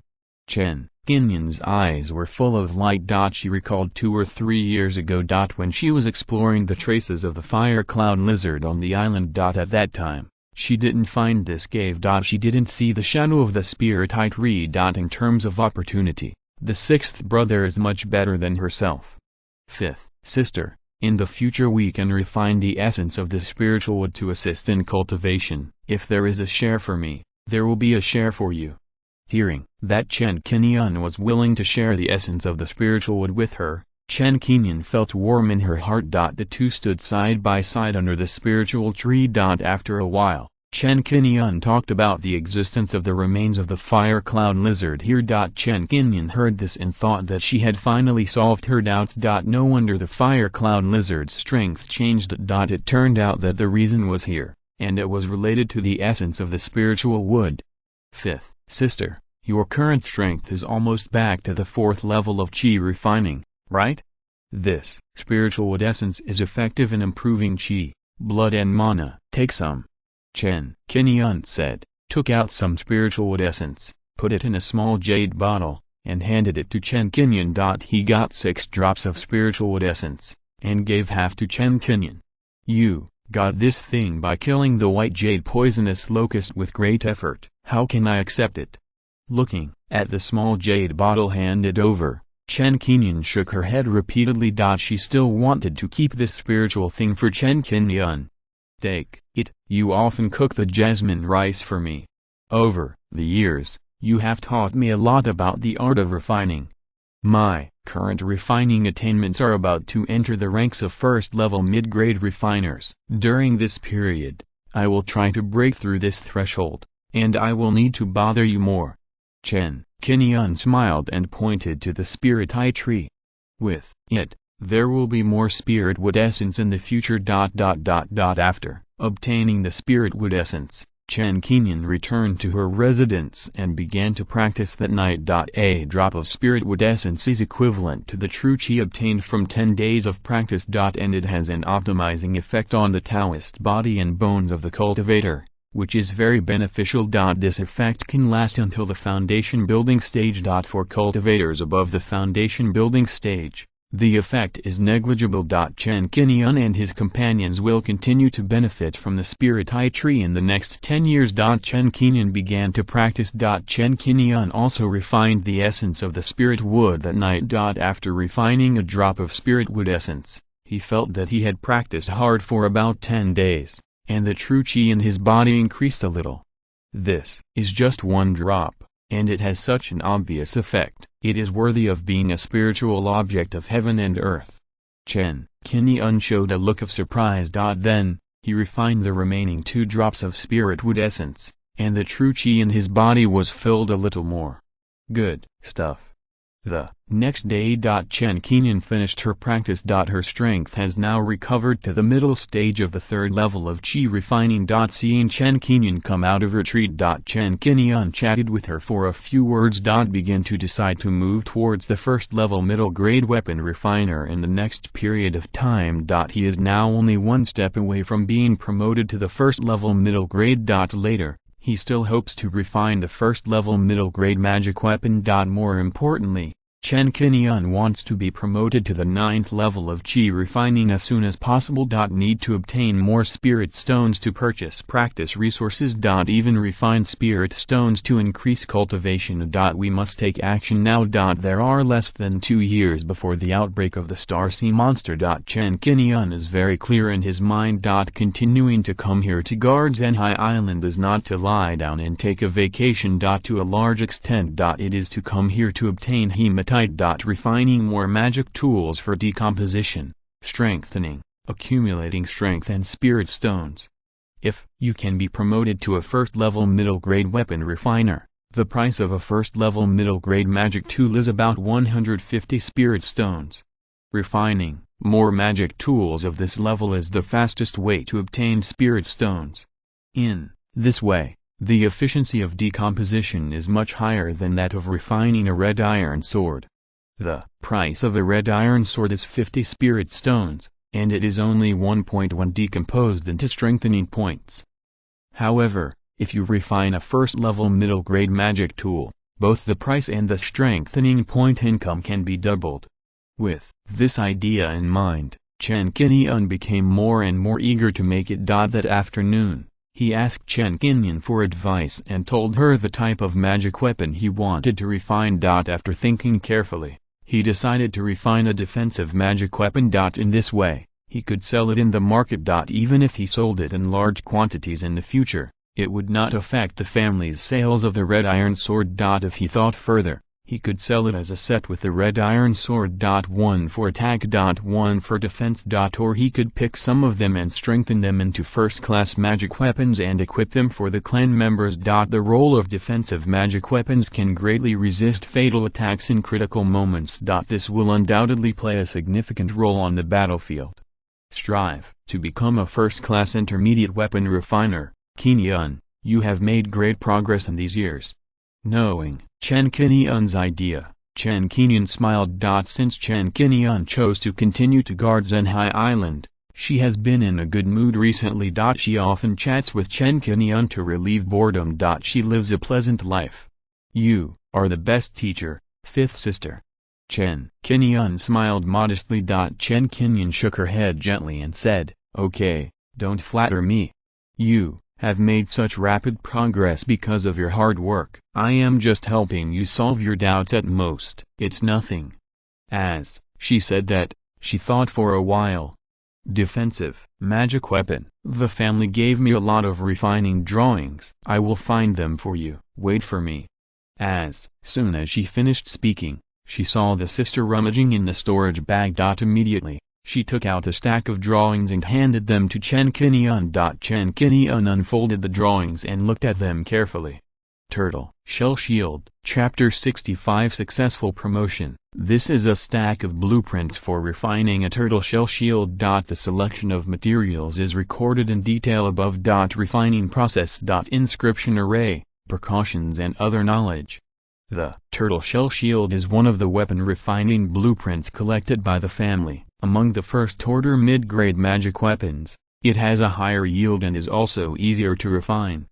Chen Qingyun's eyes were full of light. She recalled 2 or 3 years ago when she was exploring the traces of the fire cloud lizard on the island. At that time, she didn't find this cave. She didn't see the shadow of the Spiritite Tree. In terms of opportunity, the sixth brother is much better than herself. "Fifth sister, in the future we can refine the essence of the spiritual wood to assist in cultivation. If there is a share for me, there will be a share for you." Hearing that Chen Qingyun was willing to share the essence of the spiritual wood with her, Chen Qingyun felt warm in her heart. The two stood side by side under the spiritual tree. After a while, Chen Qingyun talked about the existence of the remains of the fire cloud lizard here. Chen Qingyun heard this and thought that she had finally solved her doubts. No wonder the fire cloud lizard's strength changed. It turned out that the reason was here, and it was related to the essence of the spiritual wood. "Fifth sister, your current strength is almost back to the 4th level of Qi refining, right? This spiritual wood essence is effective in improving Qi, blood and mana. Take some." Chen Qingyun said, took out some spiritual wood essence, put it in a small jade bottle, and handed it to Chen Qingyun. He got 6 drops of spiritual wood essence, and gave half to Chen Qingyun. "You got this thing by killing the white jade poisonous locust with great effort. How can I accept it?" Looking at the small jade bottle handed over, Chen Qingyun shook her head repeatedly. She still wanted to keep this spiritual thing for Chen Qingyun. "Take it. You often cook the jasmine rice for me. Over the years, you have taught me a lot about the art of refining. My Current refining attainments are about to enter the ranks of first-level mid-grade refiners. During this period, I will try to break through this threshold, and I will need to bother you more." Chen Qingyun smiled and pointed to the spirit eye tree. "With it, there will be more spirit wood essence in the future. After obtaining the spirit wood essence, Chen Qingyun returned to her residence and began to practice that night. A drop of spirit wood essence is equivalent to the true qi obtained from 10 days of practice. And it has an optimizing effect on the Taoist body and bones of the cultivator, which is very beneficial. This effect can last until the foundation building stage. For cultivators above the foundation building stage, the effect is negligible. Chen Qingyun and his companions will continue to benefit from the spirit eye tree in the next 10 years. Chen Qingyun began to practice. Chen Qingyun also refined the essence of the spirit wood that night. After refining a drop of spirit wood essence, he felt that he had practiced hard for about 10 days, and the true qi in his body increased a little. This is just one drop, and it has such an obvious effect. It is worthy of being a spiritual object of heaven and earth. Chen Qingyun showed a look of surprise. Then, he refined the remaining 2 drops of spirit wood essence, and the true qi in his body was filled a little more. Good stuff. The next day. Chen Qingyun finished her practice. Her strength has now recovered to the middle stage of the 3rd level of qi refining. Seeing Chen Qingyun come out of retreat, Chen Qingyun chatted with her for a few words. Began to decide to move towards the 1st level middle grade weapon refiner in the next period of time. He is now only 1 step away from being promoted to the 1st level middle grade. Later, he still hopes to refine the 1st level middle grade magic weapon. More importantly, Chen Qingyun wants to be promoted to the 9th level of qi refining as soon as possible. Need to obtain more spirit stones to purchase practice resources. Even refine spirit stones to increase cultivation. We must take action now. There are less than 2 years before the outbreak of the Star Sea monster. Chen Qingyun is very clear in his mind. Continuing to come here to guard Zhenhai Island is not to lie down and take a vacation. To a large extent, it is to come here to obtain hematite. Refining more magic tools for decomposition, strengthening, accumulating strength and spirit stones. If you can be promoted to a 1st level middle grade weapon refiner, the price of a 1st level middle grade magic tool is about 150 spirit stones. Refining more magic tools of this level is the fastest way to obtain spirit stones. In this way, the efficiency of decomposition is much higher than that of refining a red iron sword. The price of a red iron sword is 50 spirit stones, and it is only 1.1 decomposed into strengthening points. However, if you refine a 1st level middle grade magic tool, both the price and the strengthening point income can be doubled. With this idea in mind, Chen Qingyun became more and more eager to make it. That afternoon, he asked Chen Qingyun for advice and told her the type of magic weapon he wanted to refine. After thinking carefully, he decided to refine a defensive magic weapon. In this way, he could sell it in the market. Even if he sold it in large quantities in the future, it would not affect the family's sales of the red iron sword. If he thought further, he could sell it as a set with the red iron sword. 1 for attack. 1 for defense. Or he could pick some of them and strengthen them into first-class magic weapons and equip them for the clan members. The role of defensive magic weapons can greatly resist fatal attacks in critical moments. This will undoubtedly play a significant role on the battlefield. Strive to become a first-class intermediate weapon refiner. Qingyun, you have made great progress in these years. Knowing Chen Qingyun's idea, Chen Qingyun smiled. Since Chen Qingyun chose to continue to guard Zhenhai Island, she has been in a good mood recently. She often chats with Chen Qingyun to relieve boredom. She lives a pleasant life. You are the best teacher, 5th sister. Chen Qingyun smiled modestly. Chen Qingyun shook her head gently and said, "Okay, don't flatter me. You have made such rapid progress because of your hard work. I am just helping you solve your doubts at most. It's nothing." As she said that, she thought for a while. Defensive magic weapon. The family gave me a lot of refining drawings. I will find them for you. Wait for me. As soon as she finished speaking, She saw the sister rummaging in the storage bag. Immediately, she took out a stack of drawings and handed them to Chen Qingyun. Chen Qingyun unfolded the drawings and looked at them carefully. Turtle Shell Shield. Chapter 65 Successful Promotion. This is a stack of blueprints for refining a turtle shell shield. The selection of materials is recorded in detail above. Refining process. Inscription array, precautions and other knowledge. The turtle shell shield is one of the weapon refining blueprints collected by the family. Among the first-order mid-grade magic weapons, it has a higher yield and is also easier to refine.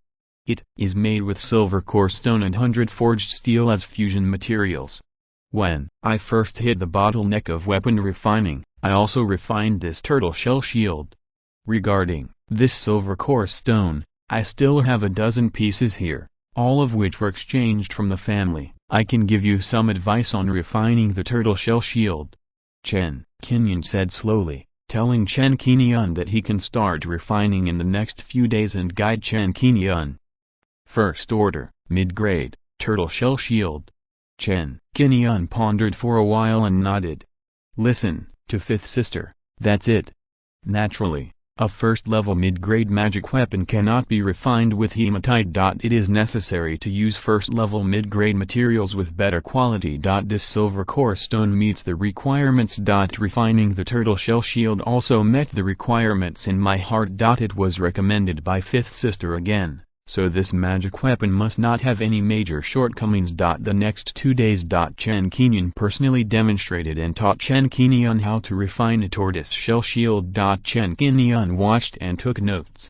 It is made with silver core stone and 100 forged steel as fusion materials. When I first hit the bottleneck of weapon refining, I also refined this turtle shell shield. Regarding this silver core stone, I still have a dozen pieces here, all of which were exchanged from the family. I can give you some advice on refining the turtle shell shield. Chen Qingyun said slowly, telling Chen Qingyun that he can start refining in the next few days and guide Chen Qingyun. First order, mid-grade, turtle shell shield. Chen Qingyun pondered for a while and nodded. Listen, to fifth sister, that's it. Naturally, a first-level mid-grade magic weapon cannot be refined with hematite. It is necessary to use first-level mid-grade materials with better quality. This silver core stone meets the requirements. Refining the turtle shell shield also met the requirements in my heart. It was recommended by fifth sister again, so this magic weapon must not have any major shortcomings. The next 2 days. Chen Qingyun personally demonstrated and taught Chen Qingyun how to refine a tortoise shell shield. Chen Qingyun watched and took notes.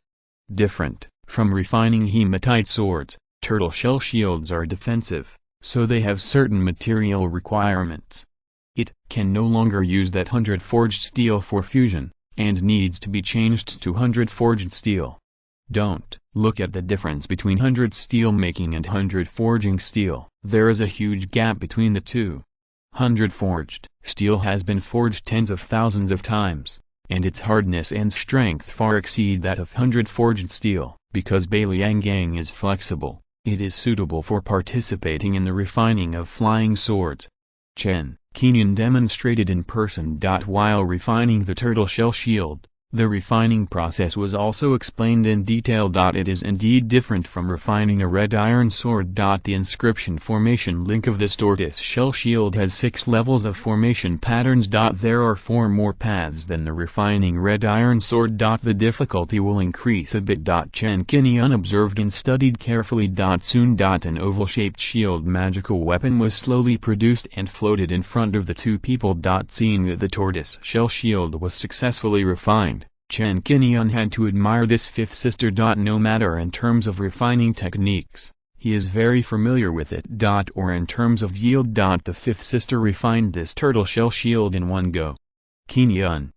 Different from refining hematite swords, turtle shell shields are defensive, so they have certain material requirements. It can no longer use that 100 forged steel for fusion, and needs to be changed to 100 forged steel. Don't look at the difference between 100 steel making and 100 forging steel. There is a huge gap between the two. 100 forged steel has been forged tens of thousands of times, and its hardness and strength far exceed that of 100 forged steel. Because Beilianggang is flexible, it is suitable for participating in the refining of flying swords. Chen Qingyun demonstrated in person. While refining the turtle shell shield, the refining process was also explained in detail. It is indeed different from refining a red iron sword. The inscription formation link of this tortoise shell shield has 6 levels of formation patterns. There are 4 more paths than the refining red iron sword. The difficulty will increase a bit. Chen Qingyun observed and studied carefully. Soon an oval-shaped shield magical weapon was slowly produced and floated in front of the two people. Seeing that the tortoise shell shield was successfully refined, Chen Qingyun had to admire this fifth sister. No matter in terms of refining techniques, he is very familiar with it. Or in terms of yield. The fifth sister refined this turtle shell shield in one go. Qingyun,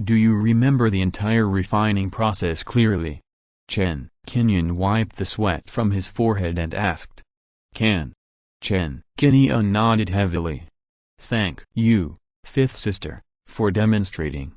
do you remember the entire refining process clearly? Chen Qingyun wiped the sweat from his forehead and asked. Can. Chen Qingyun nodded heavily. Thank you, fifth sister, for demonstrating.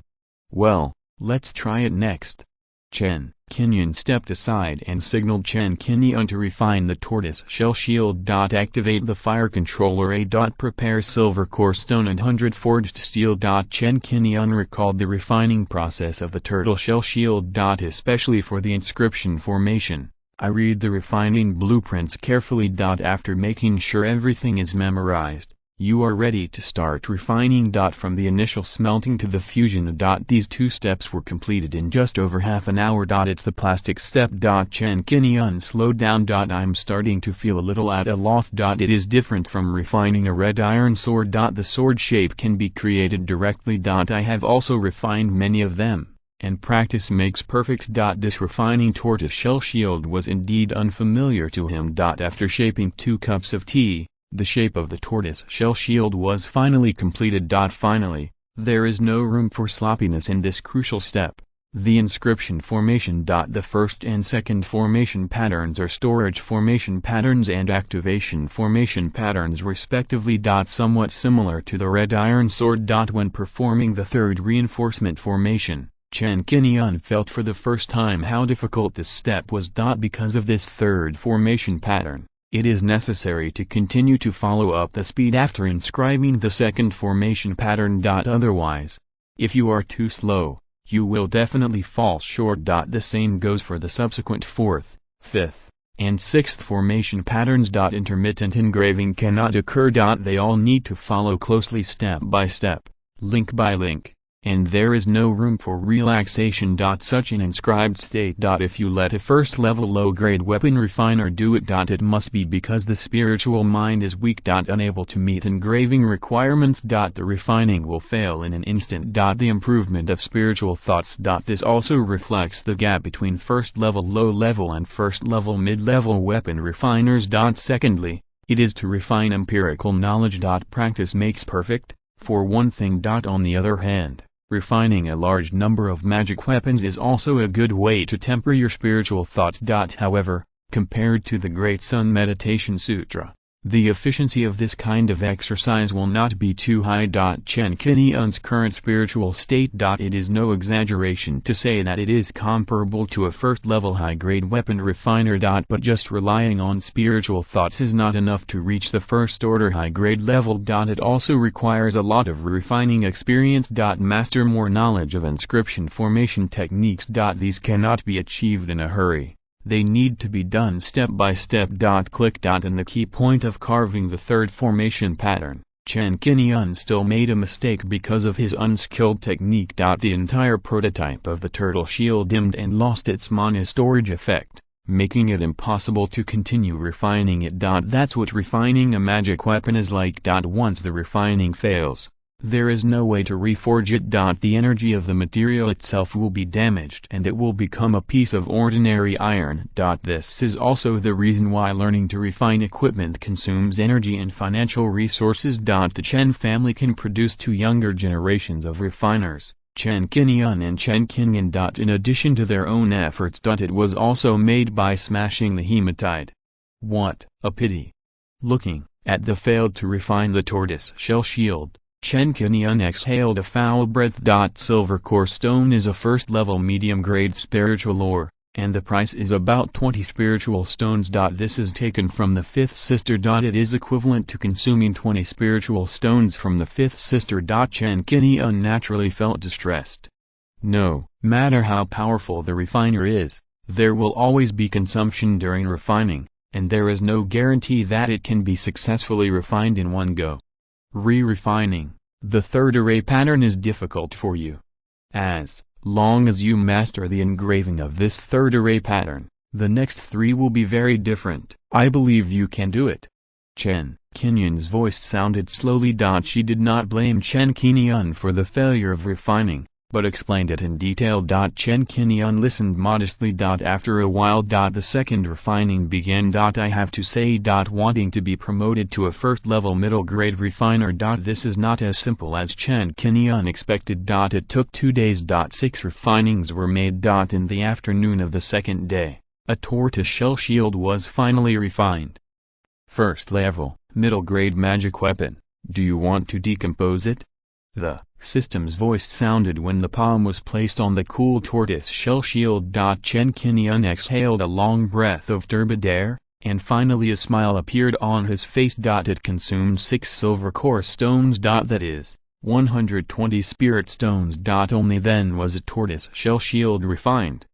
Well, let's try it next. Chen Qingyun stepped aside and signaled Chen Qingyun to refine the tortoise shell shield. Activate the fire controller A. Prepare silver core stone and 100 forged steel. Chen Qingyun recalled the refining process of the turtle shell shield. Especially for the inscription formation, I read the refining blueprints carefully. After making sure everything is memorized, you are ready to start refining. From the initial smelting to the fusion. These 2 steps were completed in just over half an hour. It's the plastic step. Chen Qingyun slowed down. I'm starting to feel a little at a loss. It is different from refining a red iron sword. The sword shape can be created directly. I have also refined many of them, and practice makes perfect. This refining tortoise shell shield was indeed unfamiliar to him. After shaping 2 cups of tea, the shape of the tortoise shell shield was finally completed. Finally, there is no room for sloppiness in this crucial step. The inscription formation. The first and second formation patterns are storage formation patterns and activation formation patterns respectively. Somewhat similar to the red iron sword. When performing the third reinforcement formation, Chen Qingyun felt for the first time how difficult this step was. Because of this third formation pattern, It is necessary to continue to follow up the speed after inscribing the second formation pattern. Otherwise, if you are too slow, you will definitely fall short. The same goes for the subsequent fourth, fifth, and sixth formation patterns. Intermittent engraving cannot occur. They all need to follow closely step by step, link by link, and there is no room for relaxation. Such an inscribed state. If you let a first level low grade weapon refiner do it, it must be because the spiritual mind is weak. Unable to meet engraving requirements. The refining will fail in an instant. The improvement of spiritual thoughts. This also reflects the gap between first level low level and first level mid level weapon refiners. Secondly, it is to refine empirical knowledge. Practice makes perfect, for one thing. On the other hand, refining a large number of magic weapons is also a good way to temper your spiritual thoughts. However, compared to the Great Sun Meditation Sutra, the efficiency of this kind of exercise will not be too high. Chen Qingyun's current spiritual state. It is no exaggeration to say that it is comparable to a first-level high-grade weapon refiner. But just relying on spiritual thoughts is not enough to reach the first-order high-grade level. It also requires a lot of refining experience. Master more knowledge of inscription formation techniques. These cannot be achieved in a hurry. They need to be done step by step. Click. In the key point of carving the third formation pattern, Chen Qingyun still made a mistake because of his unskilled technique. The entire prototype of the turtle shield dimmed and lost its mana storage effect, making it impossible to continue refining it. That's what refining a magic weapon is like. Once the refining fails, there is no way to reforge it. The energy of the material itself will be damaged and it will become a piece of ordinary iron. This is also the reason why learning to refine equipment consumes energy and financial resources. The Chen family can produce two younger generations of refiners, Chen Qingyun and Chen Qingyun. In addition to their own efforts. It was also made by smashing the hematite. What a pity! Looking at the failed to refine the tortoise shell shield, Chen Qingyun exhaled a foul breath. Silver core stone is a first-level medium-grade spiritual ore, and the price is about 20 spiritual stones. This is taken from the fifth sister. It is equivalent to consuming 20 spiritual stones from the fifth sister. Chen Qingyun naturally felt distressed. No matter how powerful the refiner is, there will always be consumption during refining, and there is no guarantee that it can be successfully refined in one go. Re-refining the third array pattern is difficult for you. As long as you master the engraving of this third array pattern, the next three will be very different. I believe you can do it. Chen Qingyun's voice sounded slowly. She did not blame Chen Qingyun for the failure of refining, but explained it in detail. Chen Qingyun listened modestly. After a while, the second refining began. I have to say, wanting to be promoted to a first-level middle-grade refiner. This is not as simple as Chen Qingyun expected. It took 2 days. 6 refinings were made. In the afternoon of the second day, a tortoise-shell shield was finally refined. First level, middle-grade magic weapon. Do you want to decompose it? The system's voice sounded when the palm was placed on the cool tortoise shell shield. Chen Qingyun exhaled a long breath of turbid air, and finally a smile appeared on his face. It consumed 6 silver core stones. That is, 120 spirit stones. Only then was a tortoise shell shield refined.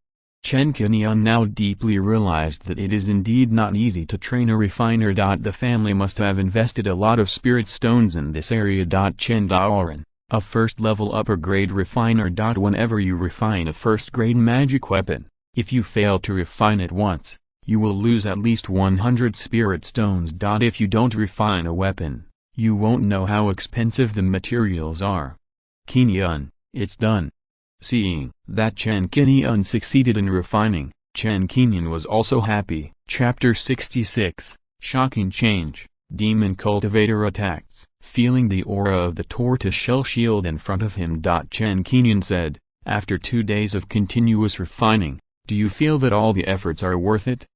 Chen Qingyun now deeply realized that it is indeed not easy to train a refiner. The family must have invested a lot of spirit stones in this area. Chen Daoran, a first-level upper-grade refiner. Whenever you refine a first-grade magic weapon, if you fail to refine it once, you will lose at least 100 spirit stones. If you don't refine a weapon, you won't know how expensive the materials are. Qingyun, it's done. Seeing that Chen Qingyun succeeded in refining, Chen Qingyun was also happy. Chapter 66, Shocking Change. Demon Cultivator attacks. Feeling the aura of the tortoise-shell shield in front of him. Chen Qingyun said, after 2 days of continuous refining, do you feel that all the efforts are worth it?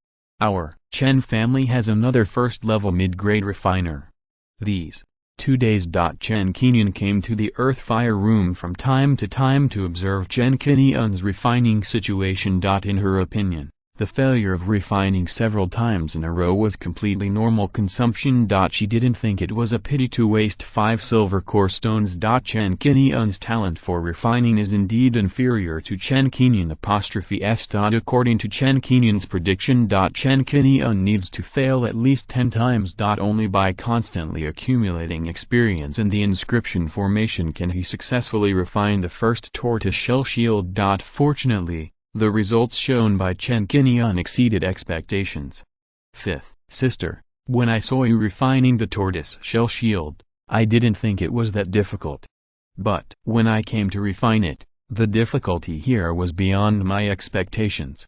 Our Chen family has another first-level mid-grade refiner. These 2 days. Chen Qingyun came to the earth-fire room from time to time to observe Chen Qingyun's refining situation. In her opinion, The failure of refining several times in a row was completely normal consumption. She didn't think it was a pity to waste 5 silver core stones. Chen Qingyun's talent for refining is indeed inferior to Chen Qingyun'. According to Chen Qingyun's prediction, Chen Qingyun needs to fail at least 10 times. Only by constantly accumulating experience in the inscription formation can he successfully refine the first tortoiseshell shield. Fortunately, the results shown by Chen Qingyun exceeded expectations. 5th sister, when I saw you refining the tortoise shell shield, I didn't think it was that difficult. But when I came to refine it, the difficulty here was beyond my expectations.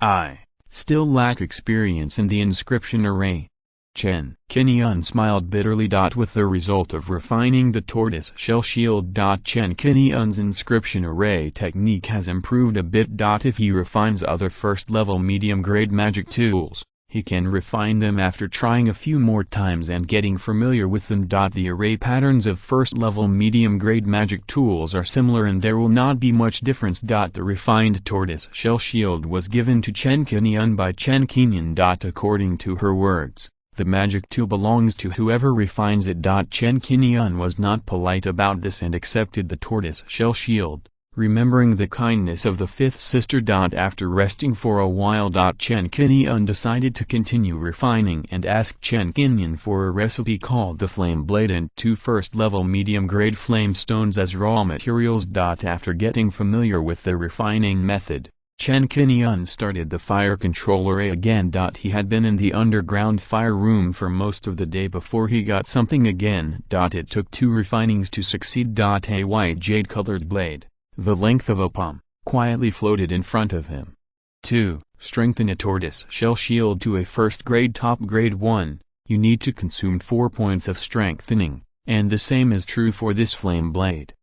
I still lack experience in the inscription array. Chen Qingyun smiled bitterly. With the result of refining the tortoise shell shield, Chen Qingyun's inscription array technique has improved a bit. If he refines other first-level medium-grade magic tools, he can refine them after trying a few more times and getting familiar with them. The array patterns of first-level medium-grade magic tools are similar and there will not be much difference. The refined tortoise shell shield was given to Chen Qingyun by Chen Qingyun. According to her words, the magic tool belongs to whoever refines it. Chen Qingyun was not polite about this and accepted the tortoise shell shield, remembering the kindness of the 5th sister. After resting for a while, Chen Qingyun decided to continue refining and asked Chen Qingyun for a recipe called the Flame Blade and 2 first-level medium-grade flame stones as raw materials. After getting familiar with the refining method, Chen Qingyun started the fire control array again. He had been in the underground fire room for most of the day before he got something again. It took 2 refinings to succeed. A white jade-colored blade, the length of a palm, quietly floated in front of him. 2. Strengthen a tortoise shell shield to a first grade top grade 1, you need to consume 4 points of strengthening, and the same is true for this flame blade.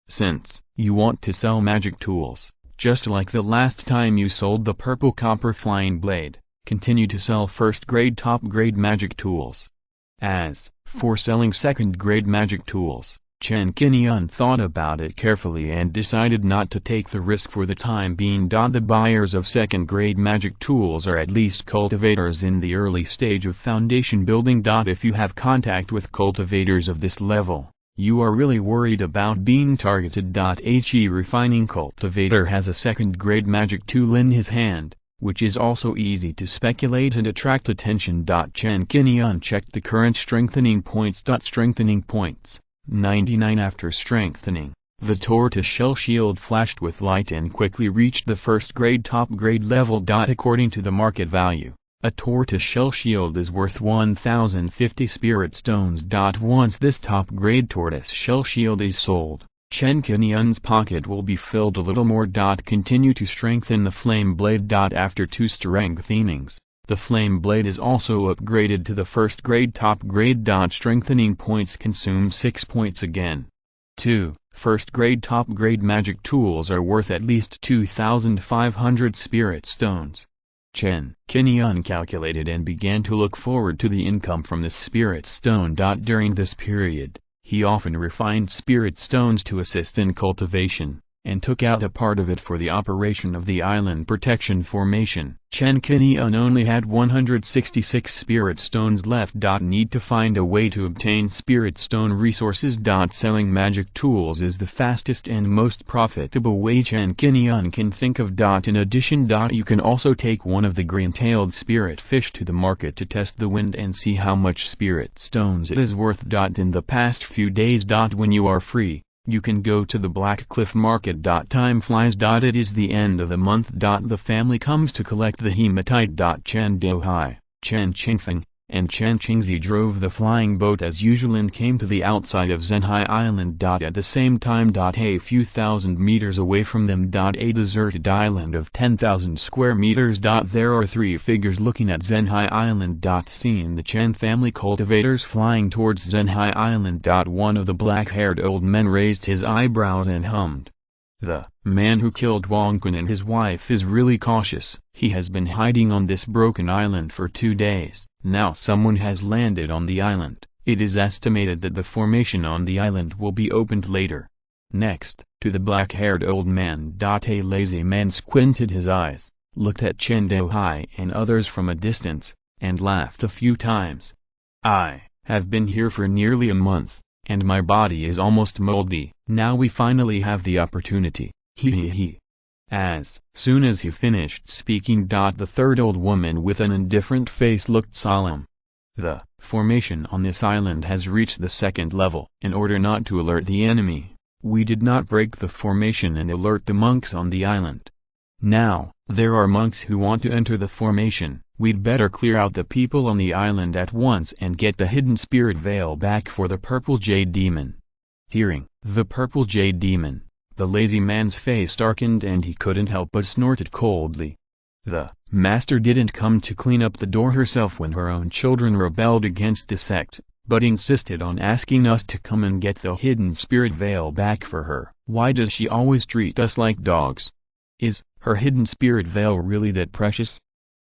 Since you want to sell magic tools, just like the last time you sold the purple copper flying blade, continue to sell first-grade top-grade magic tools. As for selling second-grade magic tools, Chen Qingyun thought about it carefully and decided not to take the risk for the time being. The buyers of second-grade magic tools are at least cultivators in the early stage of foundation building. If you have contact with cultivators of this level, you are really worried about being targeted. He refining cultivator has a second-grade magic tool in his hand, which is also easy to speculate and attract attention. Chen Qingyun checked the current strengthening points. Strengthening points, 99. After strengthening, the tortoise shell shield flashed with light and quickly reached the first-grade top-grade level. According to the market value, a tortoise shell shield is worth 1,050 spirit stones. Once this top-grade tortoise shell shield is sold, Chen Qingyun's pocket will be filled a little more. Continue to strengthen the flame blade. After 2 strengthenings, the flame blade is also upgraded to the first-grade top-grade. Strengthening points consume 6 points again. 2. First-grade top-grade magic tools are worth at least 2,500 spirit stones. Chen Qingyun calculated and began to look forward to the income from the spirit stone. During this period, he often refined spirit stones to assist in cultivation, and took out a part of it for the operation of the island protection formation. Chen Qingyun only had 166 spirit stones left. Need to find a way to obtain spirit stone resources. Selling magic tools is the fastest and most profitable way Chen Qingyun can think of. In addition, you can also take one of the green-tailed spirit fish to the market to test the wind and see how much spirit stones it is worth. In the past few days, when you are free, you can go to the Black Cliff Market. Time flies. It is the end of the month. The family comes to collect the hematite. Chen Dohai, Chen Qingfeng, and Chen Qingzi drove the flying boat as usual and came to the outside of Zhenhai Island. At the same time, a few thousand meters away from them, a deserted island of 10,000 square meters. There are 3 figures looking at Zhenhai Island. Seeing the Chen family cultivators flying towards Zhenhai Island. One of the black-haired old men raised his eyebrows and hummed. The man who killed Wang Kun and his wife is really cautious. He has been hiding on this broken island for 2 days. Now someone has landed on the island. It is estimated that the formation on the island will be opened later. Next to the black-haired old man. A lazy man squinted his eyes, looked at Chen Qingyun and others from a distance, and laughed a few times. I have been here for nearly a month, and my body is almost moldy. Now we finally have the opportunity, he. As soon as he finished speaking, the third old woman with an indifferent face looked solemn. The formation on this island has reached the second level. In order not to alert the enemy, we did not break the formation and alert the monks on the island. Now, there are monks who want to enter the formation. We'd better clear out the people on the island at once and get the hidden spirit veil back for the purple jade demon. Hearing the purple jade demon, the lazy man's face darkened and he couldn't help but snorted coldly. The master didn't come to clean up the door herself when her own children rebelled against the sect, but insisted on asking us to come and get the hidden spirit veil back for her. Why does she always treat us like dogs? Is her hidden spirit veil really that precious?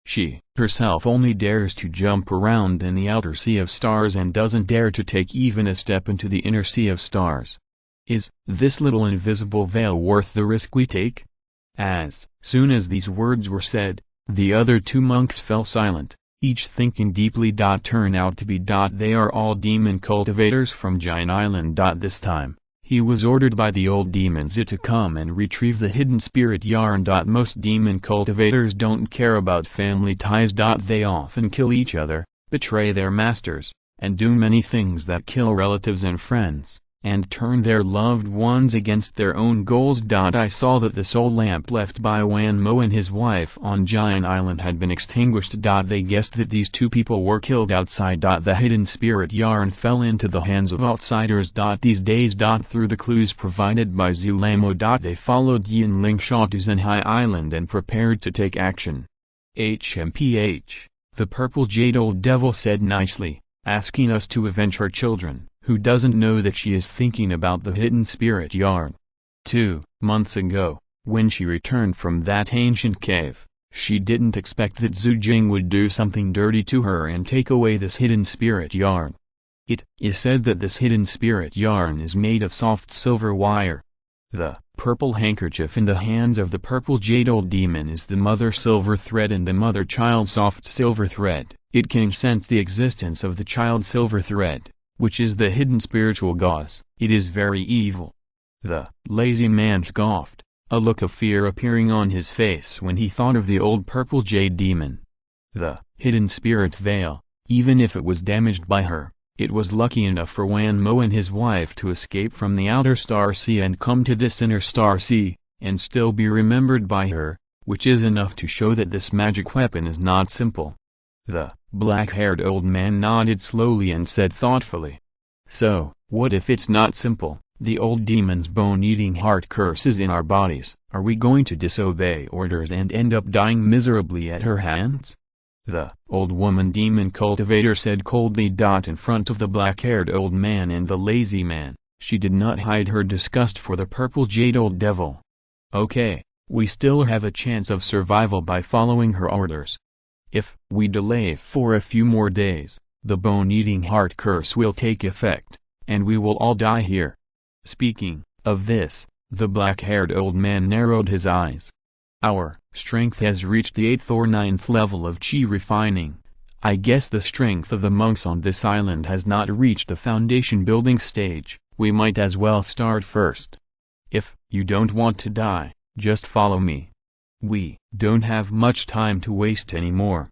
She herself only dares to jump around in the outer sea of stars and doesn't dare to take even a step into the inner sea of stars. Is this little invisible veil worth the risk we take? As soon as these words were said, the other two monks fell silent, each thinking deeply. Turn out to be they are all demon cultivators from Giant Island. This time, he was ordered by the old demons to come and retrieve the hidden spirit yarn. Most demon cultivators don't care about family ties. They often kill each other, betray their masters, and do many things that kill relatives and friends, and turn their loved ones against their own goals. I saw that the soul lamp left by Wan Mo and his wife on Giant Island had been extinguished. They guessed that these two people were killed outside. The hidden spirit yarn fell into the hands of outsiders. These days, through the clues provided by Zulamo, they followed Yin Lingsha to Zhenhai Island and prepared to take action. HMPH, the purple jade old devil said nicely, asking us to avenge her children. Who doesn't know that she is thinking about the hidden spirit yarn? 2 months ago, when she returned from that ancient cave, she didn't expect that Zhu Jing would do something dirty to her and take away this hidden spirit yarn. It is said that this hidden spirit yarn is made of soft silver wire. The purple handkerchief in the hands of the purple jade old demon is the mother silver thread and the mother child soft silver thread. It can sense the existence of the child silver thread, which is the hidden spiritual gauze. It is very evil. The lazy man scoffed, a look of fear appearing on his face when he thought of the old purple jade demon. The hidden spirit veil, even if it was damaged by her, it was lucky enough for Wan Mo and his wife to escape from the outer star sea and come to this inner star sea, and still be remembered by her, which is enough to show that this magic weapon is not simple. The black-haired old man nodded slowly and said thoughtfully, "So, what if it's not simple? The old demon's bone-eating heart curses in our bodies. Are we going to disobey orders and end up dying miserably at her hands?" The old woman demon cultivator said coldly. In front of the black-haired old man and the lazy man, she did not hide her disgust for the purple jade old devil. "Okay, we still have a chance of survival by following her orders. If we delay for a few more days, the bone-eating heart curse will take effect, and we will all die here." Speaking of this, the black-haired old man narrowed his eyes. "Our strength has reached the 8th or 9th level of chi refining. I guess the strength of the monks on this island has not reached the foundation building stage. We might as well start first. If you don't want to die, just follow me. We don't have much time to waste anymore."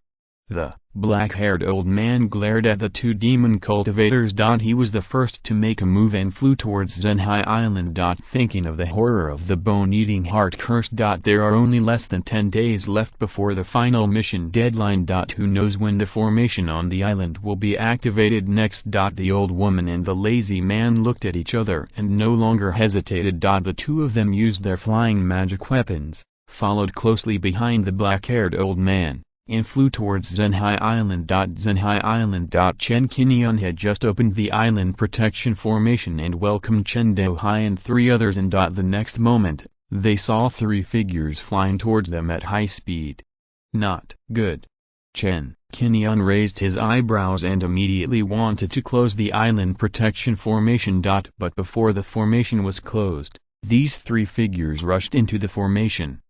The black-haired old man glared at the two demon cultivators. He was the first to make a move and flew towards Zhenhai Island. Thinking of the horror of the bone-eating heart curse. There are only less than 10 days left before the final mission deadline. Who knows when the formation on the island will be activated next. The old woman and the lazy man looked at each other and no longer hesitated. The two of them used their flying magic weapons, followed closely behind the black-haired old man, and flew towards Zhenhai Island. Chen Qingyun had just opened the island protection formation and welcomed Chen Qingyun and 3 others, and the next moment, they saw 3 figures flying towards them at high speed. Not good. Chen Qingyun raised his eyebrows and immediately wanted to close the island protection formation. But before the formation was closed, these 3 figures rushed into the formation.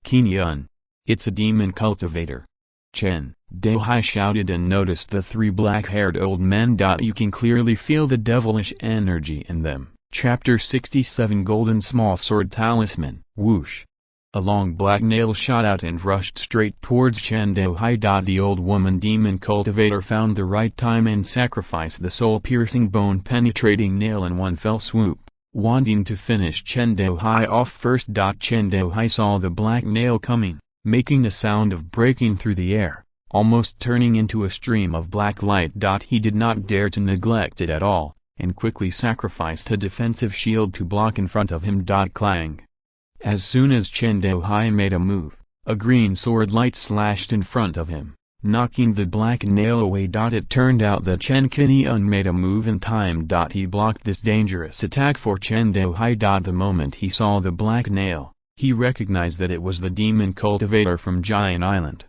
"Qingyun, It's a demon cultivator. Chen Dehai shouted and noticed the three black-haired old men. You can clearly feel the devilish energy in them. Chapter 67 Golden Small Sword Talisman. Whoosh! A long black nail shot out and rushed straight towards Chen Dehai. The old woman demon cultivator found the right time and sacrificed the soul-piercing bone-penetrating nail in one fell swoop, wanting to finish Chen Dehai off first. Chen Dehai saw the black nail coming, making a sound of breaking through the air, almost turning into a stream of black light. He did not dare to neglect it at all, and quickly sacrificed a defensive shield to block in front of him. Clang! As soon as Chen Dehai made a move, a green sword light slashed in front of him, knocking the black nail away. It turned out that Chen Qingyun made a move in time. He blocked this dangerous attack for Chen Dehai. The moment he saw the black nail, he recognized that it was the demon cultivator from Giant Island.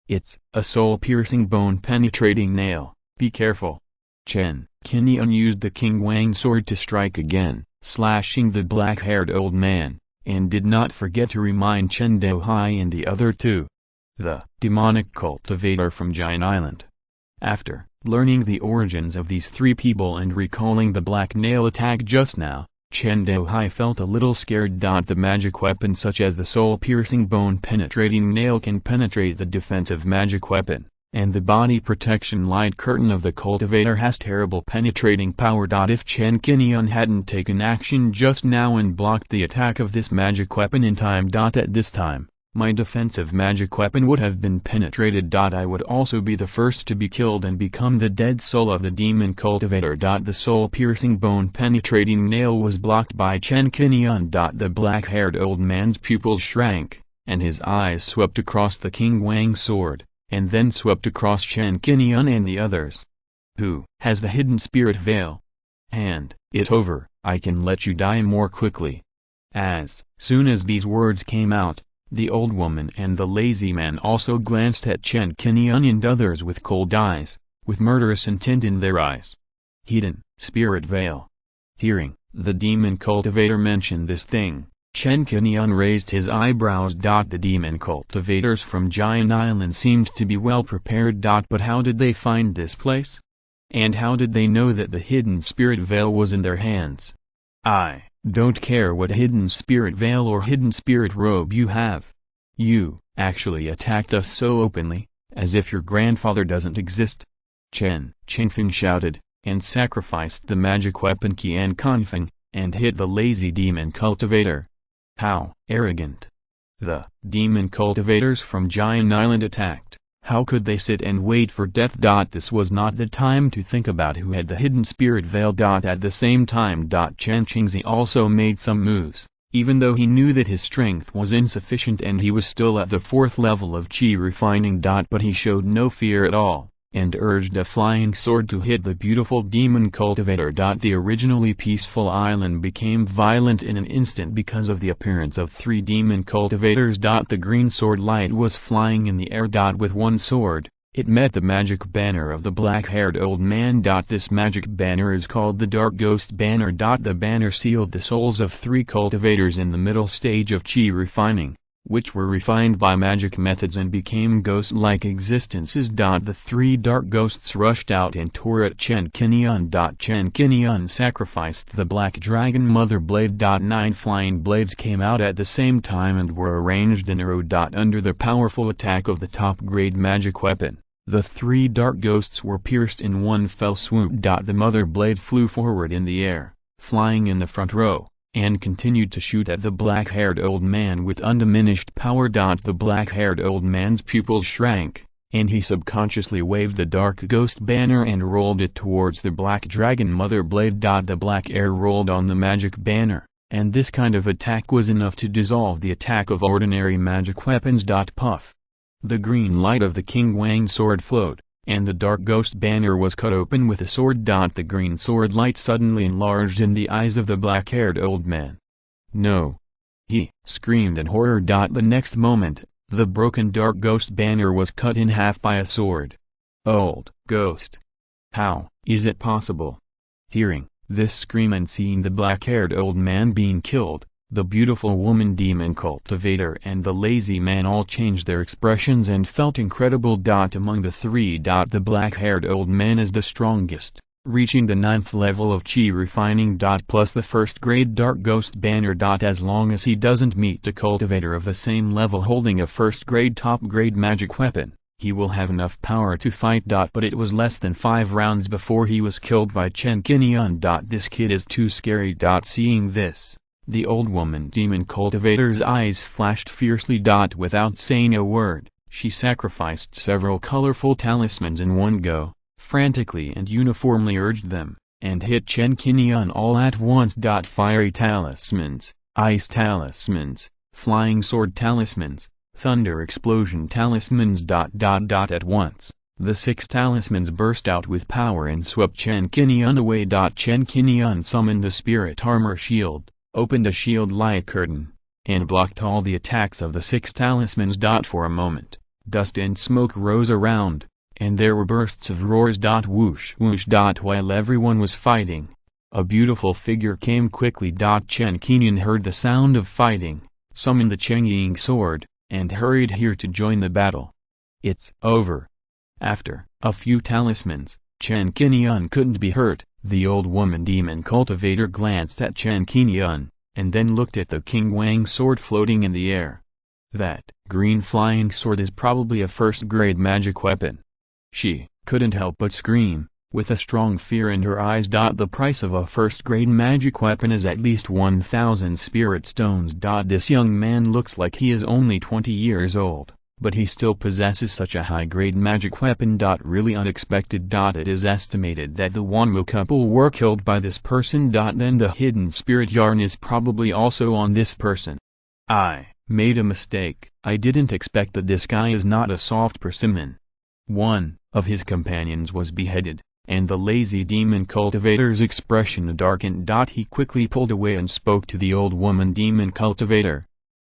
It's a soul-piercing bone-penetrating nail. Be careful. Chen Qingyun used the Qingguang sword to strike again, slashing the black-haired old man, and did not forget to remind Chen Dehai and the other two, the demonic cultivator from Giant Island. After learning the origins of these three people and recalling the black nail attack just now, Chen Dehai felt a little scared. The magic weapon such as the soul-piercing bone-penetrating nail can penetrate the defensive magic weapon, and the body protection light curtain of the cultivator has terrible penetrating power. If Chen Qingyun hadn't taken action just now and blocked the attack of this magic weapon in time. At this time, my defensive magic weapon would have been penetrated. I would also be the first to be killed and become the dead soul of the demon cultivator. The soul-piercing bone-penetrating nail was blocked by Chen Qingyun. The black-haired old man's pupils shrank, and his eyes swept across the Qingguang sword, and then swept across Chen Qingyun and the others. Who has the hidden spirit veil? Hand it over, I can let you die more quickly. As soon as these words came out, the old woman and the lazy man also glanced at Chen Qingyun and others with cold eyes, with murderous intent in their eyes. Hidden spirit veil. Hearing the demon cultivator mention this thing, Chen Qingyun raised his eyebrows. The demon cultivators from Giant Island seemed to be well prepared. But how did they find this place? And how did they know that the hidden spirit veil was in their hands? I don't care what hidden spirit veil or hidden spirit robe you have. You actually attacked us so openly, as if your grandfather doesn't exist. Chen Qingfeng shouted, and sacrificed the magic weapon Qian Confeng, and hit the lazy demon cultivator. How arrogant! The demon cultivators from Giant Island attacked. How could they sit and wait for death? This was not the time to think about who had the hidden spirit veil. At the same time, Chen Qingzi also made some moves, even though he knew that his strength was insufficient and he was still at the 4th level of Qi refining. But he showed no fear at all, and urged a flying sword to hit the beautiful demon cultivator. The originally peaceful island became violent in an instant because of the appearance of 3 demon cultivators. The green sword light was flying in the air. With one sword, it met the magic banner of the black-haired old man. This magic banner is called the Dark Ghost Banner. The banner sealed the souls of 3 cultivators in the middle stage of Qi refining, which were refined by magic methods and became ghost-like existences. The 3 dark ghosts rushed out and tore at Chen Qingyun. Chen Qingyun sacrificed the black dragon mother blade. 9 flying blades came out at the same time and were arranged in a row. Under the powerful attack of the top-grade magic weapon, the 3 dark ghosts were pierced in one fell swoop. The mother blade flew forward in the air, flying in the front row, and continued to shoot at the black-haired old man with undiminished power. The black-haired old man's pupils shrank, and he subconsciously waved the dark ghost banner and rolled it towards the black dragon mother blade. The black air rolled on the magic banner, and this kind of attack was enough to dissolve the attack of ordinary magic weapons. Puff! The green light of the Qingguang sword flowed, and the dark ghost banner was cut open with a sword. The green sword light suddenly enlarged in the eyes of the black-haired old man. No! He screamed in horror. The next moment, the broken dark ghost banner was cut in half by a sword. Old ghost! How is it possible? Hearing this scream and seeing the black-haired old man being killed, The beautiful woman demon cultivator and the lazy man all changed their expressions and felt incredible. Among the three, the black-haired old man is the strongest, reaching the 9th level of chi refining. Plus the first grade dark ghost banner. As long as he doesn't meet a cultivator of the same level holding a first grade top grade magic weapon, he will have enough power to fight. But it was less than 5 rounds before he was killed by Chen Qingyun. This kid is too scary. Seeing this, the old woman demon cultivator's eyes flashed fiercely. Without saying a word, she sacrificed several colorful talismans in one go, frantically and uniformly urged them, and hit Chen Qingyun all at once. Fiery talismans, ice talismans, flying sword talismans, thunder explosion talismans. At once, the 6 talismans burst out with power and swept Chen Qingyun away. Chen Qingyun summoned the spirit armor shield, opened a shield light curtain, and blocked all the attacks of the 6 talismans. For a moment, dust and smoke rose around, and there were bursts of roars. Whoosh whoosh. While everyone was fighting, a beautiful figure came quickly. Chen Qingyun heard the sound of fighting, summoned the Qingguang sword, and hurried here to join the battle. It's over. After a few talismans, Chen Qingyun couldn't be hurt. The old woman demon cultivator glanced at Chen Qingyun, and then looked at the Qingguang sword floating in the air. That green flying sword is probably a first-grade magic weapon. She couldn't help but scream, with a strong fear in her eyes. The price of a first-grade magic weapon is at least 1,000 spirit stones. This young man looks like he is only 20 years old, but he still possesses such a high-grade magic weapon. Really unexpected. It is estimated that the Wanwu couple were killed by this person. Then the hidden spirit yarn is probably also on this person. I made a mistake. I didn't expect that this guy is not a soft persimmon. One of his companions was beheaded, and the lazy demon cultivator's expression darkened. He quickly pulled away and spoke to the old woman demon cultivator.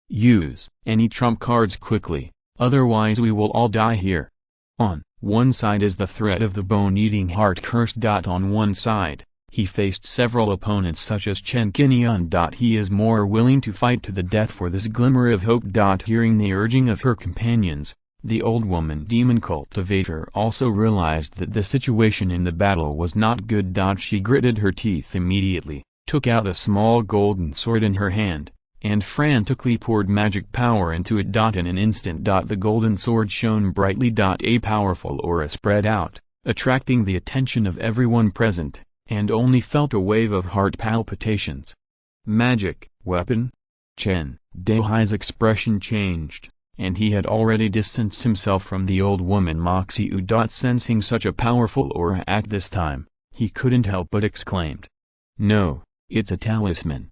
Use any trump cards quickly, otherwise we will all die here. On one side is the threat of the bone-eating heart curse. On one side, he faced several opponents such as Chen Qingyun. He is more willing to fight to the death for this glimmer of hope. Hearing the urging of her companions, the old woman demon cultivator also realized that the situation in the battle was not good. She gritted her teeth immediately, took out a small golden sword in her hand, and frantically poured magic power into it. In an instant, the golden sword shone brightly. A powerful aura spread out, attracting the attention of everyone present, and only felt a wave of heart palpitations. Magic weapon? Chen Dehai's expression changed, and he had already distanced himself from the old woman Moxiu. Sensing such a powerful aura at this time, he couldn't help but exclaimed. No, it's a talisman.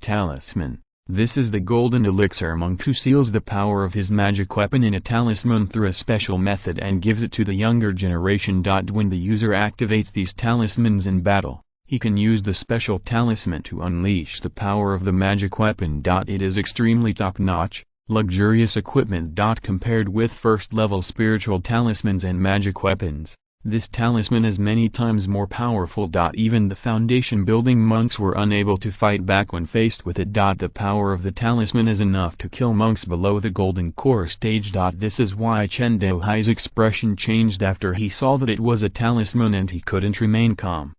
Talisman. This is the golden elixir monk who seals the power of his magic weapon in a talisman through a special method and gives it to the younger generation. When the user activates these talismans in battle, he can use the special talisman to unleash the power of the magic weapon. It is extremely top-notch, luxurious equipment. Compared with first-level spiritual talismans and magic weapons, this talisman is many times more powerful. Even the foundation-building monks were unable to fight back when faced with it. The power of the talisman is enough to kill monks below the golden core stage. This is why Chen Dehai's expression changed after he saw that it was a talisman, and he couldn't remain calm.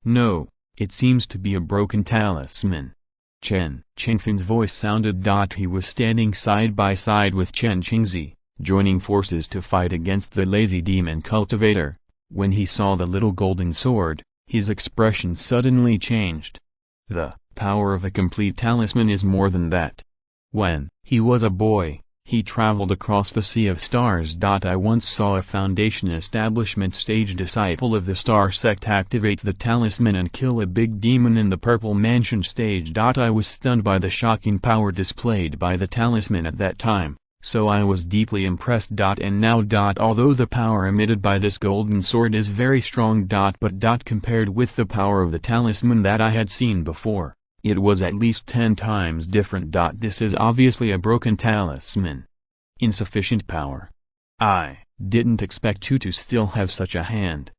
No, it seems to be a broken talisman. Chen Qingfun's voice sounded. He was standing side by side with Chen Qingzi, joining forces to fight against the lazy demon cultivator. When he saw the little golden sword, his expression suddenly changed. The power of a complete talisman is more than that. When he was a boy, he traveled across the sea of stars. I once saw a Foundation establishment stage disciple of the Star Sect activate the talisman and kill a big demon in the Purple Mansion stage. I was stunned by the shocking power displayed by the talisman at that time, so I was deeply impressed. And now, although the power emitted by this golden sword is very strong, but compared with the power of the talisman that I had seen before, it was at least 10 times different. This is obviously a broken talisman. Insufficient power. I didn't expect you to still have such a hand.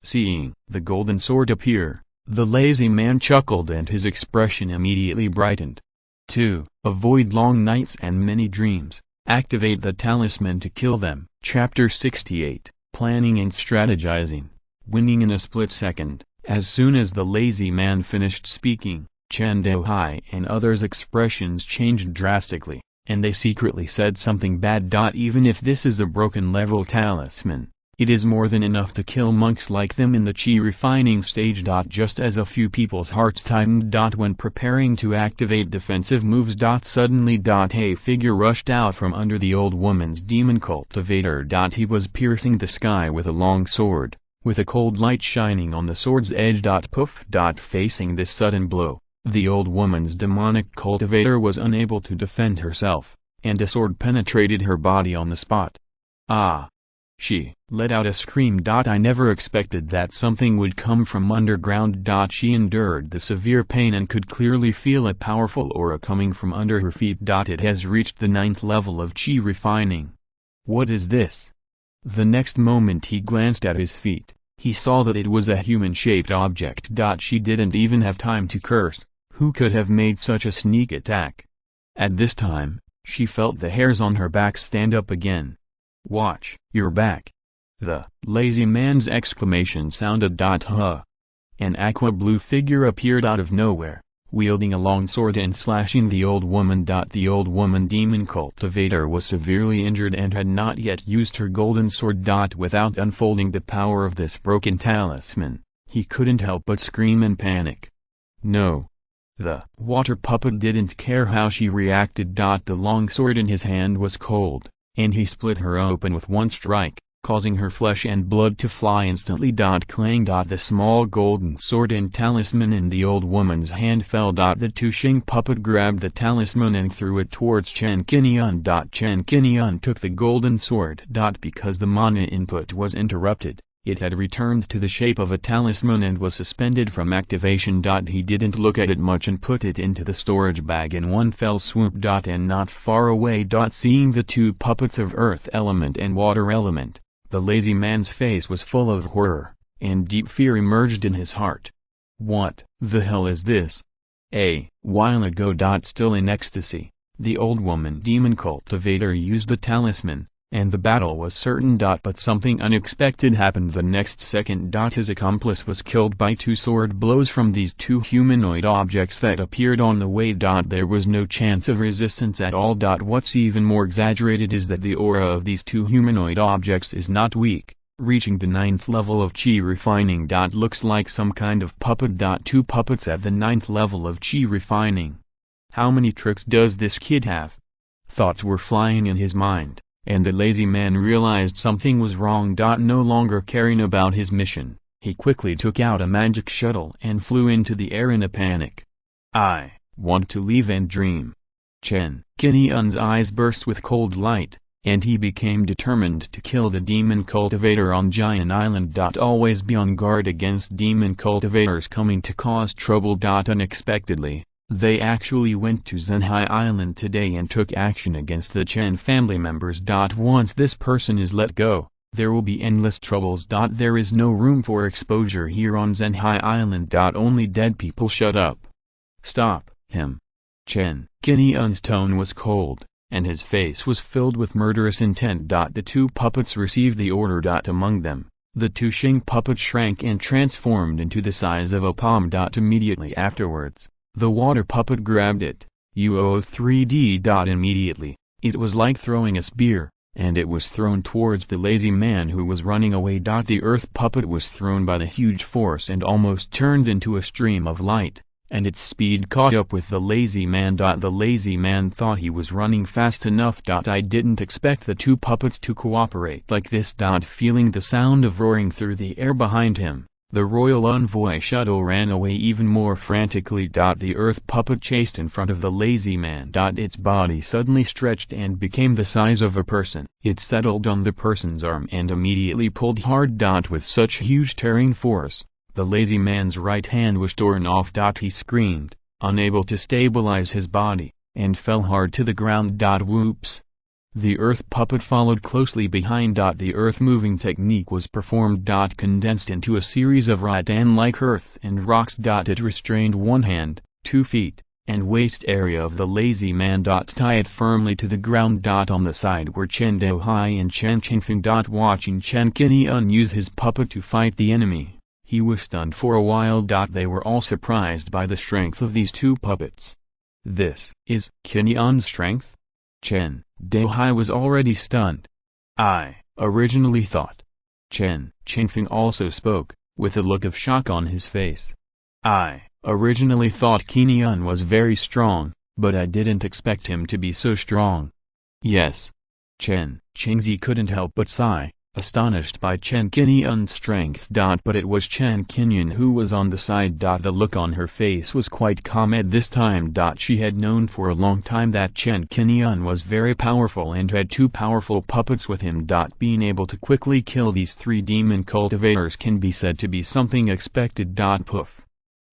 Seeing the golden sword appear, the lazy man chuckled and his expression immediately brightened. 2. Avoid long nights and many dreams. Activate the talisman to kill them. Chapter 68. Planning and Strategizing. Winning in a split second. As soon as the lazy man finished speaking, Chen Dohai and others' expressions changed drastically, and they secretly said something bad. Even if this is a broken level talisman, it is more than enough to kill monks like them in the Qi refining stage. Just as a few people's hearts tightened when preparing to activate defensive moves. Suddenly a figure rushed out from under the old woman's demon cultivator. He was piercing the sky with a long sword, with a cold light shining on the sword's edge. Poof. Facing this sudden blow, the old woman's demonic cultivator was unable to defend herself, and a sword penetrated her body on the spot. Ah! She let out a scream. I never expected that something would come from underground. She endured the severe pain and could clearly feel a powerful aura coming from under her feet. It has reached the 9th level of Qi refining. What is this? The next moment he glanced at his feet. He saw that it was a human-shaped object. She didn't even have time to curse. Who could have made such a sneak attack? At this time, she felt the hairs on her back stand up again. Watch your back. The lazy man's exclamation sounded. An aqua-blue figure appeared out of nowhere, wielding a long sword and slashing the old woman. The old woman demon cultivator was severely injured and had not yet used her golden sword. Without unfolding the power of this broken talisman, he couldn't help but scream in panic. No. The water puppet didn't care how she reacted. The long sword in his hand was cold, and he split her open with one strike, causing her flesh and blood to fly instantly. Clang. The small golden sword and talisman in the old woman's hand fell. The Tu Xing puppet grabbed the talisman and threw it towards Chen Qingyun. Chen Qingyun took the golden sword. Because the mana input was interrupted, it had returned to the shape of a talisman and was suspended from activation. He didn't look at it much and put it into the storage bag in one fell swoop. And not far away. Seeing the two puppets of earth element and water element, the lazy man's face was full of horror, and deep fear emerged in his heart. What the hell is this? A while ago. Still in ecstasy, the old woman demon cultivator used the talisman, and the battle was certain. But something unexpected happened the next second. His accomplice was killed by 2 sword blows from these 2 humanoid objects that appeared on the way. There was no chance of resistance at all. What's even more exaggerated is that the aura of these 2 humanoid objects is not weak, reaching the 9th level of Qi refining. Looks like some kind of puppet. 2 puppets at the 9th level of Qi refining. How many tricks does this kid have? Thoughts were flying in his mind, and the lazy man realized something was wrong. No longer caring about his mission, he quickly took out a magic shuttle and flew into the air in a panic. I want to leave and dream. Chen Qingyun's eyes burst with cold light, and he became determined to kill the demon cultivator on Giant Island. Always be on guard against demon cultivators coming to cause trouble. Unexpectedly, they actually went to Zhenhai Island today and took action against the Chen family members. Once this person is let go, there will be endless troubles. There is no room for exposure here on Zhenhai Island. Only dead people. Shut up. Stop him. Chen Qingyun's tone was cold, and his face was filled with murderous intent. The 2 puppets received the order. Among them, the Tu Xing puppet shrank and transformed into the size of a palm. Immediately afterwards, the water puppet grabbed it. UO3D. Immediately, it was like throwing a spear, and it was thrown towards the lazy man who was running away. The earth puppet was thrown by the huge force and almost turned into a stream of light, and its speed caught up with the lazy man. The lazy man thought he was running fast enough. I didn't expect the 2 puppets to cooperate like this. Feeling the sound of roaring through the air behind him, the royal envoy shuttle ran away even more frantically. The earth puppet chased in front of the lazy man. Its body suddenly stretched and became the size of a person. It settled on the person's arm and immediately pulled hard. With such huge tearing force, the lazy man's right hand was torn off. He screamed, unable to stabilize his body, and fell hard to the ground. Whoops. The earth puppet followed closely behind. The earth moving technique was performed. Condensed into a series of rattan-like earth and rocks. It restrained one hand, 2 feet, and waist area of the lazy man. Tie it firmly to the ground. On the side were Chen Douhai and Chen Qingyun. Watching Chen Qingyun use his puppet to fight the enemy, he was stunned for a while. They were all surprised by the strength of these two puppets. This is Qingyun's strength? Chen Douhai was already stunned. I originally thought. Chen Qingyun also spoke, with a look of shock on his face. I originally thought Qingyun was very strong, but I didn't expect him to be so strong. Yes. Chen Qingyun couldn't help but sigh, astonished by Chen Qingyun's strength. But it was Chen Qingyun who was on the side. The look on her face was quite calm at this time. She had known for a long time that Chen Qingyun was very powerful and had two powerful puppets with him. Being able to quickly kill these three demon cultivators can be said to be something expected. Poof.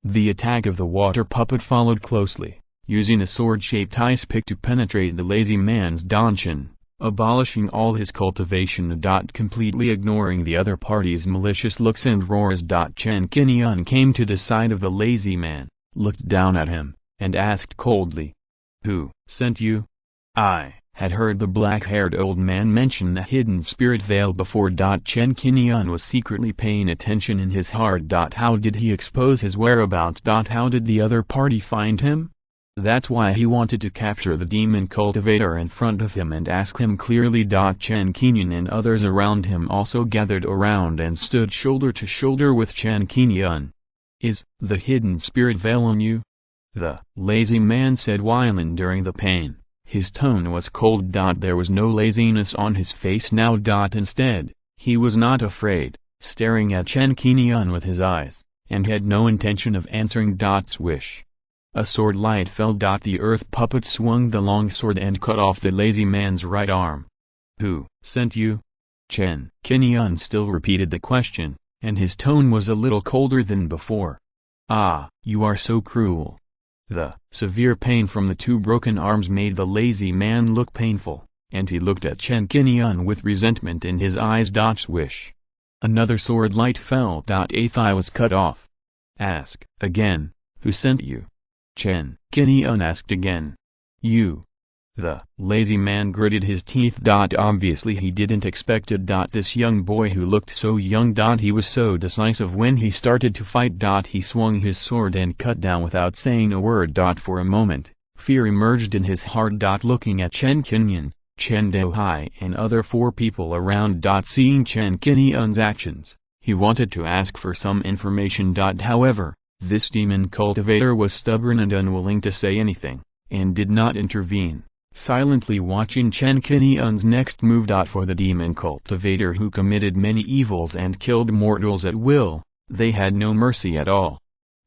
The attack of the water puppet followed closely, using a sword-shaped ice pick to penetrate the lazy man's danchin, abolishing all his cultivation. Completely ignoring the other party's malicious looks and roars. Chen Qingyun came to the side of the lazy man, looked down at him, and asked coldly, "Who sent you?" I had heard the black-haired old man mention the hidden spirit veil before. Chen Qingyun was secretly paying attention in his heart. How did he expose his whereabouts? How did the other party find him? That's why he wanted to capture the demon cultivator in front of him and ask him clearly. Chen Qingyun and others around him also gathered around and stood shoulder to shoulder with Chen Qingyun. "Is the hidden spirit veil on you?" the lazy man said while enduring the pain. His tone was cold. There was no laziness on his face now. Instead, he was not afraid, staring at Chen Qingyun with his eyes, and had no intention of answering. Swish. A sword light fell. The earth puppet swung the long sword and cut off the lazy man's right arm. "Who sent you?" Chen Qingyun still repeated the question, and his tone was a little colder than before. "Ah, you are so cruel." The severe pain from the two broken arms made the lazy man look painful, and he looked at Chen Qingyun with resentment in his eyes. Swish. Another sword light fell. A thigh was cut off. "Ask again, who sent you?" Chen Qingyun asked again. "You." The lazy man gritted his teeth. Obviously he didn't expect it. This young boy who looked so young. He was so decisive when he started to fight. He swung his sword and cut down without saying a word. For a moment, fear emerged in his heart. Looking at Chen Qingyun, Chen Douhai and other four people around. Seeing Chen Qingyun's actions, he wanted to ask for some information. However, this demon cultivator was stubborn and unwilling to say anything, and did not intervene, silently watching Chen Qingyun's next move. For the demon cultivator who committed many evils and killed mortals at will, they had no mercy at all.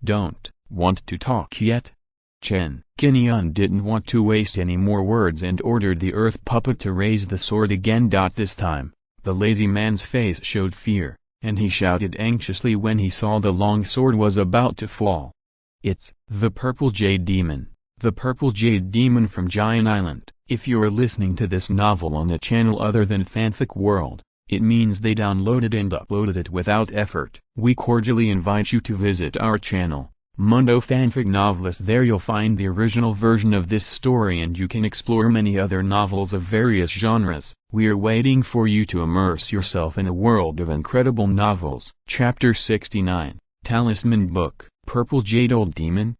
"Don't want to talk yet?" Chen Qingyun didn't want to waste any more words and ordered the earth puppet to raise the sword again. This time, the lazy man's face showed fear, and he shouted anxiously when he saw the long sword was about to fall. "It's the Purple Jade Demon. The Purple Jade Demon from Giant Island." If you're listening to this novel on a channel other than Fanfic World, it means they downloaded and uploaded it without effort. We cordially invite you to visit our channel, Mundo Fanfic Novelist. There you'll find the original version of this story and you can explore many other novels of various genres. We are waiting for you to immerse yourself in a world of incredible novels. Chapter 69, Talisman Book, Purple Jade Old Demon.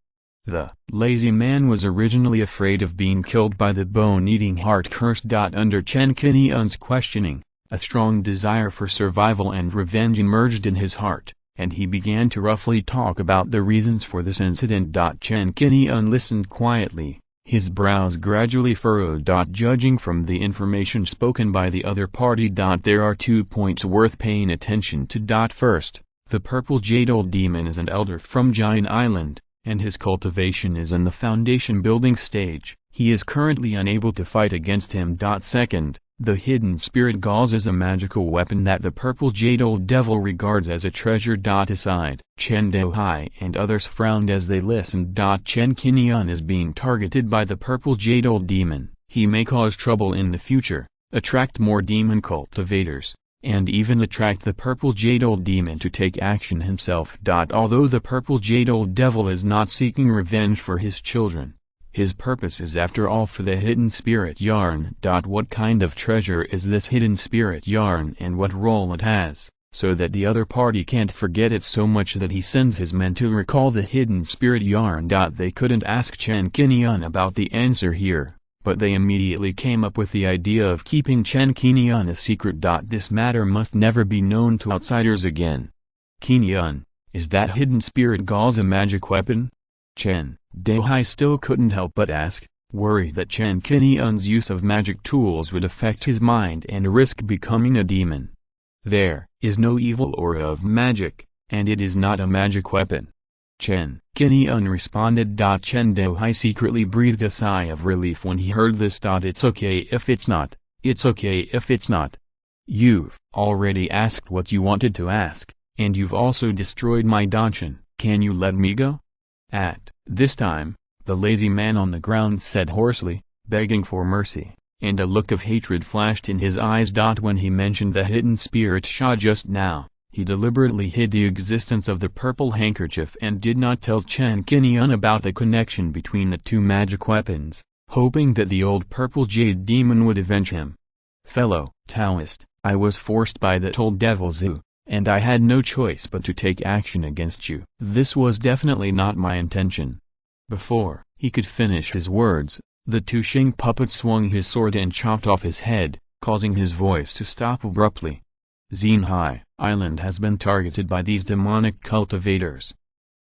The lazy man was originally afraid of being killed by the bone-eating heart curse. Under Chen Qingyun's questioning, a strong desire for survival and revenge emerged in his heart, and he began to roughly talk about the reasons for this incident. Chen Qingyun listened quietly, his brows gradually furrowed. Judging from the information spoken by the other party. There are 2 points worth paying attention to. First, the Purple Jade Old Demon is an elder from Giant Island, and his cultivation is in the foundation building stage. He is currently unable to fight against him. Second, the hidden spirit gauze is a magical weapon that the Purple Jade Old Devil regards as a treasure. Aside, Chen Douhai and others frowned as they listened. Chen Qingyun is being targeted by the Purple Jade Old Demon. He may cause trouble in the future, attract more demon cultivators, and even attract the Purple Jade Old Demon to take action himself. Although the Purple Jade Old Devil is not seeking revenge for his children, His purpose is after all for the hidden spirit yarn. What kind of treasure is this hidden spirit yarn and what role it has, so that the other party can't forget it so much that he sends his men to recall the hidden spirit yarn. They couldn't ask Chen Qingyun about the answer here, but they immediately came up with the idea of keeping Chen Qingyun a secret. This matter must never be known to outsiders again. Qingyun, is that hidden spirit gauze a magic weapon? Chen Dehai still couldn't help but ask, worried that Chen Qingyun's use of magic tools would affect his mind and risk becoming a demon. There is no evil aura of magic, and it is not a magic weapon. Chen Qingyun responded. Chen Dehai secretly breathed a sigh of relief when he heard this. It's okay if it's not, it's okay if it's not. You've already asked what you wanted to ask, and you've also destroyed my Danshan. Can you let me go? At this time, the lazy man on the ground said hoarsely, begging for mercy, and a look of hatred flashed in his eyes. When he mentioned the hidden spirit Sha just now, he deliberately hid the existence of the purple handkerchief and did not tell Chen Qingyun about the connection between the two magic weapons, hoping that the old purple jade demon would avenge him. Fellow Taoist, I was forced by that old devil Zhu, and I had no choice but to take action against you. This was definitely not my intention. Before he could finish his words, the two Xing puppets swung his sword and chopped off his head, causing his voice to stop abruptly. Xinhai Island has been targeted by these demonic cultivators.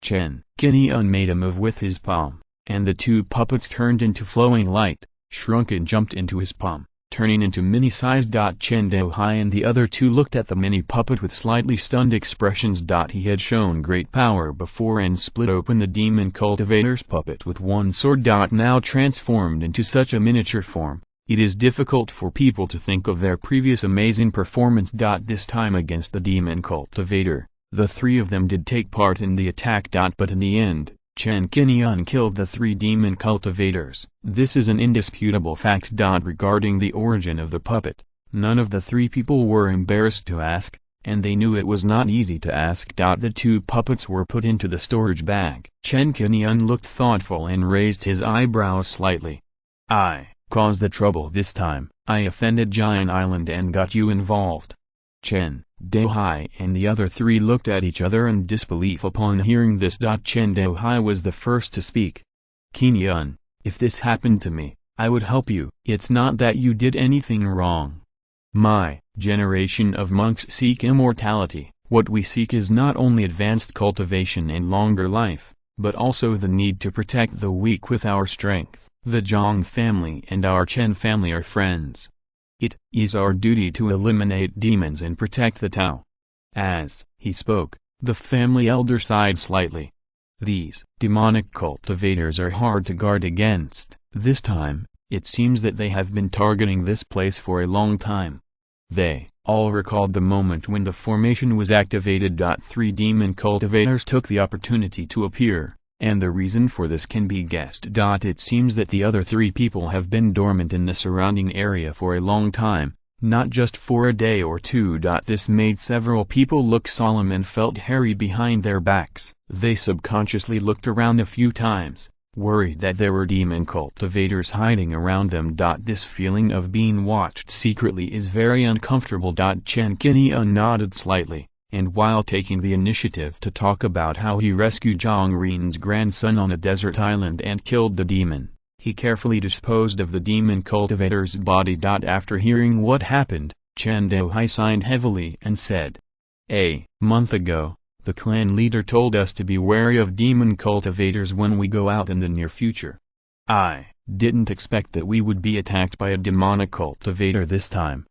Chen Qingyun made a move with his palm, and the two puppets turned into flowing light, shrunk and jumped into his palm, turning into mini-sized. Chen Dehai and the other two looked at the mini-puppet with slightly stunned expressions. He had shown great power before and split open the demon cultivator's puppet with one sword. Now transformed into such a miniature form, it is difficult for people to think of their previous amazing performance. This time against the demon cultivator, the three of them did take part in the attack. But in the end, Chen Qingyun killed the three demon cultivators. This is an indisputable fact. Regarding the origin of the puppet, none of the three people were embarrassed to ask, and they knew it was not easy to ask. The two puppets were put into the storage bag. Chen Qingyun looked thoughtful and raised his eyebrows slightly. I caused the trouble this time. I offended Giant Island and got you involved. Chen Dehai and the other three looked at each other in disbelief upon hearing this. Chen Dehai was the first to speak. Qingyun, if this happened to me, I would help you. It's not that you did anything wrong. My generation of monks seek immortality. What we seek is not only advanced cultivation and longer life, but also the need to protect the weak with our strength. The Zhang family and our Chen family are friends. It is our duty to eliminate demons and protect the Tao. As he spoke, the family elder sighed slightly. These demonic cultivators are hard to guard against. This time, it seems that they have been targeting this place for a long time. They all recalled the moment when the formation was activated. Three demon cultivators took the opportunity to appear, and the reason for this can be guessed. It seems that the other three people have been dormant in the surrounding area for a long time, not just for a day or two. This made several people look solemn and felt hairy behind their backs. They subconsciously looked around a few times, worried that there were demon cultivators hiding around them. This feeling of being watched secretly is very uncomfortable. Chen Qingyun nodded slightly, and while taking the initiative to talk about how he rescued Zhang Ren's grandson on a desert island and killed the demon, he carefully disposed of the demon cultivator's body. After hearing what happened, Chen Dehai sighed heavily and said, "A month ago, the clan leader told us to be wary of demon cultivators when we go out in the near future. I didn't expect that we would be attacked by a demonic cultivator this time."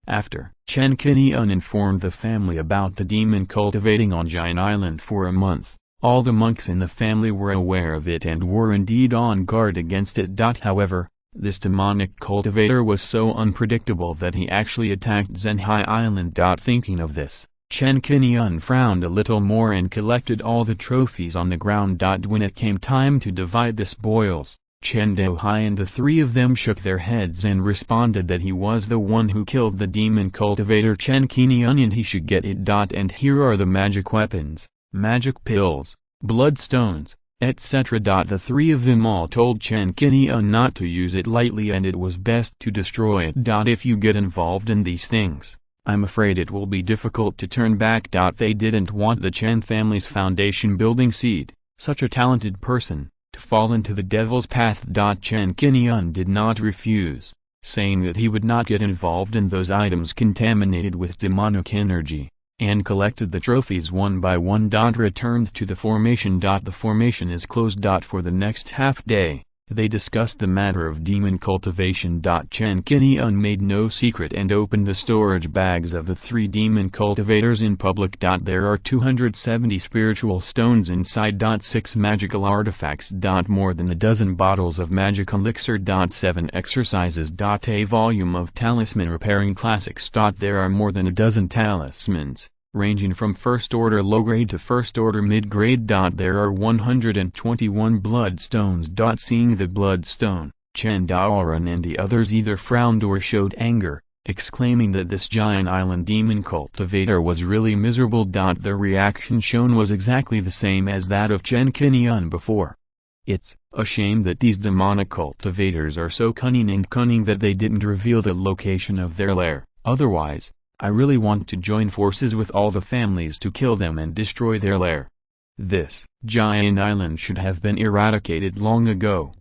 After Chen Qingyun informed the family about the demon cultivating on Giant Island for a month, all the monks in the family were aware of it and were indeed on guard against it. However, this demonic cultivator was so unpredictable that he actually attacked Zhenhai Island. Thinking of this, Chen Qingyun frowned a little more and collected all the trophies on the ground. When it came time to divide the spoils, Chen Dehai and the three of them shook their heads and responded that he was the one who killed the demon cultivator Chen Qingyun and he should get it. And here are the magic weapons, magic pills, bloodstones, etc. The three of them all told Chen Qingyun not to use it lightly and it was best to destroy it. If you get involved in these things, I'm afraid it will be difficult to turn back. They didn't want the Chen family's foundation building seed, such a talented person, to fall into the devil's path. Chen Qingyun did not refuse, saying that he would not get involved in those items contaminated with demonic energy, and collected the trophies one by one. Returned to the formation. The formation is closed. For the next half day, they discussed the matter of demon cultivation. Chen Qingyun made no secret and opened the storage bags of the three demon cultivators in public. There are 270 spiritual stones inside. 6 magical artifacts. More than a dozen bottles of magic elixir. 7 exercises. A volume of talisman repairing classics. There are more than a dozen talismans, ranging from first order low grade to first order mid grade. There are 121 bloodstones. Seeing the bloodstone, Chen Daoran and the others either frowned or showed anger, exclaiming that this giant island demon cultivator was really miserable. The reaction shown was exactly the same as that of Chen Qingyun before. It's a shame that these demonic cultivators are so cunning that they didn't reveal the location of their lair. Otherwise, I really want to join forces with all the families to kill them and destroy their lair. This giant island should have been eradicated long ago.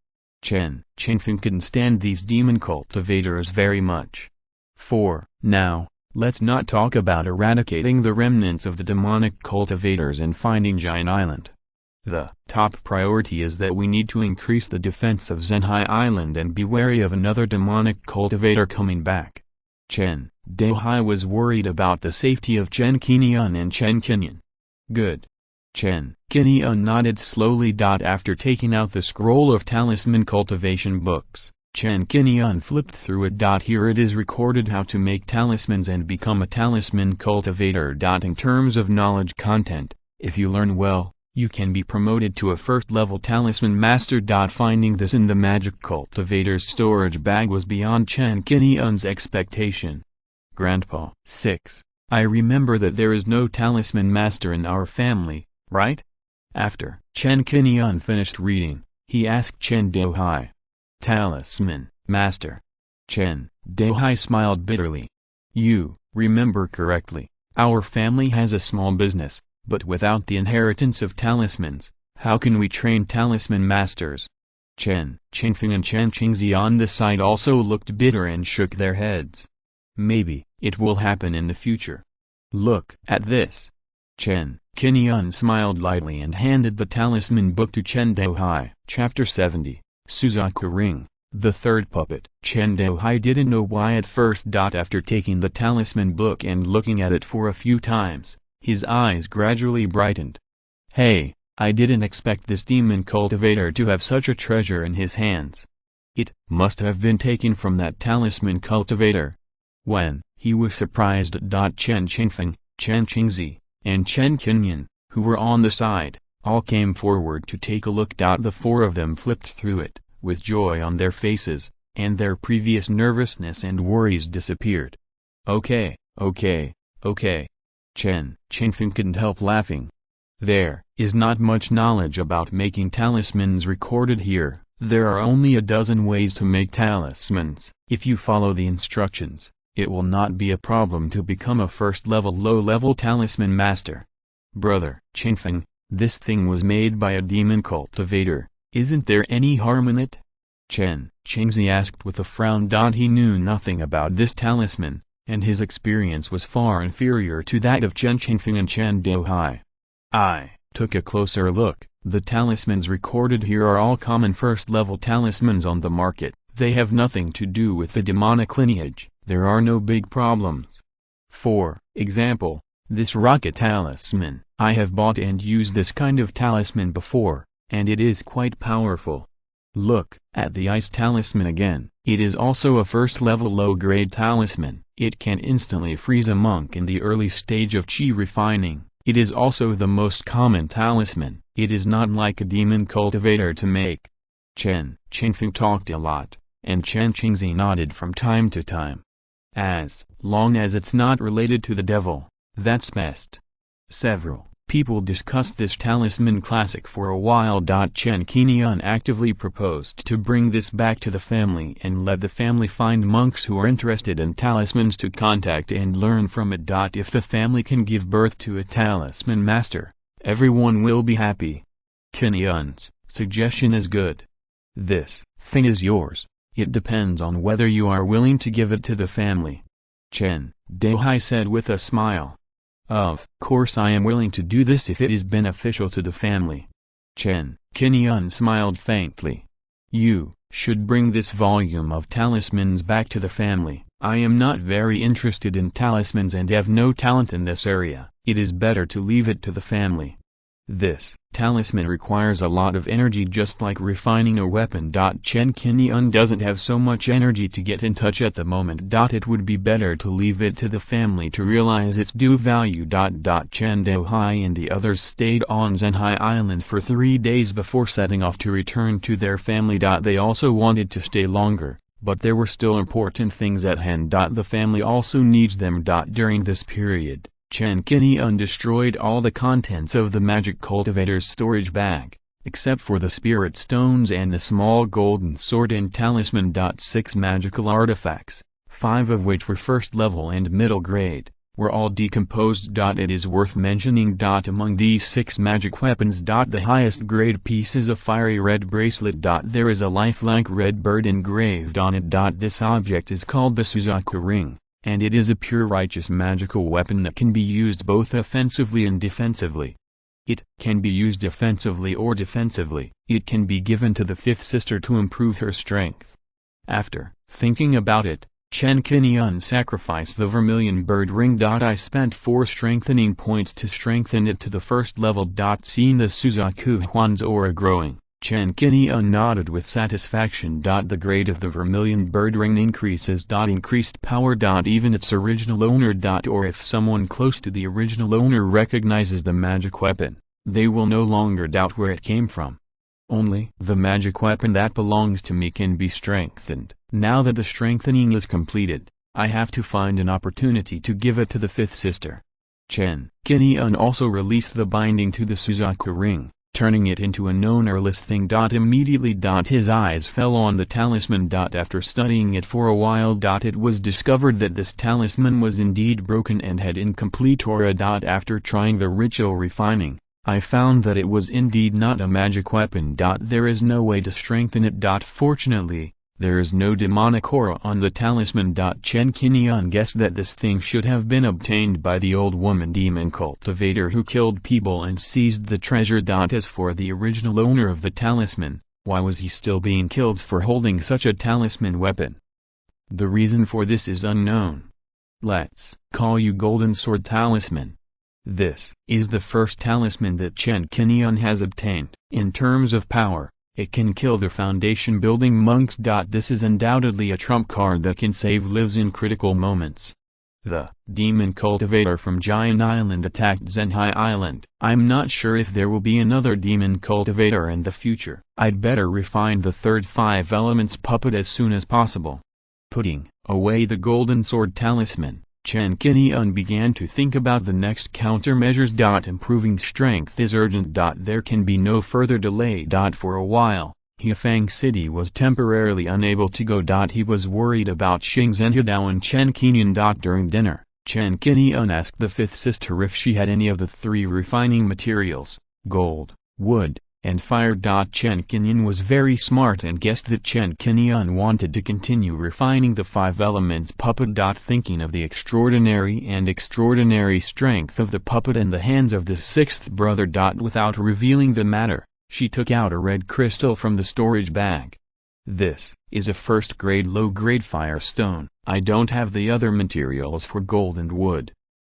Chen Qingyun couldn't stand these demon cultivators very much. Now, let's not talk about eradicating the remnants of the demonic cultivators and finding Giant Island. The top priority is that we need to increase the defense of Zhenhai Island and be wary of another demonic cultivator coming back. Chen Daohai was worried about the safety of Chen Qingyun and Chen Qingyun. Good. Chen Qingyun nodded slowly. After taking out the scroll of talisman cultivation books, Chen Qingyun flipped through it. Here it is recorded how to make talismans and become a talisman cultivator. In terms of knowledge content, if you learn well, you can be promoted to a first-level talisman master. Finding this in the magic cultivator's storage bag was beyond Chen Qingyun's expectation. Grandpa. 6. I remember that there is no talisman master in our family, right? After Chen Qingyun finished reading, he asked Chen Daohai. Talisman master. Chen Daohai smiled bitterly. You remember correctly, our family has a small business, but without the inheritance of talismans, how can we train talisman masters? Chen Qingyun and Chen Qingzi on the side also looked bitter and shook their heads. Maybe it will happen in the future. Look at this. Chen Qingyun smiled lightly and handed the talisman book to Chen Daohai. Chapter 70, Suzaku Ring, the third puppet. Chen Daohai didn't know why at first. After taking the talisman book and looking at it for a few times, his eyes gradually brightened. Hey, I didn't expect this demon cultivator to have such a treasure in his hands. It must have been taken from that talisman cultivator. When he was surprised. Chen Qingyun, Chen Qingzi, and Chen Qingyun, who were on the side, all came forward to take a look. The four of them flipped through it, with joy on their faces, and their previous nervousness and worries disappeared. Okay. Chen Qingyun couldn't help laughing. There is not much knowledge about making talismans recorded here. There are only a dozen ways to make talismans. If you follow the instructions, it will not be a problem to become a first-level low-level talisman master. Brother Qingyun, this thing was made by a demon cultivator, isn't there any harm in it? Chen Qingzi asked with a frown. He knew nothing about this talisman, and his experience was far inferior to that of Chen Qingyun and Chen Daohai. I took a closer look. The talismans recorded here are all common first-level talismans on the market. They have nothing to do with the demonic lineage. There are no big problems. For example, this rocket talisman. I have bought and used this kind of talisman before, and it is quite powerful. Look at the ice talisman again. It is also a first-level low-grade talisman. It can instantly freeze a monk in the early stage of chi refining. It is also the most common talisman. It is not like a demon cultivator to make. Chen Qingyun talked a lot, and Chen Qingzi nodded from time to time. As long as it's not related to the devil, that's best. Several People discussed this talisman classic for a while. Chen Qingyun actively proposed to bring this back to the family and let the family find monks who are interested in talismans to contact and learn from it. If the family can give birth to a talisman master, everyone will be happy. Qingyun's suggestion is good. This thing is yours. It depends on whether you are willing to give it to the family. Chen Dehai said with a smile. Of course I am willing to do this if it is beneficial to the family. Chen Qingyun smiled faintly. You should bring this volume of talismans back to the family. I am not very interested in talismans and have no talent in this area. It is better to leave it to the family. This talisman requires a lot of energy, just like refining a weapon. Chen Qingyun doesn't have so much energy to get in touch at the moment. It would be better to leave it to the family to realize its due value. Chen Dehai and the others stayed on Zhenhai Island for 3 days before setting off to return to their family. They also wanted to stay longer, but there were still important things at hand. The family also needs them. During this period, Chen Qingyun destroyed all the contents of the magic cultivator's storage bag, except for the spirit stones and the small golden sword and talisman. 6 magical artifacts, 5 of which were first level and middle grade, were all decomposed. It is worth mentioning among these 6 magic weapons, the highest grade piece is a fiery red bracelet. There is a lifelike red bird engraved on it. This object is called the Suzaku ring, and it is a pure righteous magical weapon that can be used both offensively and defensively. It can be used offensively or defensively. It can be given to the fifth sister to improve her strength. After thinking about it, Chen Qingyun sacrificed the vermilion bird ring. I spent 4 strengthening points to strengthen it to the first level. Seeing the Suzaku Huan's aura growing, Chen Qingyun nodded with satisfaction. The grade of the vermilion bird ring increases. Increased power. Even its original owner. Or if someone close to the original owner recognizes the magic weapon, they will no longer doubt where it came from. Only the magic weapon that belongs to me can be strengthened. Now that the strengthening is completed, I have to find an opportunity to give it to the fifth sister. Chen Qingyun also released the binding to the Suzaku ring, turning it into a ownerless thing. Immediately his eyes fell on the talisman. After studying it for a while, it was discovered that this talisman was indeed broken and had incomplete aura. After trying the ritual refining, I found that it was indeed not a magic weapon. There is no way to strengthen it. Fortunately, there is no demonic aura on the talisman. Chen Qingyun guessed that this thing should have been obtained by the old woman demon cultivator who killed people and seized the treasure. As for the original owner of the talisman, why was he still being killed for holding such a talisman weapon? The reason for this is unknown. Let's call you Golden Sword Talisman. This is the first talisman that Chen Qingyun has obtained. In terms of power, it can kill the foundation building monks. This is undoubtedly a trump card that can save lives in critical moments. The demon cultivator from Giant Island attacked Zhenhai Island. I'm not sure if there will be another demon cultivator in the future. I'd better refine the third 5 elements puppet as soon as possible. Putting away the golden sword talisman, Chen Qingyun began to think about the next countermeasures. Improving strength is urgent. There can be no further delay. For a while, Hefang City was temporarily unable to go. He was worried about Xingzhenhudao and Chen Qingyun. During dinner, Chen Qingyun asked the fifth sister if she had any of the 3 refining materials, gold, wood, and fire. Chen Qingyun was very smart and guessed that Chen Qingyun wanted to continue refining the 5 elements puppet. Thinking of the extraordinary strength of the puppet and the hands of the 6th brother. Without revealing the matter, she took out a red crystal from the storage bag. This is a first-grade low-grade fire stone. I don't have the other materials for gold and wood.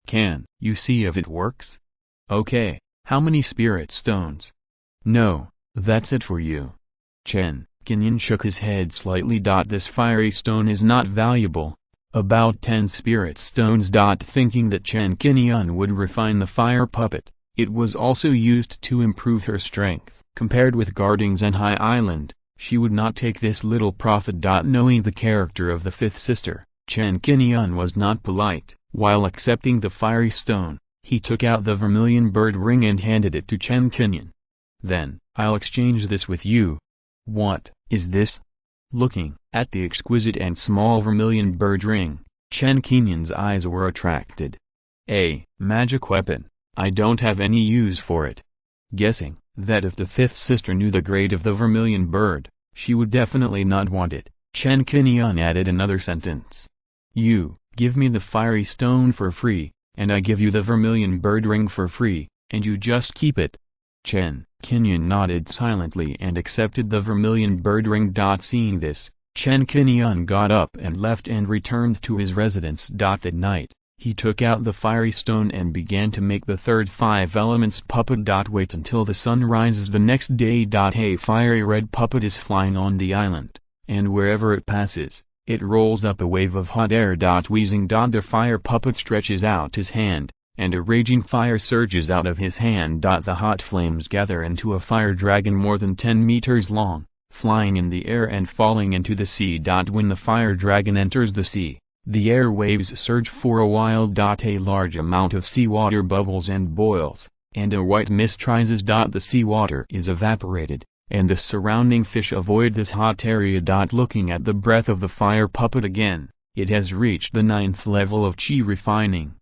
Can you see if it works? Okay, how many spirit stones? No, that's it for you. Chen Qingyun shook his head slightly. This fiery stone is not valuable. About 10 spirit stones. Thinking that Chen Qingyun would refine the fire puppet, it was also used to improve her strength. Compared with guarding Zhenhai Island, she would not take this little profit. Knowing the character of the fifth sister, Chen Qingyun was not polite. While accepting the fiery stone, He took out the vermilion bird ring and handed it to Chen Qingyun. Then, I'll exchange this with you. What is this? Looking at the exquisite and small vermilion bird ring, Chen Qingyun's eyes were attracted. A magic weapon. I don't have any use for it. Guessing that if the fifth sister knew the grade of the vermilion bird, she would definitely not want it, Chen Qingyun added another sentence. You give me the fiery stone for free, and I give you the vermilion bird ring for free, and you just keep it. Chen Qingyun nodded silently and accepted the vermilion bird ring. Seeing this, Chen Qingyun got up and left and returned to his residence. That night, he took out the fiery stone and began to make the third five elements puppet. Wait until the sun rises the next day. A fiery red puppet is flying on the island, and wherever it passes, it rolls up a wave of hot air. Wheezing. The fire puppet stretches out his hand, and a raging fire surges out of his hand. The hot flames gather into a fire dragon more than 10 meters long, flying in the air and falling into the sea. When the fire dragon enters the sea, the air waves surge for a while. A large amount of seawater bubbles and boils, and a white mist rises. The seawater is evaporated, and the surrounding fish avoid this hot area. Looking at the breath of the fire puppet again, it has reached the 9th level of chi refining.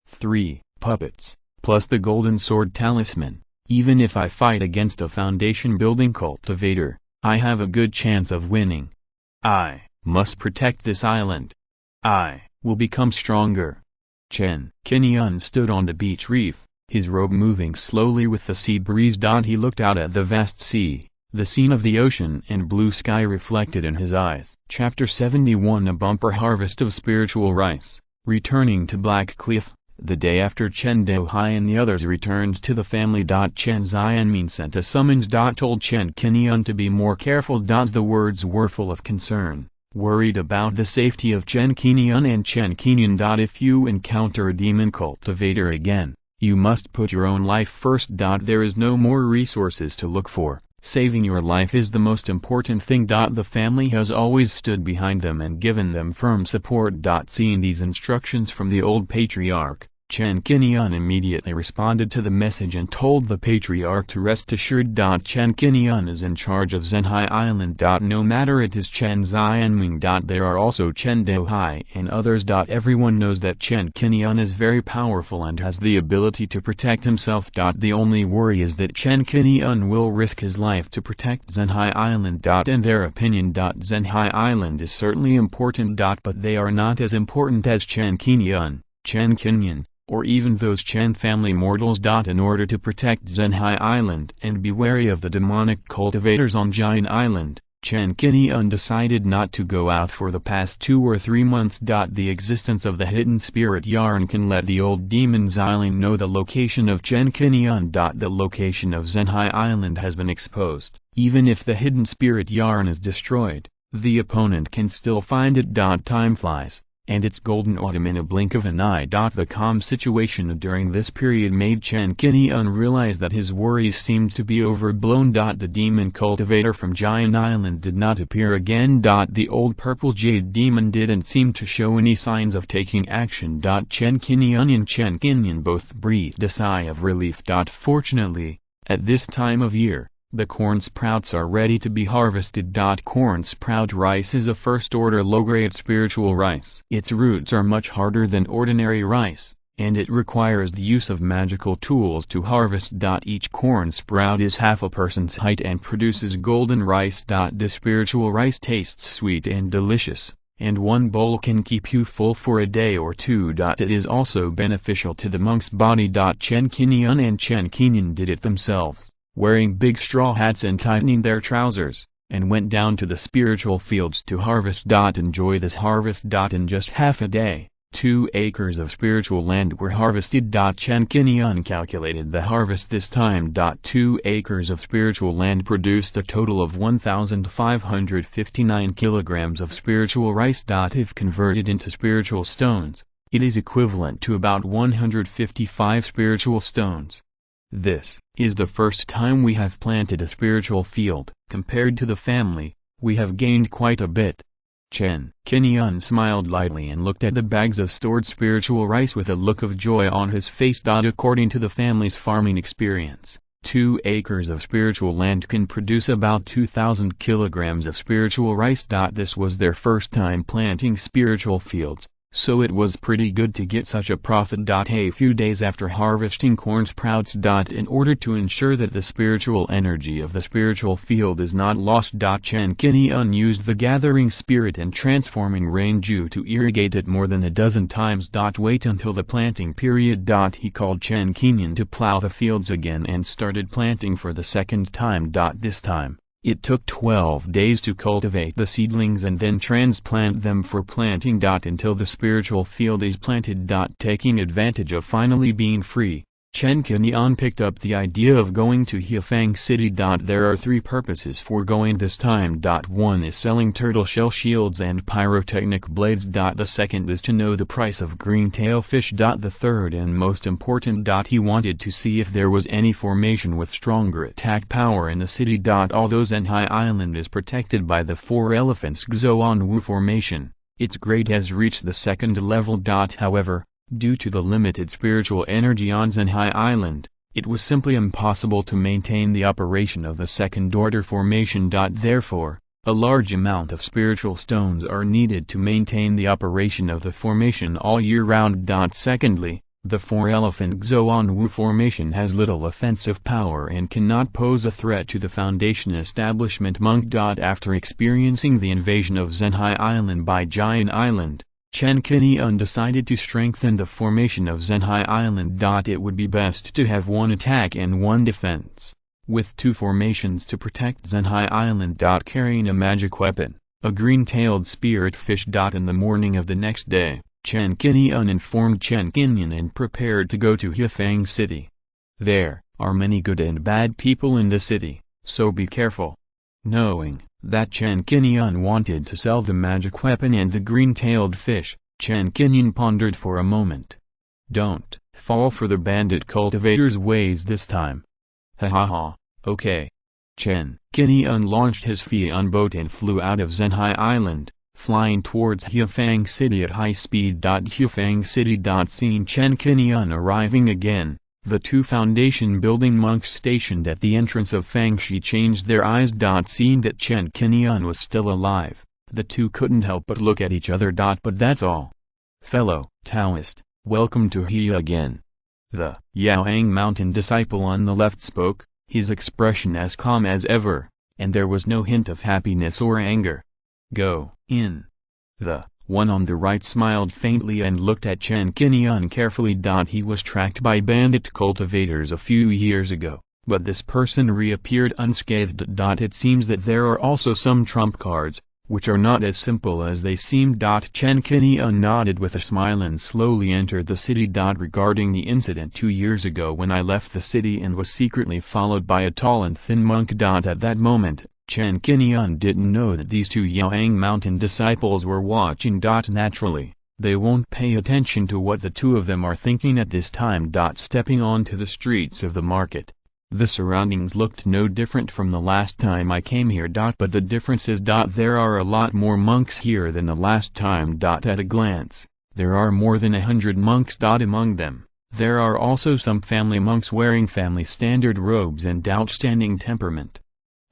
3 puppets, plus the golden sword talisman. Even if I fight against a foundation building cultivator, I have a good chance of winning. I must protect this island. I will become stronger. Chen Qingyun stood on the beach reef, his robe moving slowly with the sea breeze. He looked out at the vast sea, the scene of the ocean and blue sky reflected in his eyes. Chapter 71. A bumper harvest of spiritual rice. Returning to Black Cliff, the day after Chen Douhai and the others returned to the family. Chen Xianmin sent a summons. Told Chen Qingyun to be more careful. The words were full of concern, worried about the safety of Chen Qingyun and Chen Qingyun. If you encounter a demon cultivator again, you must put your own life first. There is no more resources to look for. Saving your life is the most important thing. The family has always stood behind them and given them firm support. Seeing these instructions from the old patriarch, Chen Qingyun immediately responded to the message and told the patriarch to rest assured. Chen Qingyun is in charge of Zhenhai Island. No matter it is Chen Xianming. There are also Chen Douhai and others. Everyone knows that Chen Qingyun is very powerful and has the ability to protect himself. The only worry is that Chen Qingyun will risk his life to protect Zhenhai Island. In their opinion, Zhenhai Island is certainly important. But they are not as important as Chen Qingyun, Chen Qingyun, or even those Chen family mortals. In order to protect Zhenhai Island and be wary of the demonic cultivators on Jian Island, Chen Qingyun decided not to go out for the past 2 or 3 months. The existence of the hidden spirit yarn can let the old demon Xiling know the location of Chen Qingyun. The location of Zhenhai Island has been exposed. Even if the hidden spirit yarn is destroyed, the opponent can still find it. Time flies, and it's golden autumn in a blink of an eye. The calm situation during this period made Chen Qingyun realize that his worries seemed to be overblown. The demon cultivator from Jian Island did not appear again. The old purple jade demon didn't seem to show any signs of taking action. Chen Qingyun and Chen Qingyun both breathed a sigh of relief. Fortunately, at this time of year, the corn sprouts are ready to be harvested. Corn sprout rice is a first-order low-grade spiritual rice. Its roots are much harder than ordinary rice, and it requires the use of magical tools to harvest. Each corn sprout is half a person's height and produces golden rice. The spiritual rice tastes sweet and delicious, and one bowl can keep you full for a day or 2. It is also beneficial to the monk's body. Chen Qingyun and Chen Qingyun did it themselves, wearing big straw hats and tightening their trousers, and went down to the spiritual fields to harvest. Enjoy this harvest. In just half a day, 2 acres of spiritual land were harvested. Chen Qingyun calculated the harvest this time. 2 acres of spiritual land produced a total of 1,559 kilograms of spiritual rice. If converted into spiritual stones, it is equivalent to about 155 spiritual stones. This is the first time we have planted a spiritual field. Compared to the family, we have gained quite a bit. Chen Qingyun smiled lightly and looked at the bags of stored spiritual rice with a look of joy on his face. According to the family's farming experience, 2 acres of spiritual land can produce about 2,000 kilograms of spiritual rice. This was their first time planting spiritual fields, so it was pretty good to get such a profit. A few days after harvesting corn sprouts. In order to ensure that the spiritual energy of the spiritual field is not lost. Chen Qingyun used the gathering spirit and transforming rain dew to irrigate it more than a dozen times. Wait until the planting period. He called Chen Qingyun to plow the fields again and started planting for the second time. This time, it took 12 days to cultivate the seedlings and then transplant them for planting. Until the spiritual field is planted. Taking advantage of finally being free, Chen Qingyun picked up the idea of going to Hefang City. There are 3 purposes for going this time. 1 is selling turtle shell shields and pyrotechnic blades. The second is to know the price of green-tail fish. The third and most important. He wanted to see if there was any formation with stronger attack power in the city. Although Zhenhai Island is protected by the 4 elephants Xuanwu formation, its grade has reached the 2nd level. However, due to the limited spiritual energy on Zhenhai Island, it was simply impossible to maintain the operation of the 2nd-order formation. Therefore, a large amount of spiritual stones are needed to maintain the operation of the formation all year round. Secondly, the 4-elephant Xuanwu formation has little offensive power and cannot pose a threat to the Foundation establishment monk. After experiencing the invasion of Zhenhai Island by Jian Island, Chen Qingyun decided to strengthen the formation of Zhenhai Island. It would be best to have 1 attack and 1 defense, with 2 formations to protect Zhenhai Island. Carrying a magic weapon, a green-tailed spirit fish. In the morning of the next day, Chen Qingyun informed Chen Qingyun and prepared to go to Hefang City. There are many good and bad people in the city, so be careful. Knowing that Chen Qingyun wanted to sell the magic weapon and the green-tailed fish, Chen Qingyun pondered for a moment. Don't fall for the bandit cultivator's ways this time. Ha ha ha, okay. Chen Qingyun launched his Hunyuan boat and flew out of Zhenhai Island, flying towards Hefang City at high speed. Hefang City. Seeing Chen Qingyun arriving again, the 2 foundation building monks stationed at the entrance of Fangshi changed their eyes. Seeing that Chen Qingyun was still alive, the 2 couldn't help but look at each other. But that's all. Fellow Taoist, welcome to He again. The Yaoang mountain disciple on the left spoke, his expression as calm as ever, and there was no hint of happiness or anger. Go in. The one on the right smiled faintly and looked at Chen Qingyun carefully. He was tracked by bandit cultivators a few years ago, but this person reappeared unscathed. It seems that there are also some trump cards, which are not as simple as they seem. Chen Qingyun nodded with a smile and slowly entered the city. Regarding the incident 2 years ago when I left the city and was secretly followed by a tall and thin monk. At that moment, Chen Qingyun didn't know that these 2 Yaoang mountain disciples were watching. Naturally, they won't pay attention to what the 2 of them are thinking at this time. Stepping onto the streets of the market, the surroundings looked no different from the last time I came here. But the difference is there are a lot more monks here than the last time. At a glance, there are more than 100 monks. Among them, there are also some family monks wearing family standard robes and outstanding temperament.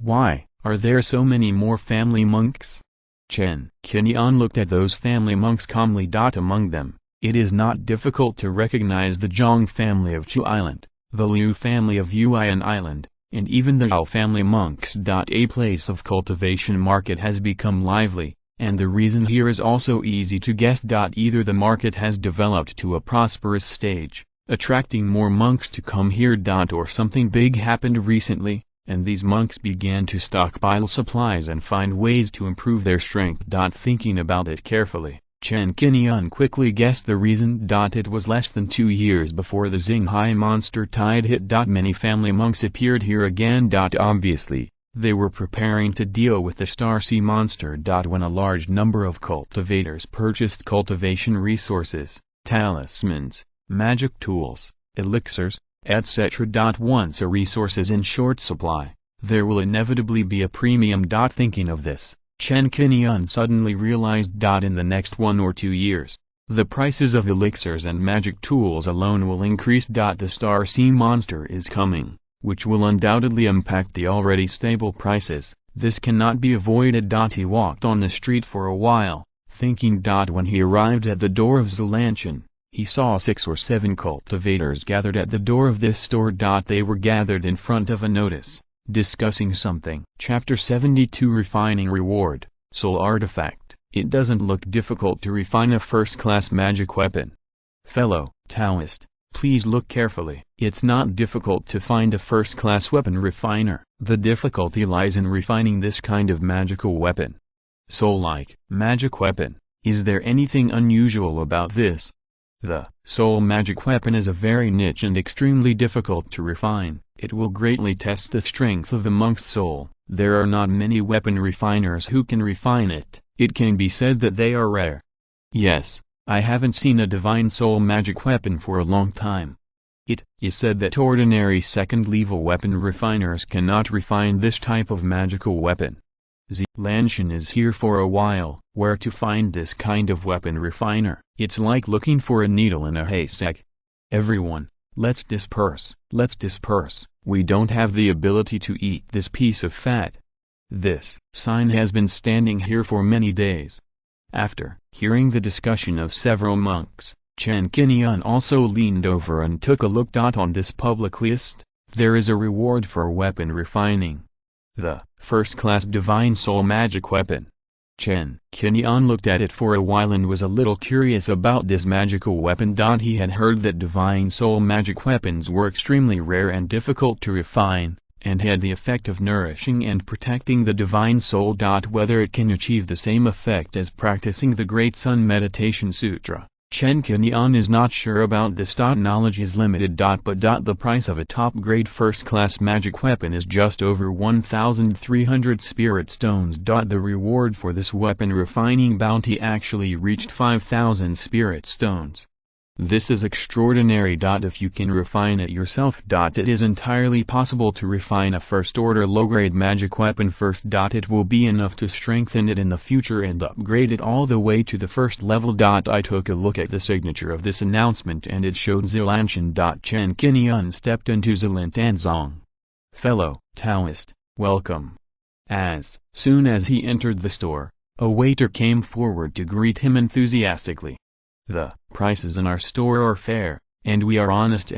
Why are there so many more family monks? Chen Qingyun looked at those family monks calmly. Among them, it is not difficult to recognize the Zhang family of Chu Island, the Liu family of Hunyuan Island, and even the Zhao family monks. A place of cultivation market has become lively, and the reason here is also easy to guess. Either the market has developed to a prosperous stage, attracting more monks to come here. Or something big happened recently, and these monks began to stockpile supplies and find ways to improve their strength. Thinking about it carefully, Chen Qingyun quickly guessed the reason. It was less than 2 years before the Xinghai monster tide hit. Many family monks appeared here again. Obviously, they were preparing to deal with the Star Sea monster. When a large number of cultivators purchased cultivation resources, talismans, magic tools, elixirs, etc. Once a resource is in short supply, there will inevitably be a premium. Thinking of this, Chen Qingyun suddenly realized. In the next 1 or 2 years, the prices of elixirs and magic tools alone will increase. The Star Sea monster is coming, which will undoubtedly impact the already stable prices. This cannot be avoided. He walked on the street for a while, thinking. When he arrived at the door of Zhuxiantu, he saw 6 or 7 cultivators gathered at the door of this store. They were gathered in front of a notice, discussing something. Chapter 72 Refining Reward, Soul Artifact. It doesn't look difficult to refine a first-class magic weapon. Fellow Taoist, please look carefully. It's not difficult to find a first-class weapon refiner. The difficulty lies in refining this kind of magical weapon. Soul-like magic weapon. Is there anything unusual about this? The soul magic weapon is a very niche and extremely difficult to refine. It will greatly test the strength of the monk's soul. There are not many weapon refiners who can refine it. It can be said that they are rare. Yes, I haven't seen a divine soul magic weapon for a long time. It is said that ordinary second-level weapon refiners cannot refine this type of magical weapon. Lanshan is here for a while. Where to find this kind of weapon refiner? It's like looking for a needle in a haystack. Everyone, let's disperse. Let's disperse. We don't have the ability to eat this piece of fat. This sign has been standing here for many days. After hearing the discussion of several monks, Chen Qingyun also leaned over and took a look. On this public list, there is a reward for weapon refining. The first-class divine soul magic weapon. Chen Qingyun looked at it for a while and was a little curious about this magical weapon. He had heard that divine soul magic weapons were extremely rare and difficult to refine, and had the effect of nourishing and protecting the divine soul. Whether it can achieve the same effect as practicing the Great Sun Meditation Sutra, Chen Qingyun is not sure about this. Knowledge is limited. But the price of a top-grade first-class magic weapon is just over 1,300 spirit stones. The reward for this weapon refining bounty actually reached 5,000 spirit stones. This is extraordinary. If you can refine it yourself, it is entirely possible to refine a first-order low-grade magic weapon first. It will be enough to strengthen it in the future and upgrade it all the way to the first level. I took a look at the signature of this announcement and it showed Zilanshan. Chen Qingyun stepped into Zilantanzong. Fellow Taoist, welcome. As soon as he entered the store, a waiter came forward to greet him enthusiastically. The prices in our store are fair, and we are honest.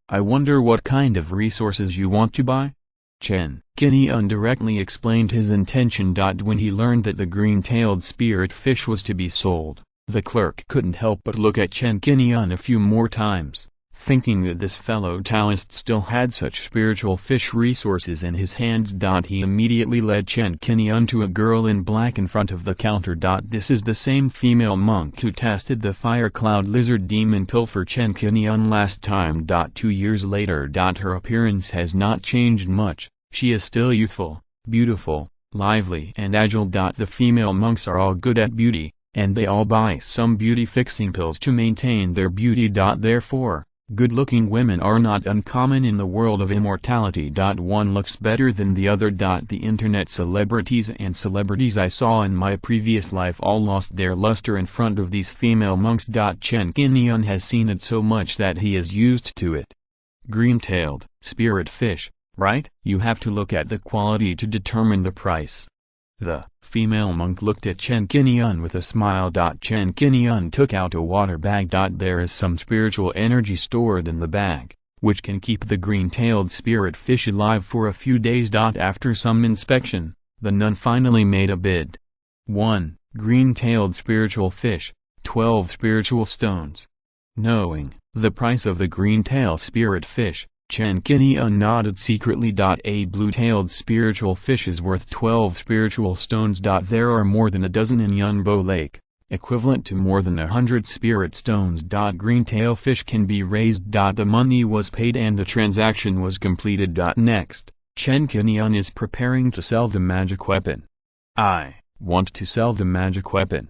I wonder what kind of resources you want to buy? Chen Qingyun directly explained his intention. When he learned that the green-tailed spirit fish was to be sold, the clerk couldn't help but look at Chen Qingyun a few more times, thinking that this fellow Taoist still had such spiritual fish resources in his hands. He immediately led Chen Qingyun to a girl in black in front of the counter. This is the same female monk who tested the fire cloud lizard demon pill for Chen Qingyun last time. 2 years later. Her appearance has not changed much. She is still youthful, beautiful, lively and agile. The female monks are all good at beauty, and they all buy some beauty-fixing pills to maintain their beauty. Therefore, good-looking women are not uncommon in the world of immortality. One looks better than the other. The internet celebrities and celebrities I saw in my previous life all lost their luster in front of these female monks. Chen Qingyun has seen it so much that he is used to it. Green-tailed spirit fish, right? You have to look at the quality to determine the price. The female monk looked at Chen Qingyun with a smile. Chen Qingyun took out a water bag. There is some spiritual energy stored in the bag, which can keep the green-tailed spirit fish alive for a few days. After some inspection, the nun finally made a bid. 1 green-tailed spiritual fish, 12 spiritual stones. Knowing the price of the green-tailed spirit fish, Chen Qingyun nodded secretly. A blue-tailed spiritual fish is worth 12 spiritual stones. There are more than a dozen in Yunbo Lake, equivalent to more than 100 spirit stones. Green-tail fish can be raised. The money was paid and the transaction was completed. Next, Chen Qingyun is preparing to sell the magic weapon. I want to sell the magic weapon.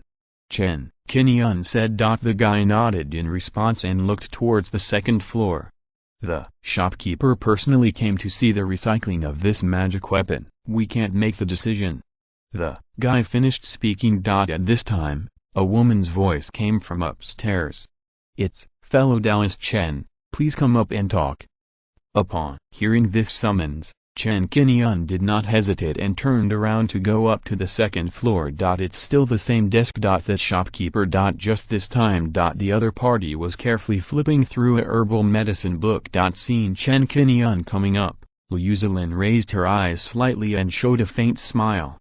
Chen Qingyun said. The guy nodded in response and looked towards the second floor. The shopkeeper personally came to see the recycling of this magic weapon. We can't make the decision. The guy finished speaking. At this time, a woman's voice came from upstairs. "It's fellow Taoist Chen, please come up and talk." Upon hearing this summons, Chen Qingyun did not hesitate and turned around to go up to the second floor. It's still the same desk. The shopkeeper. Just this time. The other party was carefully flipping through a herbal medicine book. Seeing Chen Qingyun coming up, Liu Zilin raised her eyes slightly and showed a faint smile.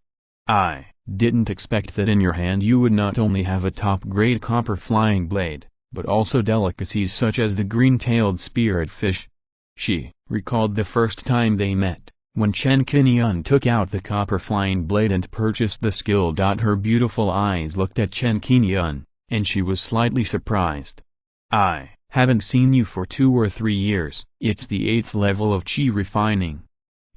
"I didn't expect that in your hand you would not only have a top-grade copper flying blade, but also delicacies such as the green-tailed spirit fish." She recalled the first time they met, when Chen Qingyun took out the copper flying blade and purchased the skill. Her beautiful eyes looked at Chen Qingyun, and she was slightly surprised. "I haven't seen you for 2 or 3 years. It's the 8th level of qi refining.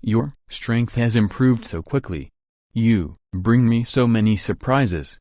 Your strength has improved so quickly. You bring me so many surprises."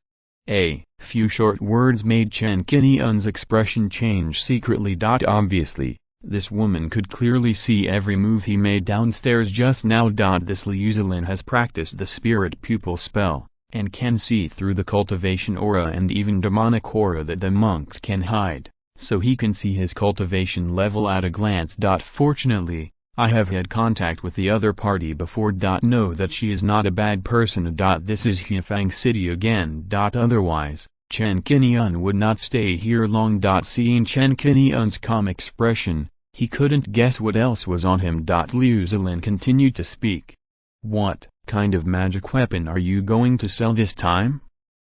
A few short words made Chen Qingyun's expression change secretly. Obviously, this woman could clearly see every move he made downstairs just now. This Liu Zilin has practiced the spirit pupil spell, and can see through the cultivation aura and even demonic aura that the monks can hide, so he can see his cultivation level at a glance. Fortunately, I have had contact with the other party before. Know that she is not a bad person. This is Hefang City again. Otherwise, Chen Qingyun would not stay here long. Seeing Chen Qingyun's calm expression, he couldn't guess what else was on him. Liu Zilin continued to speak. "What kind of magic weapon are you going to sell this time?"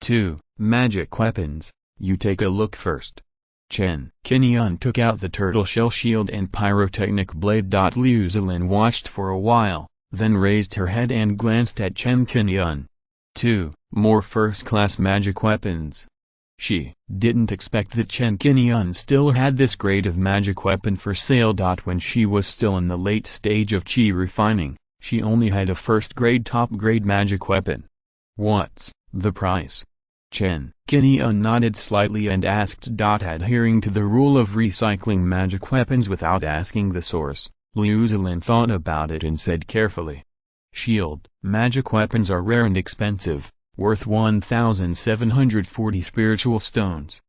"2 magic weapons, you take a look first." Chen Qingyun took out the turtle shell shield and pyrotechnic blade. Liu Zilin watched for a while, then raised her head and glanced at Chen Qingyun. 2 more first-class magic weapons. She didn't expect that Chen Qingyun still had this grade of magic weapon for sale. When she was still in the late stage of qi refining, she only had a first-grade top-grade magic weapon. "What's the price?" Chen Qingyun nodded slightly and asked. Adhering to the rule of recycling magic weapons without asking the source, Liu Zilin thought about it and said carefully. "Shield magic weapons are rare and expensive, worth 1,740 spiritual stones.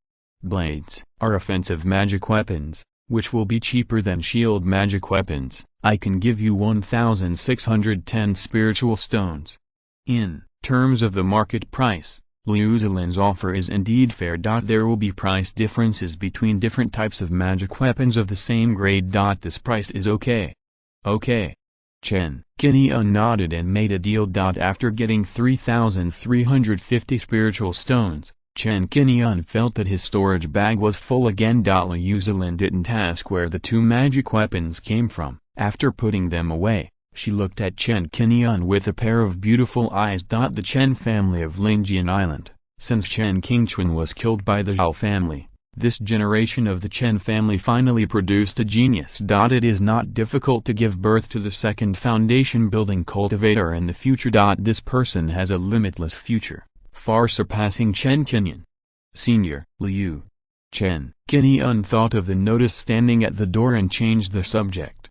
Blades are offensive magic weapons, which will be cheaper than shield magic weapons. I can give you 1,610 spiritual stones." In terms of the market price, Liu Zilin's offer is indeed fair. There will be price differences between different types of magic weapons of the same grade. This price is okay. Okay. Chen Qingyun nodded and made a deal. After getting 3,350 spiritual stones, Chen Qingyun felt that his storage bag was full again. Liu Zilin didn't ask where the 2 magic weapons came from. After putting them away, she looked at Chen Qingyun with a pair of beautiful eyes. The Chen family of Lingjian Island. Since Chen Qingyun was killed by the Zhao family, this generation of the Chen family finally produced a genius. It is not difficult to give birth to the second foundation-building cultivator in the future. This person has a limitless future, far surpassing Chen Qingyun. Senior, Liu. Chen Qingyun thought of the notice standing at the door and changed the subject.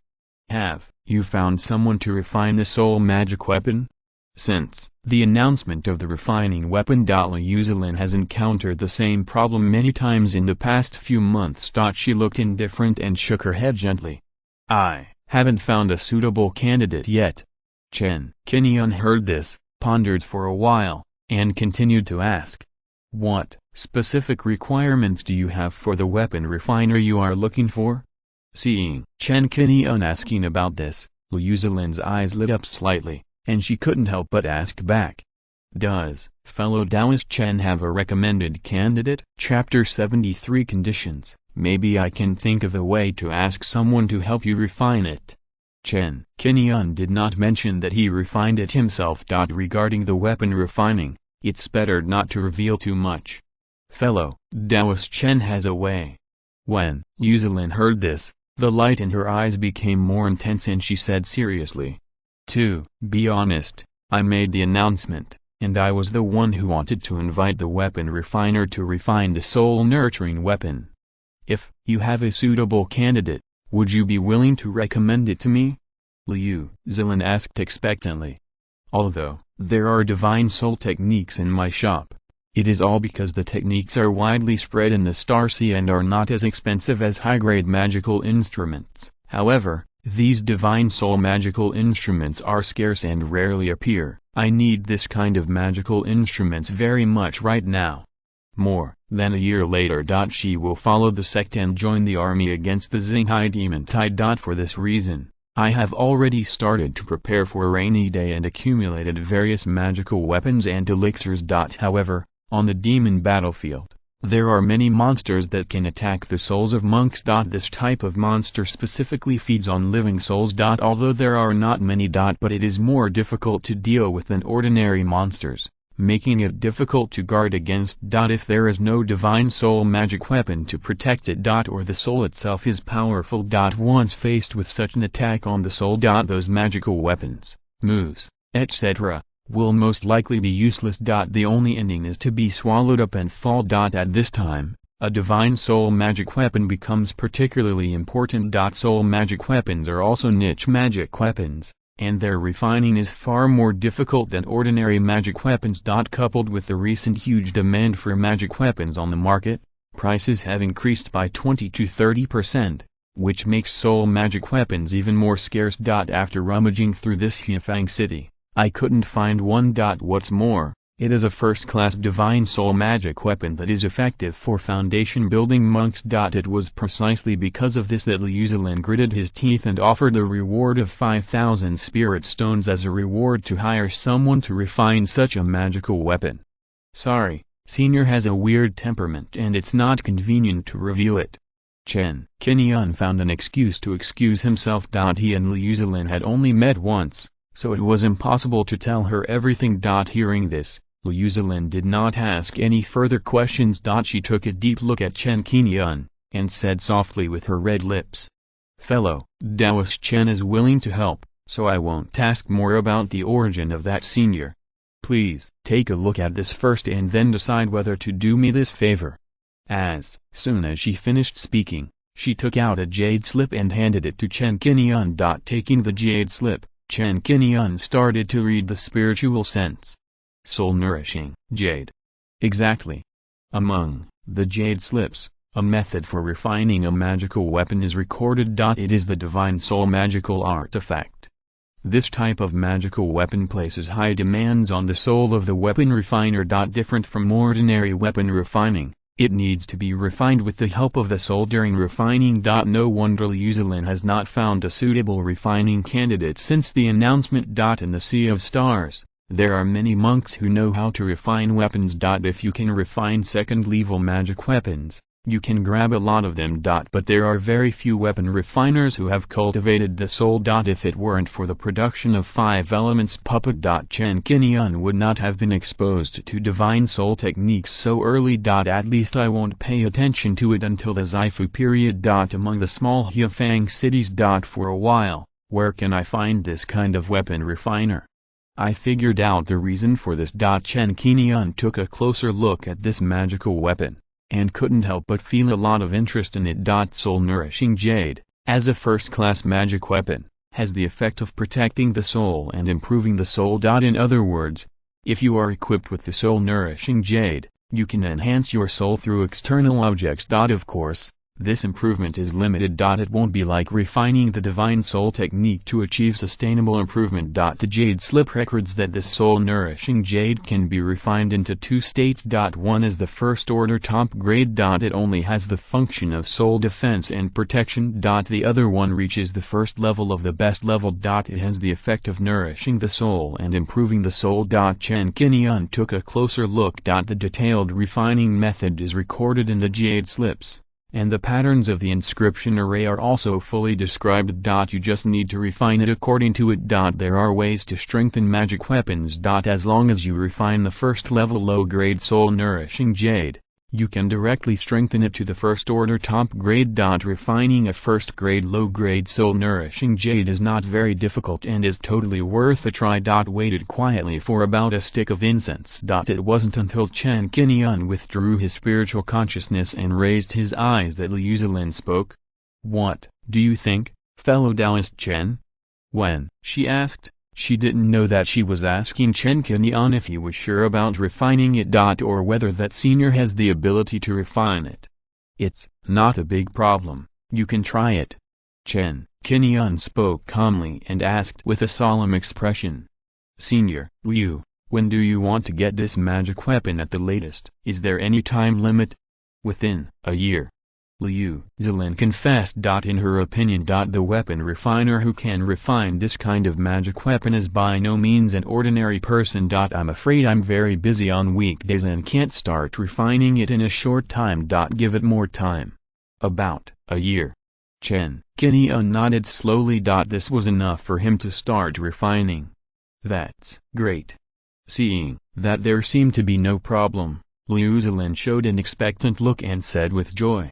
"Have you found someone to refine the soul magic weapon?" Since the announcement of the refining weapon, Liu Zilin has encountered the same problem many times in the past few months. She looked indifferent and shook her head gently. "I haven't found a suitable candidate yet." Chen Qingyun heard this, pondered for a while, and continued to ask. "What specific requirements do you have for the weapon refiner you are looking for?" Seeing Chen Qingyun asking about this, Liu Zilin's eyes lit up slightly, and she couldn't help but ask back. "Does fellow Taoist Chen have a recommended candidate?" Chapter 73 Conditions. Maybe I can think of a way to ask someone to help you refine it. Chen Qingyun did not mention that he refined it himself. Regarding the weapon refining, it's better not to reveal too much. Fellow Taoist Chen has a way. When Liu Zilin heard this, the light in her eyes became more intense and she said seriously. "To be honest, I made the announcement, and I was the one who wanted to invite the weapon refiner to refine the soul-nurturing weapon. If you have a suitable candidate, would you be willing to recommend it to me?" Liu Zilin asked expectantly. Although there are divine soul techniques in my shop, it is all because the techniques are widely spread in the Star Sea and are not as expensive as high-grade magical instruments. However, these divine soul magical instruments are scarce and rarely appear. I need this kind of magical instruments very much right now. More than a year later. She will follow the sect and join the army against the Xinghai demon tide. For this reason, I have already started to prepare for a rainy day and accumulated various magical weapons and elixirs. However, on the demon battlefield, there are many monsters that can attack the souls of monks. This type of monster specifically feeds on living souls. Although there are not many. But it is more difficult to deal with than ordinary monsters, making it difficult to guard against. If there is no divine soul magic weapon to protect it. Or the soul itself is powerful. Once faced with such an attack on the soul. Those magical weapons, moves, etc., will most likely be useless. The only ending is to be swallowed up and fall. At this time, a divine soul magic weapon becomes particularly important. Soul magic weapons are also niche magic weapons, and their refining is far more difficult than ordinary magic weapons. Coupled with the recent huge demand for magic weapons on the market, prices have increased by 20 to 30%, which makes soul magic weapons even more scarce. After rummaging through this Hefang city, I couldn't find one. What's more, it is a first-class divine soul magic weapon that is effective for foundation-building monks. It was precisely because of this that Liu Zilin gritted his teeth and offered a reward of 5,000 spirit stones as a reward to hire someone to refine such a magical weapon. Sorry, Senior has a weird temperament and it's not convenient to reveal it. Chen Qingyun found an excuse to excuse himself. He and Liu Zilin had only met once, so it was impossible to tell her everything. Hearing this, Liu Zilin did not ask any further questions. She took a deep look at Chen Qingyun, and said softly with her red lips, "Fellow Taoist Chen is willing to help, so I won't ask more about the origin of that senior. Please take a look at this first and then decide whether to do me this favor." As soon as she finished speaking, she took out a jade slip and handed it to Chen Qingyun. Taking the jade slip, Chen Qingyun started to read the spiritual sense. Soul-nourishing jade. Exactly. Among the jade slips, a method for refining a magical weapon is recorded. It is the divine soul magical artifact. This type of magical weapon places high demands on the soul of the weapon refiner. Different from ordinary weapon refining, it needs to be refined with the help of the soul during refining. No wonder Liu Zilin has not found a suitable refining candidate since the announcement. In the Sea of Stars, there are many monks who know how to refine weapons. If you can refine second-level magic weapons, you can grab a lot of them. But there are very few weapon refiners who have cultivated the soul. If it weren't for the production of 5 elements puppet. Chen Qingyun would not have been exposed to divine soul techniques so early. At least I won't pay attention to it until the Zaifu period. Among the small Hefang cities. For a while, where can I find this kind of weapon refiner? I figured out the reason for this. Chen Qingyun took a closer look at this magical weapon, and couldn't help but feel a lot of interest in it. Soul-nourishing jade, as a first-class magic weapon, has the effect of protecting the soul and improving the soul. In other words, if you are equipped with the soul-nourishing jade, you can enhance your soul through external objects. Of course, this improvement is limited. It won't be like refining the divine soul technique to achieve sustainable improvement. The jade slip records that this soul-nourishing jade can be refined into 2 states. One is the first order top grade. It only has the function of soul defense and protection. The other one reaches the first level of the best level. It has the effect of nourishing the soul and improving the soul. Chen Qingyun took a closer look. The detailed refining method is recorded in the jade slips, and the patterns of the inscription array are also fully described. You just need to refine it according to it. There are ways to strengthen magic weapons. As long as you refine the first level low-grade soul-nourishing jade, you can directly strengthen it to the first order top grade. Refining a first-grade low-grade soul-nourishing jade is not very difficult and is totally worth a try. Waited quietly for about a stick of incense. It wasn't until Chen Qingyun withdrew his spiritual consciousness and raised his eyes that Liu Zilin spoke. "What do you think, fellow Taoist Chen?" When she asked, She didn't know that she was asking Chen Qingyun if he was sure about refining it. Or whether that senior has the ability to refine it. It's not a big problem, you can try it. Chen Qingyun spoke calmly and asked with a solemn expression. Senior Liu, when do you want to get this magic weapon at the latest? Is there any time limit? Within a year. Liu Zilin confessed. In her opinion, the weapon refiner who can refine this kind of magic weapon is by no means an ordinary person. I'm afraid I'm very busy on weekdays and can't start refining it in a short time. Give it more time. About a year. Chen Qingyun nodded slowly. This was enough for him to start refining. That's great. Seeing that there seemed to be no problem, Liu Zilin showed an expectant look and said with joy.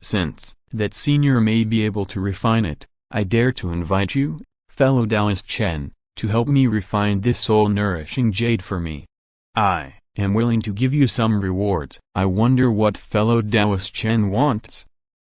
Since that senior may be able to refine it, I dare to invite you, fellow Taoist Chen, to help me refine this soul-nourishing jade for me. I am willing to give you some rewards. I wonder what fellow Taoist Chen wants.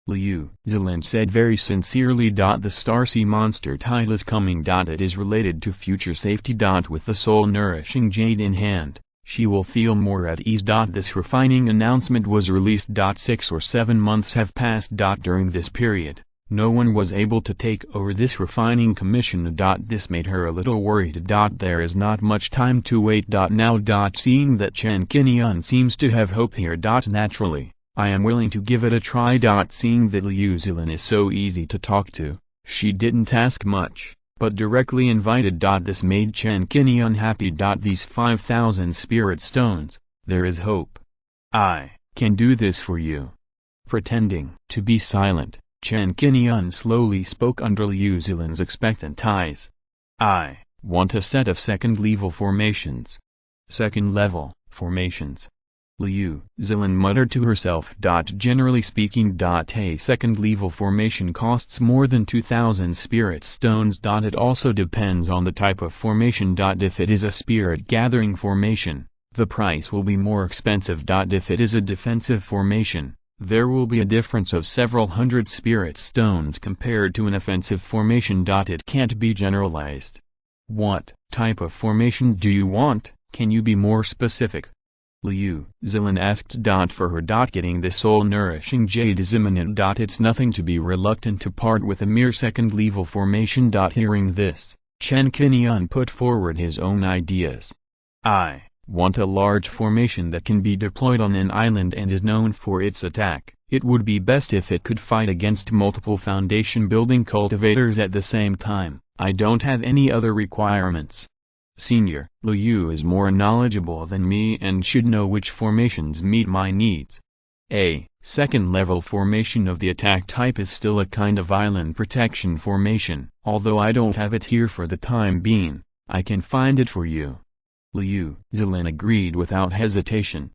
Liu Zilin said very sincerely. The star sea monster tide is coming. It is related to future safety. With the soul-nourishing jade in hand, she will feel more at ease. This refining announcement was released. 6 or 7 months have passed. During this period, no one was able to take over this refining commission. This made her a little worried. There is not much time to wait. Now. Seeing that Chen Qingyun seems to have hope here. Naturally, I am willing to give it a try. Seeing that Liu Zilin is so easy to talk to, she didn't ask much, but directly invited. This made Chen Qingyun happy. These 5,000 spirit stones, there is hope. I can do this for you. Pretending to be silent, Chen Qingyun slowly spoke under Liu Zilin's expectant eyes. I want a set of second-level formations. Second-level formations. Liu Zilin muttered to herself. Generally speaking, a second-level formation costs more than 2,000 spirit stones. It also depends on the type of formation. If it is a spirit-gathering formation, the price will be more expensive. If it is a defensive formation, there will be a difference of several hundred spirit stones compared to an offensive formation. It can't be generalized. What type of formation do you want? Can you be more specific? Liu Zilin asked. For her. Getting this soul-nourishing jade is imminent. It's nothing to be reluctant to part with a mere second-level formation. Hearing this, Chen Qingyun put forward his own ideas. I want a large formation that can be deployed on an island and is known for its attack. It would be best if it could fight against multiple foundation-building cultivators at the same time. I don't have any other requirements. Senior Liu is more knowledgeable than me and should know which formations meet my needs. A second-level formation of the attack type is still a kind of island protection formation. Although I don't have it here for the time being, I can find it for you. Liu Zilin agreed without hesitation.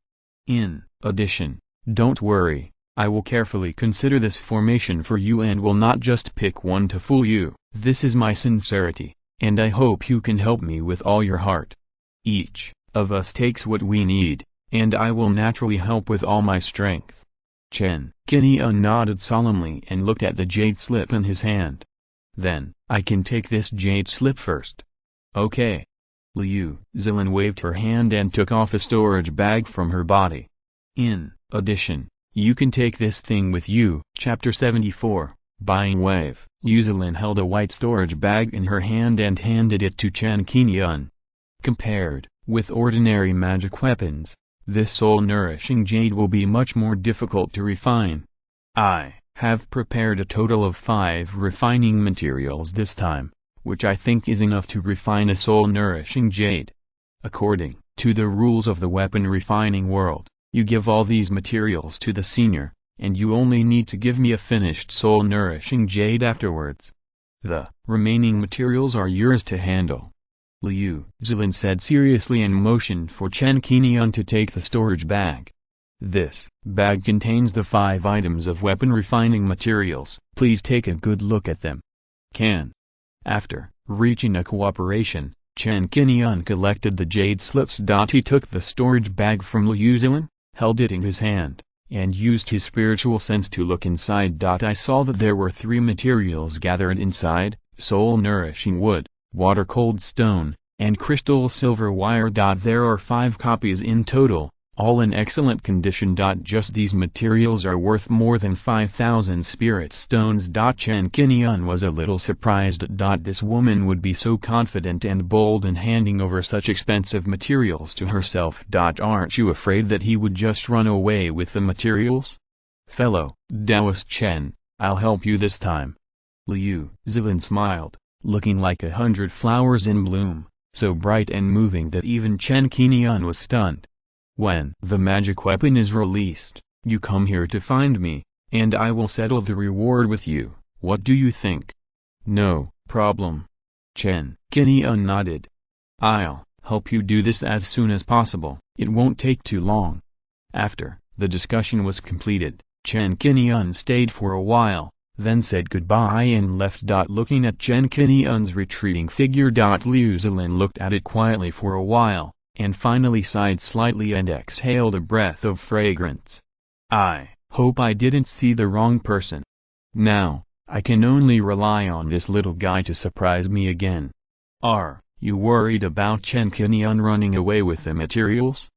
In addition, don't worry, I will carefully consider this formation for you and will not just pick one to fool you. This is my sincerity, and I hope you can help me with all your heart. Each of us takes what we need, and I will naturally help with all my strength. Chen Qingyun nodded solemnly and looked at the jade slip in his hand. Then, I can take this jade slip first. Okay. Liu Zilin waved her hand and took off a storage bag from her body. In addition, you can take this thing with you. Chapter 74, Buying Wave. Liu Zilin held a white storage bag in her hand and handed it to Chen Qingyun. Compared with ordinary magic weapons, this soul-nourishing jade will be much more difficult to refine. I have prepared a total of 5 refining materials this time, which I think is enough to refine a soul-nourishing jade. According to the rules of the weapon refining world, you give all these materials to the senior, and you only need to give me a finished soul-nourishing jade afterwards. The remaining materials are yours to handle. Liu Zilin said seriously and motioned for Chen Qingyun to take the storage bag. This bag contains the 5 items of weapon refining materials. Please take a good look at them. Can. After reaching a cooperation, Chen Qingyun collected the jade slips. He took the storage bag from Liu Zilin, held it in his hand, and used his spiritual sense to look inside. I saw that there were 3 materials gathered inside: soul-nourishing wood, water cold stone, and crystal silver wire. There are 5 copies in total, all in excellent condition. Just these materials are worth more than 5,000 spirit stones. Chen Qingyun was a little surprised that this woman would be so confident and bold in handing over such expensive materials to herself. Aren't you afraid that he would just run away with the materials? Fellow Taoist Chen, I'll help you this time. Liu Zilin smiled, looking like 100 flowers in bloom, so bright and moving that even Chen Qingyun was stunned. When the magic weapon is released, you come here to find me, and I will settle the reward with you. What do you think? No problem. Chen Qingyun nodded. I'll help you do this as soon as possible. It won't take too long. After the discussion was completed, Chen Qingyun stayed for a while, then said goodbye and left. Looking at Chen Qingyun's retreating figure, Liu Zilin looked at it quietly for a while, and finally sighed slightly and exhaled a breath of fragrance. I hope I didn't see the wrong person. Now, I can only rely on this little guy to surprise me again. Are you worried about Chen Qingyun running away with the materials?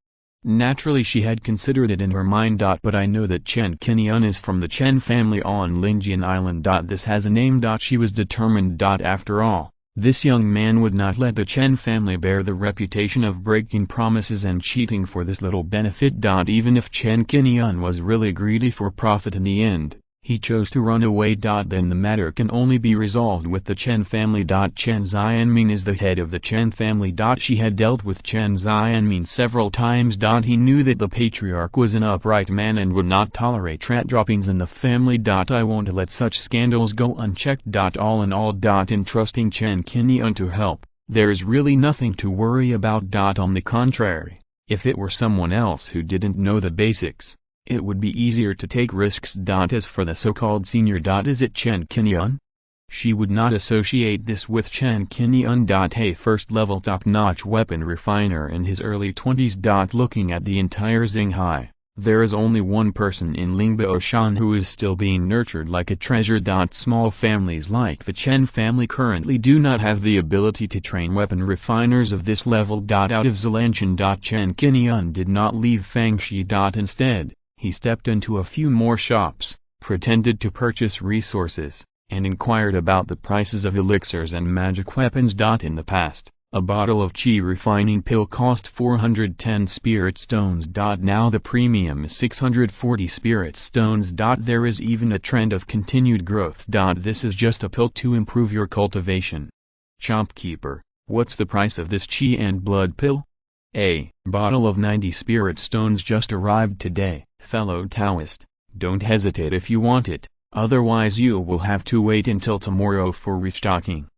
Naturally she had considered it in her mind. But I know that Chen Qingyun is from the Chen family on Linjian Island. This has a name. She was determined. After all, this young man would not let the Chen family bear the reputation of breaking promises and cheating for this little benefit. Even if Chen Qingyun was really greedy for profit in the end, he chose to run away. Then the matter can only be resolved with the Chen family. Chen Xianming is the head of the Chen family. She had dealt with Chen Xianming several times. He knew that the patriarch was an upright man and would not tolerate rat droppings in the family. I won't let such scandals go unchecked. All in all, in trusting Chen Qingyun to help, there is really nothing to worry about. On the contrary, if it were someone else who didn't know the basics, it would be easier to take risks. As for the so-called senior. Is it Chen Qingyun? She would not associate this with Chen Qingyun. A first-level top-notch weapon refiner in his early 20s. Looking at the entire Xinghai, there is only one person in Lingbaoshan who is still being nurtured like a treasure. Small families like the Chen family currently do not have the ability to train weapon refiners of this level. Out of Zilanshan. Chen Qingyun did not leave Fangxi. Instead, he stepped into a few more shops, pretended to purchase resources, and inquired about the prices of elixirs and magic weapons. In the past, a bottle of qi refining pill cost 410 spirit stones. Now the premium is 640 spirit stones. There is even a trend of continued growth. This is just a pill to improve your cultivation. Shopkeeper, what's the price of this qi and blood pill? A bottle of 90 spirit stones just arrived today. Fellow Taoist, don't hesitate if you want it, otherwise you will have to wait until tomorrow for restocking.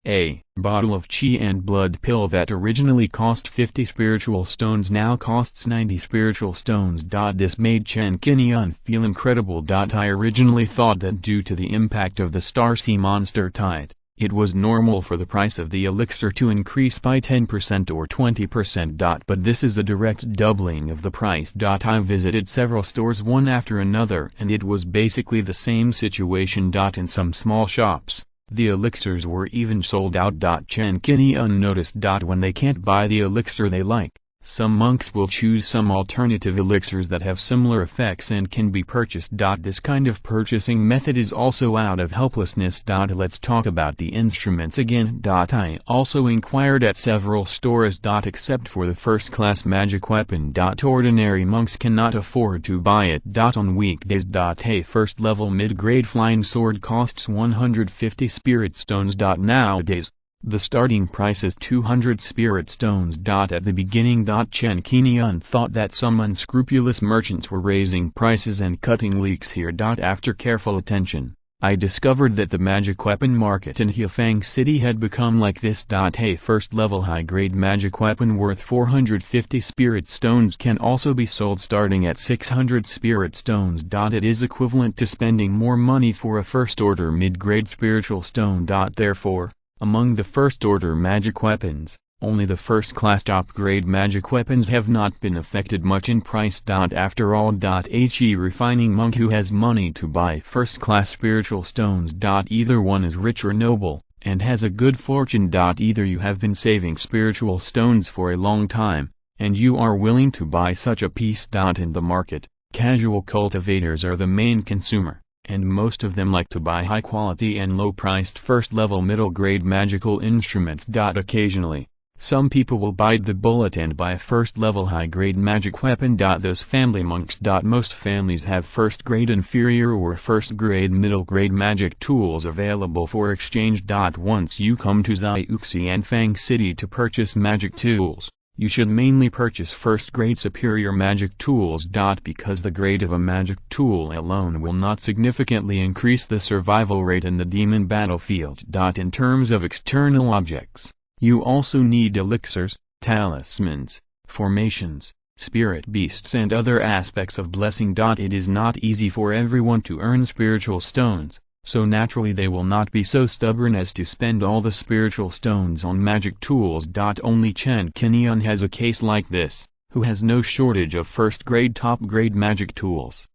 A bottle of qi and blood pill that originally cost 50 spiritual stones now costs 90 spiritual stones. This made Chen Qingyun feel incredible. I originally thought that due to the impact of the Star Sea Monster Tide, it was normal for the price of the elixir to increase by 10% or 20%. But this is a direct doubling of the price. I visited several stores one after another and it was basically the same situation. In some small shops, the elixirs were even sold out. Chen Qingyun noticed. When they can't buy the elixir they like, some monks will choose some alternative elixirs that have similar effects and can be purchased. This kind of purchasing method is also out of helplessness. Let's talk about the instruments again. I also inquired at several stores. Except for the first-class magic weapon. Ordinary monks cannot afford to buy it. On weekdays. A first-level mid-grade flying sword costs 150 spirit stones. Nowadays, the starting price is 200 spirit stones. At the beginning. Chen Qingyun thought that some unscrupulous merchants were raising prices and cutting leaks here. After careful attention, I discovered that the magic weapon market in Hefang City had become like this. A first-level high-grade magic weapon worth 450 spirit stones can also be sold starting at 600 spirit stones. It is equivalent to spending more money for a first-order mid-grade spiritual stone. Therefore, among the first-order magic weapons, only the first-class top-grade magic weapons have not been affected much in price. After all, a refining monk who has money to buy first-class spiritual stones. Either one is rich or noble, and has a good fortune. Either you have been saving spiritual stones for a long time, and you are willing to buy such a piece. In the market, casual cultivators are the main consumer, and most of them like to buy high-quality and low-priced first-level middle-grade magical instruments. Occasionally, some people will bite the bullet and buy a first-level high-grade magic weapon. Those family monks. Most families have first-grade inferior or first-grade middle-grade magic tools available for exchange. Once you come to Zhuxianfang City to purchase magic tools, you should mainly purchase first-grade superior magic tools. Because the grade of a magic tool alone will not significantly increase the survival rate in the demon battlefield. In terms of external objects, you also need elixirs, talismans, formations, spirit beasts and other aspects of blessing. It is not easy for everyone to earn spiritual stones, so naturally they will not be so stubborn as to spend all the spiritual stones on magic tools. Only Chen Qingyun has a case like this, who has no shortage of first-grade top-grade magic tools.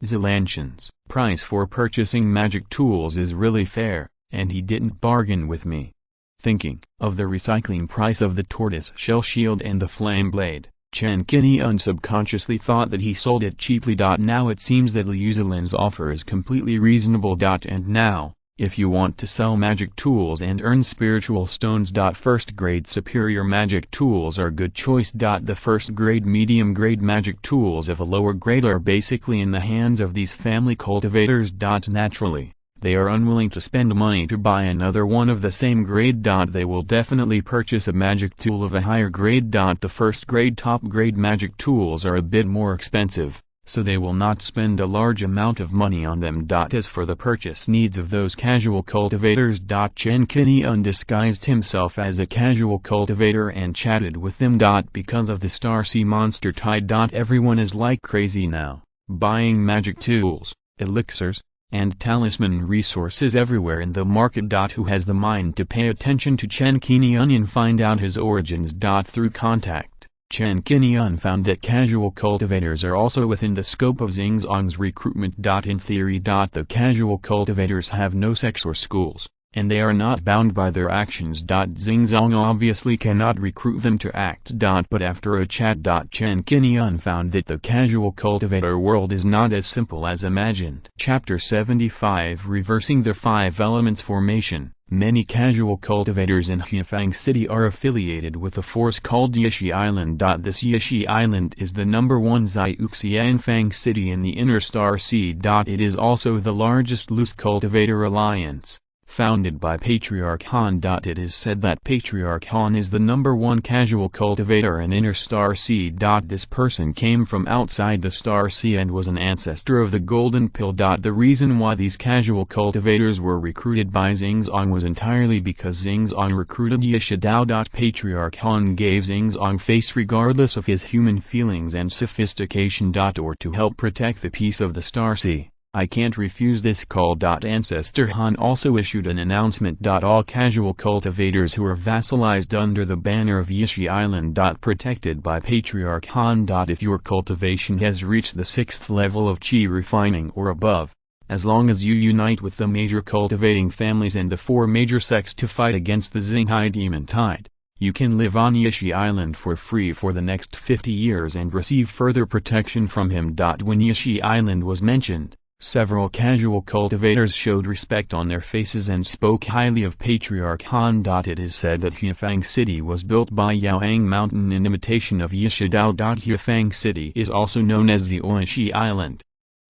Zhuxiantu's price for purchasing magic tools is really fair, and he didn't bargain with me. Thinking of the recycling price of the tortoise shell shield and the flame blade, Chen Qingyun subconsciously thought that he sold it cheaply. Now it seems that Liu Zilin's offer is completely reasonable. And now, if you want to sell magic tools and earn spiritual stones, first-grade superior magic tools are good choice. The first-grade medium-grade magic tools of a lower grade are basically in the hands of these family cultivators. Naturally, they are unwilling to spend money to buy another one of the same grade. They will definitely purchase a magic tool of a higher grade. The first-grade top-grade magic tools are a bit more expensive, so they will not spend a large amount of money on them. As for the purchase needs of those casual cultivators, Chen Qingyun disguised himself as a casual cultivator and chatted with them. Because of the Star Sea monster tide. Everyone is like crazy now, buying magic tools, elixirs, and talisman resources everywhere in the market. Who has the mind to pay attention to Chen Qingyun and find out his origins? Through contact, Chen Qingyun found that casual cultivators are also within the scope of Xingzong's recruitment. In theory, the casual cultivators have no sex or schools, and they are not bound by their actions. Xingzong obviously cannot recruit them to act. But after a chat, Chen Qingyun found that the casual cultivator world is not as simple as imagined. Chapter 75 Reversing the Five Elements Formation. Many casual cultivators in Hunyuan City are affiliated with a force called Yishi Island. This Yishi Island is the #1 Zhuxianfang city in the Inner Star Sea. It is also the largest loose cultivator alliance, founded by Patriarch Han. It is said that Patriarch Han is the #1 casual cultivator in Inner Star Sea. This person came from outside the Star Sea and was an ancestor of the Golden Pill. The reason why these casual cultivators were recruited by Xingzong was entirely because Xingzong recruited Yishidao. Patriarch Han gave Xingzong face regardless of his human feelings and sophistication. Or to help protect the peace of the Star Sea. I can't refuse this call. Ancestor Han also issued an announcement. All casual cultivators who are vassalized under the banner of Yishi Island. Protected by Patriarch Han. If your cultivation has reached the 6th level of Qi refining or above, as long as you unite with the major cultivating families and the 4 major sects to fight against the Xinghai demon tide, you can live on Yishi Island for free for the next 50 years and receive further protection from him. When Yishi Island was mentioned, several casual cultivators showed respect on their faces and spoke highly of Patriarch Han. It is said that Hunyuan City was built by Yaoang Mountain in imitation of Yishidao. Hunyuan City is also known as the Oishi Island.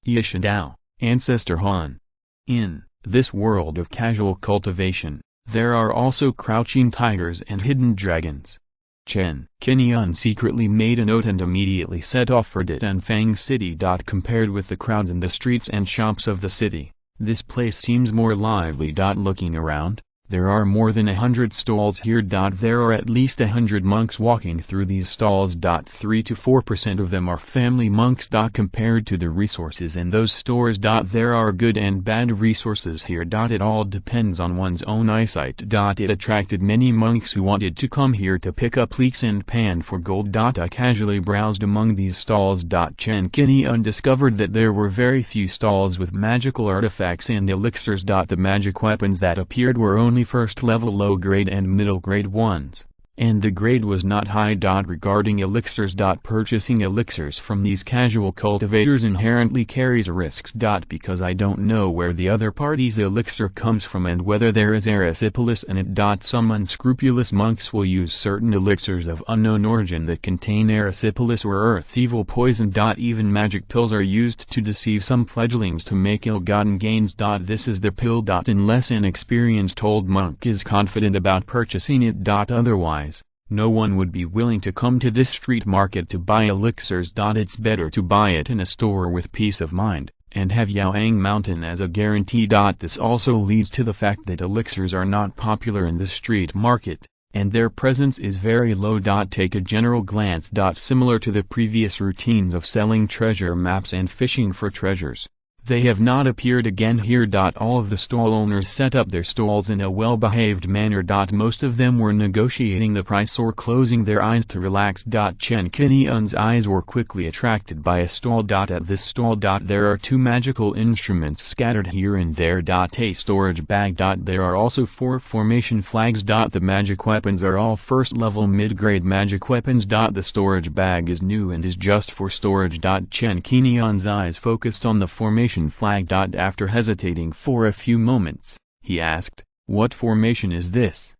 Yishidao, Ancestor Han. In this world of casual cultivation, there are also crouching tigers and hidden dragons. Chen Qingyun secretly made a note and immediately set off for Disassembles City. Compared with the crowds in the streets and shops of the city, this place seems more lively. Looking around, there are more than 100 stalls here. There are at least 100 monks walking through these stalls. 3 to 4% of them are family monks. Compared to the resources in those stores, there are good and bad resources here. It all depends on one's own eyesight. It attracted many monks who wanted to come here to pick up leeks and pan for gold. I casually browsed among these stalls. Chen Qingyun discovered that there were very few stalls with magical artifacts and elixirs. The magic weapons that appeared were only only first level low grade and middle grade ones. And the grade was not high. Regarding elixirs. Purchasing elixirs from these casual cultivators inherently carries risks. Because I don't know where the other party's elixir comes from and whether there is erysipelas in it. Some unscrupulous monks will use certain elixirs of unknown origin that contain erysipelas or earth evil poison. Even magic pills are used to deceive some fledglings to make ill-gotten gains. This is the pill. Unless an experienced old monk is confident about purchasing it. Otherwise, no one would be willing to come to this street market to buy elixirs. It's better to buy it in a store with peace of mind, and have Yaoang Mountain as a guarantee. This also leads to the fact that elixirs are not popular in this street market, and their presence is very low. Take a general glance. Similar to the previous routines of selling treasure maps and fishing for treasures, they have not appeared again here. All of the stall owners set up their stalls in a well-behaved manner. Most of them were negotiating the price or closing their eyes to relax. Chen Qingyun's eyes were quickly attracted by a stall. At this stall, there are two magical instruments scattered here and there. A storage bag. There are also 4 formation flags. The magic weapons are all first-level mid-grade magic weapons. The storage bag is new and is just for storage. Chen Qingyun's eyes focused on the formation flag. After hesitating for a few moments, he asked, "What formation is this?"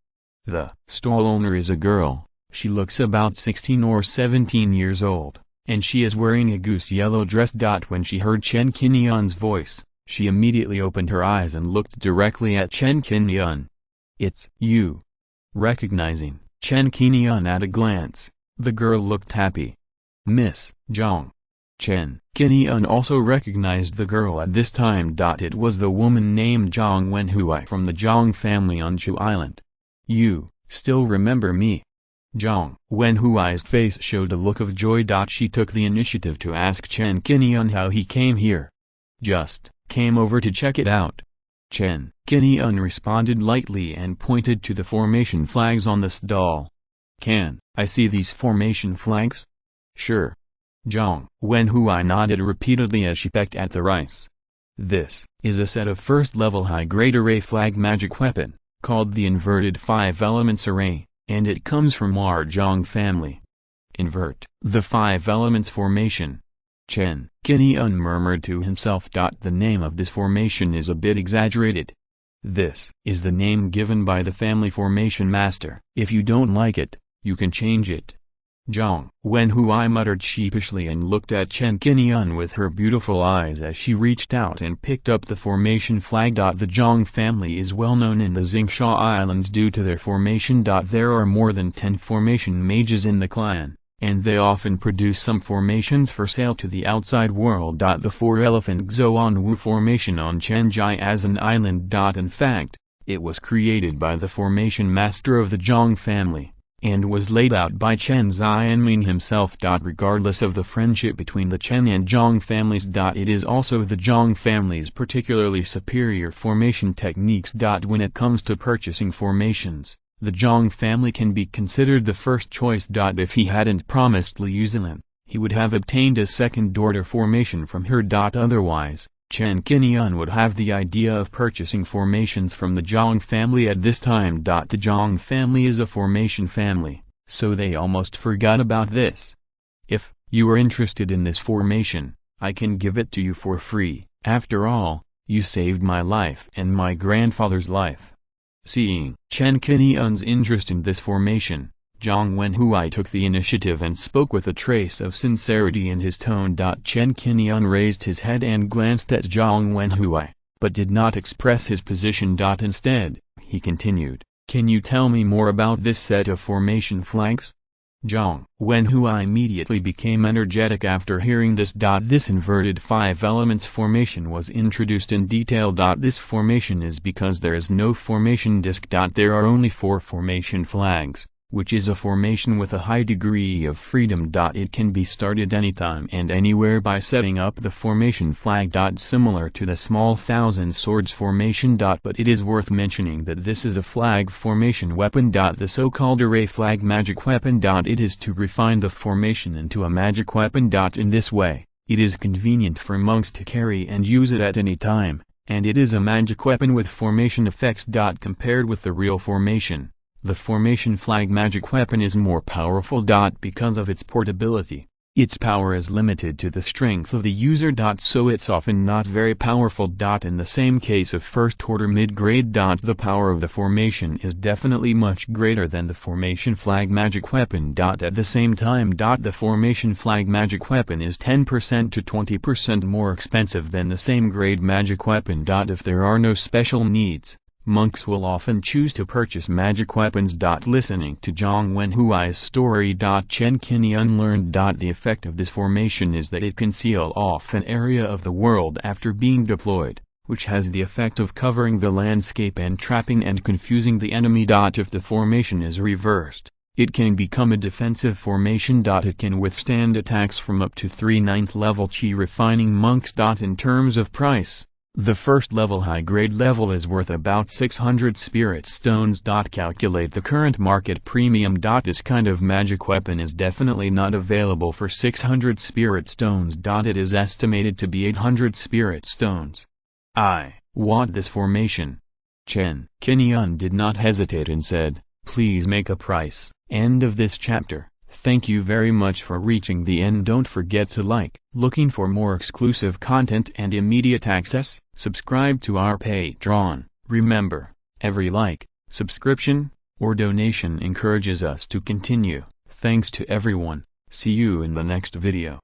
The stall owner is a girl. She looks about 16 or 17 years old, and she is wearing a goose yellow dress. When she heard Chen Qingyun's voice, she immediately opened her eyes and looked directly at Chen Qingyun. "It's you." Recognizing Chen Qingyun at a glance, the girl looked happy. "Miss Zhang." Chen Qingyun also recognized the girl at this time. It was the woman named Zhang Wenhui from the Zhang family on Chu Island. "You still remember me?" Zhang Wenhui's face showed a look of joy. She took the initiative to ask Chen Qingyun how he came here. "Just came over to check it out." Chen Qingyun responded lightly and pointed to the formation flags on the stall. "Can I see these formation flags?" "Sure." Zhang Wenhui nodded repeatedly as she pecked at the rice. This is a set of first-level high-grade array flag magic weapon, called the Inverted 5 Elements Array, and it comes from our Zhang family. "Invert the 5 Elements formation." Chen Qingyun murmured to himself. The name of this formation is a bit exaggerated. This is the name given by the family formation master. If you don't like it, you can change it. Zhang Wenhui muttered sheepishly and looked at Chen Qingyun with her beautiful eyes as she reached out and picked up the formation flag. The Zhang family is well known in the Xingsha Islands due to their formation. There are more than 10 formation mages in the clan, and they often produce some formations for sale to the outside world. The 4-elephant Xuanwu formation on Chenjai as an island. In fact, it was created by the formation master of the Zhang family, and was laid out by Chen Xianming himself. Regardless of the friendship between the Chen and Zhang families, it is also the Zhang family's particularly superior formation techniques. When it comes to purchasing formations, the Zhang family can be considered the first choice. If he hadn't promised Liu Zilin, he would have obtained a second-order formation from her. Otherwise, Chen Qingyun would have the idea of purchasing formations from the Zhang family at this time. The Zhang family is a formation family, so they almost forgot about this. "If you are interested in this formation, I can give it to you for free. After all, you saved my life and my grandfather's life." Seeing Chen Qingyun's interest in this formation, Zhang Wenhui took the initiative and spoke with a trace of sincerity in his tone. Chen Qingyun raised his head and glanced at Zhang Wenhui, but did not express his position. Instead, he continued, "Can you tell me more about this set of formation flags?" Zhang Wenhui immediately became energetic after hearing this. This inverted 5 elements formation was introduced in detail. This formation is because there is no formation disc. There are only 4 formation flags, which is a formation with a high degree of freedom. It can be started anytime and anywhere by setting up the formation flag. Similar to the small Thousand Swords formation. But it is worth mentioning that this is a flag formation weapon. The so-called array flag magic weapon. It is to refine the formation into a magic weapon. In this way, it is convenient for monks to carry and use it at any time, and it is a magic weapon with formation effects. Compared with the real formation, the formation flag magic weapon is more powerful. Because of its portability, its power is limited to the strength of the user. So it's often not very powerful. In the same case of first order mid-grade. The power of the formation is definitely much greater than the formation flag magic weapon. At the same time, the formation flag magic weapon is 10% to 20% more expensive than the same grade magic weapon. If there are no special needs, monks will often choose to purchase magic weapons. Listening to Zhang Wenhuai's story. Chen Qingyun learned. The effect of this formation is that it can seal off an area of the world after being deployed, which has the effect of covering the landscape and trapping and confusing the enemy. If the formation is reversed, it can become a defensive formation. It can withstand attacks from up to 3 9th level Qi refining monks. In terms of price, the first level high-grade level is worth about 600 spirit stones. Calculate the current market premium. This kind of magic weapon is definitely not available for 600 spirit stones. It is estimated to be 800 spirit stones. I want this formation. Chen Qingyun did not hesitate and said, "Please make a price." End of this chapter. Thank you very much for reaching the end. Don't forget to like. Looking for more exclusive content and immediate access? Subscribe to our Patreon. Remember, every like, subscription, or donation encourages us to continue. Thanks to everyone. See you in the next video.